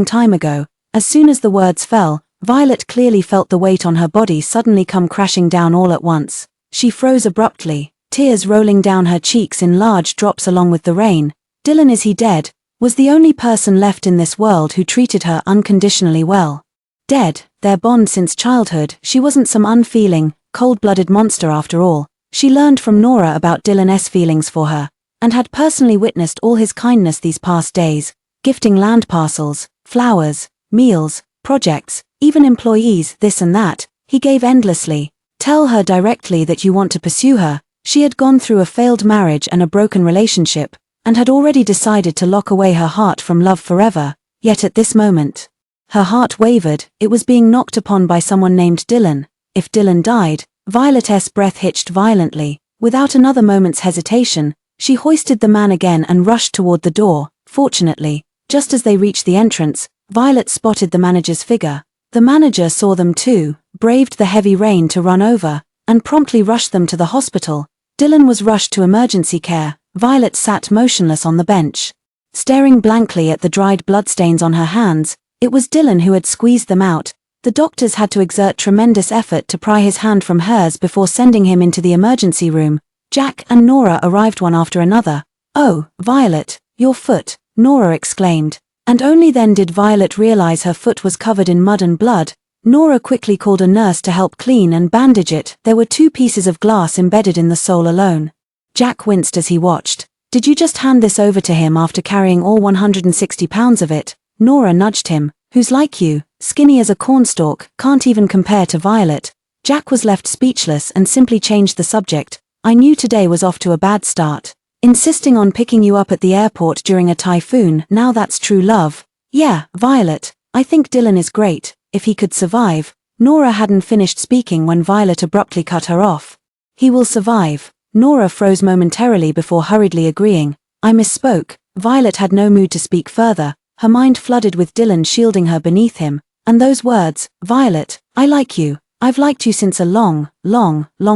time ago. As soon as the words fell, Violet clearly felt the weight on her body suddenly come crashing down all at once. She froze abruptly, tears rolling down her cheeks in large drops along with the rain. Dylan, is he dead? Was the only person left in this world who treated her unconditionally well. Dead, their bond since childhood. She wasn't some unfeeling, cold-blooded monster after all. She learned from Nora about Dylan's feelings for her, and had personally witnessed all his kindness these past days, gifting land parcels, flowers, meals, projects, even employees, this and that. He gave endlessly. Tell her directly that you want to pursue her. She had gone through a failed marriage and a broken relationship, and had already decided to lock away her heart from love forever. Yet at this moment, her heart wavered. It was being knocked upon by someone named Dylan. If Dylan died, Violet's breath hitched violently. Without another moment's hesitation, she hoisted the man again and rushed toward the door. Fortunately, just as they reached the entrance, Violet spotted the manager's figure. The manager saw them too, braved the heavy rain to run over, and promptly rushed them to the hospital. Dylan was rushed to emergency care. Violet sat motionless on the bench, staring blankly at the dried bloodstains on her hands. It was Dylan who had squeezed them out. The doctors had to exert tremendous effort to pry his hand from hers before sending him into the emergency room. Jack and Nora arrived one after another. Oh, Violet, your foot, Nora exclaimed. And only then did Violet realize her foot was covered in mud and blood. Nora quickly called a nurse to help clean and bandage it. There were 2 pieces of glass embedded in the sole alone. Jack winced as he watched. Did you just hand this over to him after carrying all 160 pounds of it? Nora nudged him. Who's like you, skinny as a cornstalk, can't even compare to Violet. Jack was left speechless and simply changed the subject. I knew today was off to a bad start. Insisting on picking you up at the airport during a typhoon, now that's true love. Yeah, Violet, I think Dylan is great, if he could survive. Nora hadn't finished speaking when Violet abruptly cut her off. He will survive. Nora froze momentarily before hurriedly agreeing. I misspoke. Violet had no mood to speak further, her mind flooded with Dylan shielding her beneath him, and those words, Violet, I like you, I've liked you since a long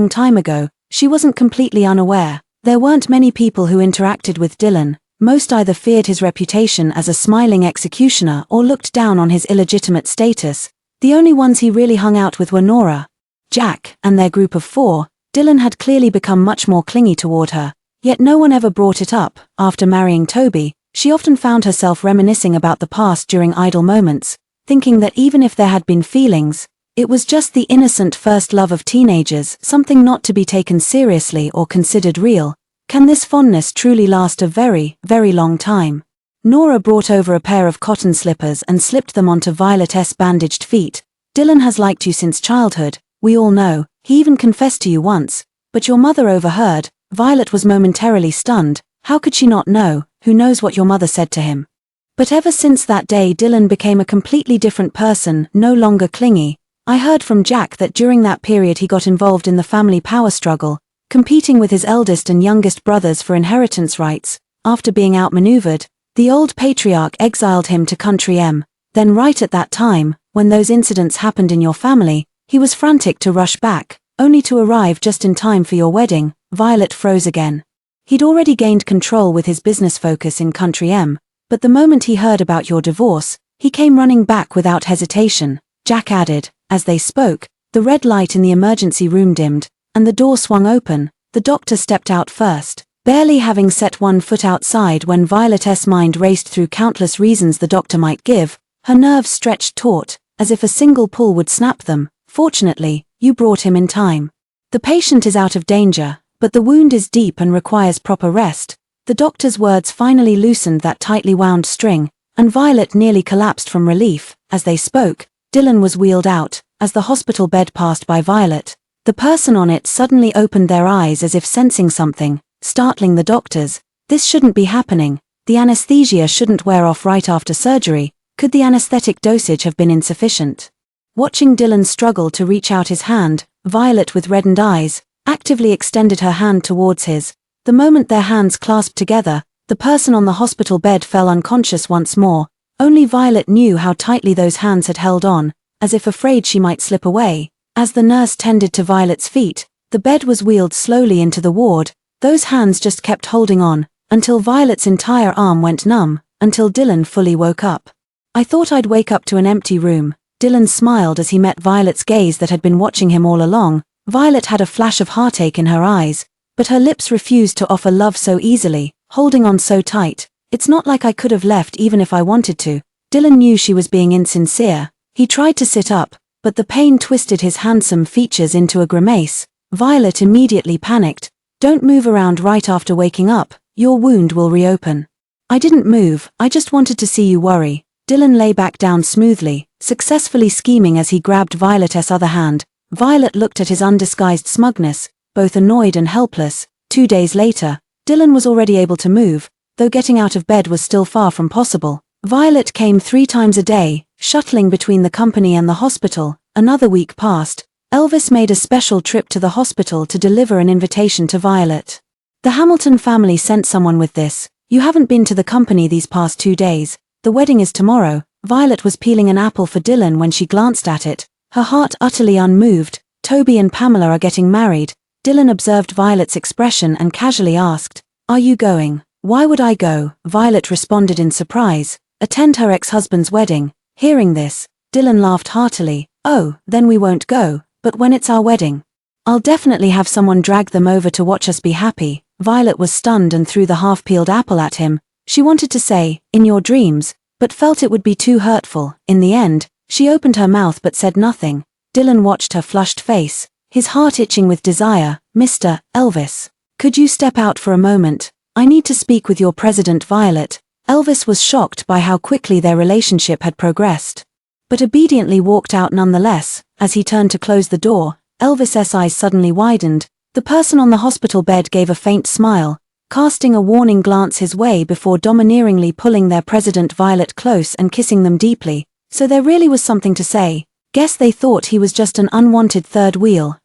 time ago. She wasn't completely unaware. There weren't many people who interacted with Dylan. Most either feared his reputation as a smiling executioner or looked down on his illegitimate status. The only ones he really hung out with were Nora, Jack, and their group of 4. Dylan had clearly become much more clingy toward her, yet no one ever brought it up. After marrying Toby, she often found herself reminiscing about the past during idle moments, thinking that even if there had been feelings, it was just the innocent first love of teenagers, something not to be taken seriously or considered real. Can this fondness truly last a very long time? Nora brought over a pair of cotton slippers and slipped them onto Violet's bandaged feet. Dylan has liked you since childhood, we all know, he even confessed to you once, but your mother overheard. Violet was momentarily stunned. How could she not know? Who knows what your mother said to him? But ever since that day Dylan became a completely different person, no longer clingy. I heard from Jack that during that period he got involved in the family power struggle, competing with his eldest and youngest brothers for inheritance rights. After being outmaneuvered, the old patriarch exiled him to Country M. Then right at that time, when those incidents happened in your family, he was frantic to rush back, only to arrive just in time for your wedding. Violet froze again. He'd already gained control with his business focus in Country M, but the moment he heard about your divorce, he came running back without hesitation. Jack added. As they spoke, the red light in the emergency room dimmed, and the door swung open. The doctor stepped out first, barely having set one foot outside when Violet's mind raced through countless reasons the doctor might give. Her nerves stretched taut, as if a single pull would snap them. Fortunately, you brought him in time. The patient is out of danger, but the wound is deep and requires proper rest. The doctor's words finally loosened that tightly wound string, and Violet nearly collapsed from relief. As they spoke, Dylan was wheeled out. As the hospital bed passed by Violet, the person on it suddenly opened their eyes as if sensing something, startling the doctors. This shouldn't be happening. The anesthesia shouldn't wear off right after surgery. Could the anesthetic dosage have been insufficient? Watching Dylan struggle to reach out his hand, Violet with reddened eyes, actively extended her hand towards his. The moment their hands clasped together, the person on the hospital bed fell unconscious once more. Only Violet knew how tightly those hands had held on, as if afraid she might slip away. As the nurse tended to Violet's feet, the bed was wheeled slowly into the ward. Those hands just kept holding on, until Violet's entire arm went numb, until Dylan fully woke up. I thought I'd wake up to an empty room. Dylan smiled as he met Violet's gaze that had been watching him all along. Violet had a flash of heartache in her eyes, but her lips refused to offer love so easily, holding on so tight. It's not like I could have left even if I wanted to. Dylan knew she was being insincere. He tried to sit up, but the pain twisted his handsome features into a grimace. Violet immediately panicked. Don't move around right after waking up, your wound will reopen. I didn't move, I just wanted to see you worry. Dylan lay back down smoothly, successfully scheming as he grabbed Violet's other hand. Violet looked at his undisguised smugness, both annoyed and helpless. 2 days later, Dylan was already able to move, though getting out of bed was still far from possible. Violet came 3 times a day, shuttling between the company and the hospital. Another week passed. Elvis made a special trip to the hospital to deliver an invitation to Violet. The Hamilton family sent someone with this. You haven't been to the company these past 2 days. The wedding is tomorrow. Violet was peeling an apple for Dylan when she glanced at it, her heart utterly unmoved. Toby and Pamela are getting married. Dylan observed Violet's expression and casually asked, "Are you going?" "Why would I go?" Violet responded in surprise. "Attend her ex-husband's wedding." Hearing this, Dylan laughed heartily. "Oh, then we won't go, but when it's our wedding, I'll definitely have someone drag them over to watch us be happy." Violet was stunned and threw the half-peeled apple at him. She wanted to say, "In your dreams," but felt it would be too hurtful. In the end, She opened her mouth but said nothing. Dylan watched her flushed face, his heart itching with desire. "Mr. Elvis, could you step out for a moment? I need to speak with your president, Violet." Elvis was shocked by how quickly their relationship had progressed, but obediently walked out nonetheless. As he turned to close the door, Elvis's eyes suddenly widened. The person on the hospital bed gave a faint smile, casting a warning glance his way before domineeringly pulling their president Violet close and kissing them deeply. So there really was something to say. Guess they thought he was just an unwanted third wheel.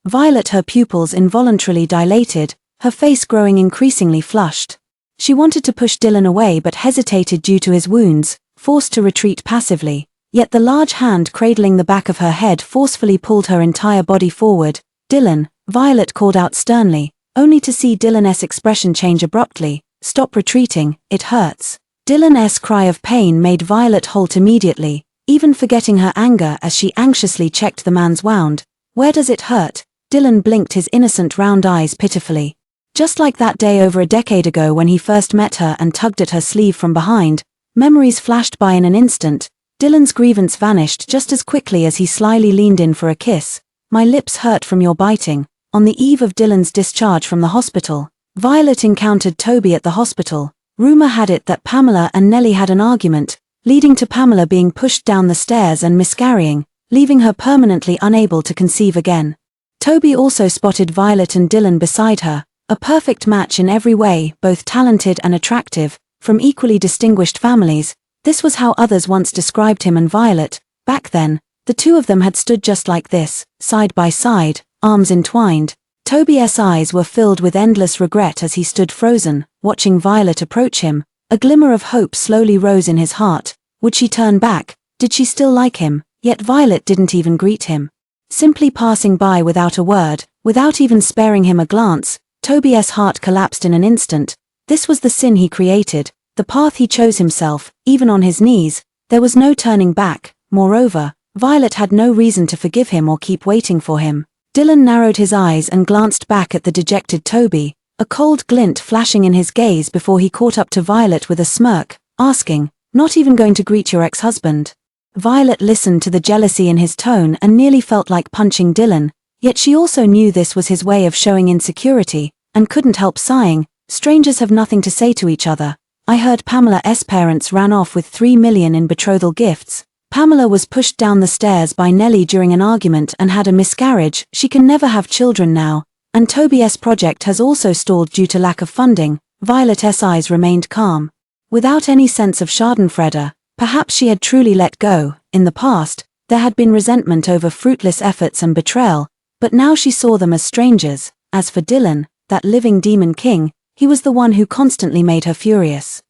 Violet, her pupils involuntarily dilated, her face growing increasingly flushed. She wanted to push Dylan away but hesitated due to his wounds, forced to retreat passively. Yet the large hand cradling the back of her head forcefully pulled her entire body forward. "Dylan," Violet called out sternly, only to see Dylan's expression change abruptly. "Stop retreating, it hurts." Dylan's cry of pain made Violet halt immediately, even forgetting her anger as she anxiously checked the man's wound. "Where does it hurt?" Dylan blinked his innocent round eyes pitifully. Just like that day over a decade ago when he first met her and tugged at her sleeve from behind, memories flashed by in an instant. Dylan's grievance vanished just as quickly as he slyly leaned in for a kiss. "My lips hurt from your biting." On the eve of Dylan's discharge from the hospital, Violet encountered Toby at the hospital. Rumor had it that Pamela and Nellie had an argument, leading to Pamela being pushed down the stairs and miscarrying, leaving her permanently unable to conceive again. Toby also spotted Violet and Dylan beside her, a perfect match in every way, both talented and attractive, from equally distinguished families. This was how others once described him and Violet. Back then, the two of them had stood just like this, side by side, arms entwined. Toby's eyes were filled with endless regret as he stood frozen, watching Violet approach him. A glimmer of hope slowly rose in his heart. Would she turn back? Did she still like him? Yet Violet didn't even greet him. Simply passing by without a word, without even sparing him a glance, Toby's heart collapsed in an instant. This was the sin he created, the path he chose himself. Even on his knees, there was no turning back. Moreover, Violet had no reason to forgive him or keep waiting for him. Dylan narrowed his eyes and glanced back at the dejected Toby, a cold glint flashing in his gaze before he caught up to Violet with a smirk, asking, "Not even going to greet your ex-husband?" Violet listened to the jealousy in his tone and nearly felt like punching Dylan, yet she also knew this was his way of showing insecurity, and couldn't help sighing. Strangers have nothing to say to each other. "I heard Pamela's parents ran off with $3 million in betrothal gifts. Pamela was pushed down the stairs by Nellie during an argument and had a miscarriage. She can never have children now, and Toby's project has also stalled due to lack of funding." Violet's eyes remained calm. Without any sense of schadenfreude, perhaps she had truly let go. In the past, there had been resentment over fruitless efforts and betrayal, but now she saw them as strangers. As for Dylan, that living demon king, he was the one who constantly made her furious.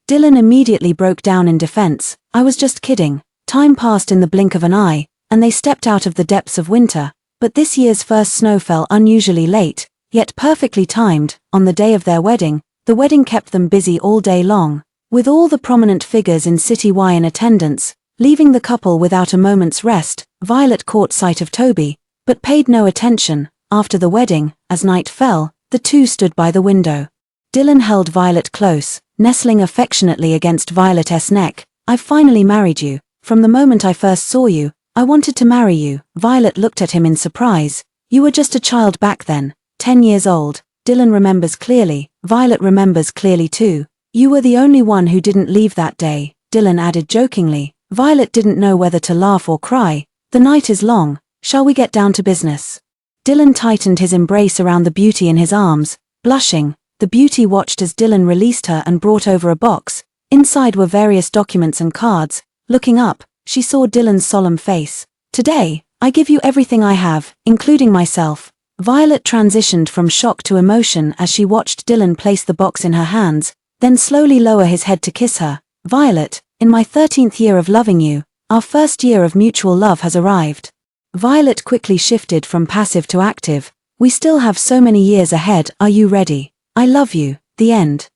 Dylan immediately broke down in defense. "I was just kidding." Time passed in the blink of an eye, and they stepped out of the depths of winter, but this year's first snow fell unusually late, yet perfectly timed. On the day of their wedding, the wedding kept them busy all day long, with all the prominent figures in City Y in attendance, leaving the couple without a moment's rest. Violet caught sight of Toby, but paid no attention. After the wedding, as night fell, the two stood by the window. Dylan held Violet close, nestling affectionately against Violet's neck. "I've finally married you. From the moment I first saw you, I wanted to marry you." Violet looked at him in surprise. "You were just a child back then, 10 years old." Dylan remembers clearly. Violet remembers clearly too. "You were the only one who didn't leave that day," Dylan added jokingly. Violet didn't know whether to laugh or cry. "The night is long. Shall we get down to business?" Dylan tightened his embrace around the beauty in his arms, blushing. The beauty watched as Dylan released her and brought over a box. Inside were various documents and cards. Looking up, she saw Dylan's solemn face. "Today, I give you everything I have, including myself." Violet transitioned from shock to emotion as she watched Dylan place the box in her hands, then slowly lower his head to kiss her. "Violet, in my 13th year of loving you, our first year of mutual love has arrived." Violet quickly shifted from passive to active. "We still have so many years ahead. Are you ready? I love you." The end.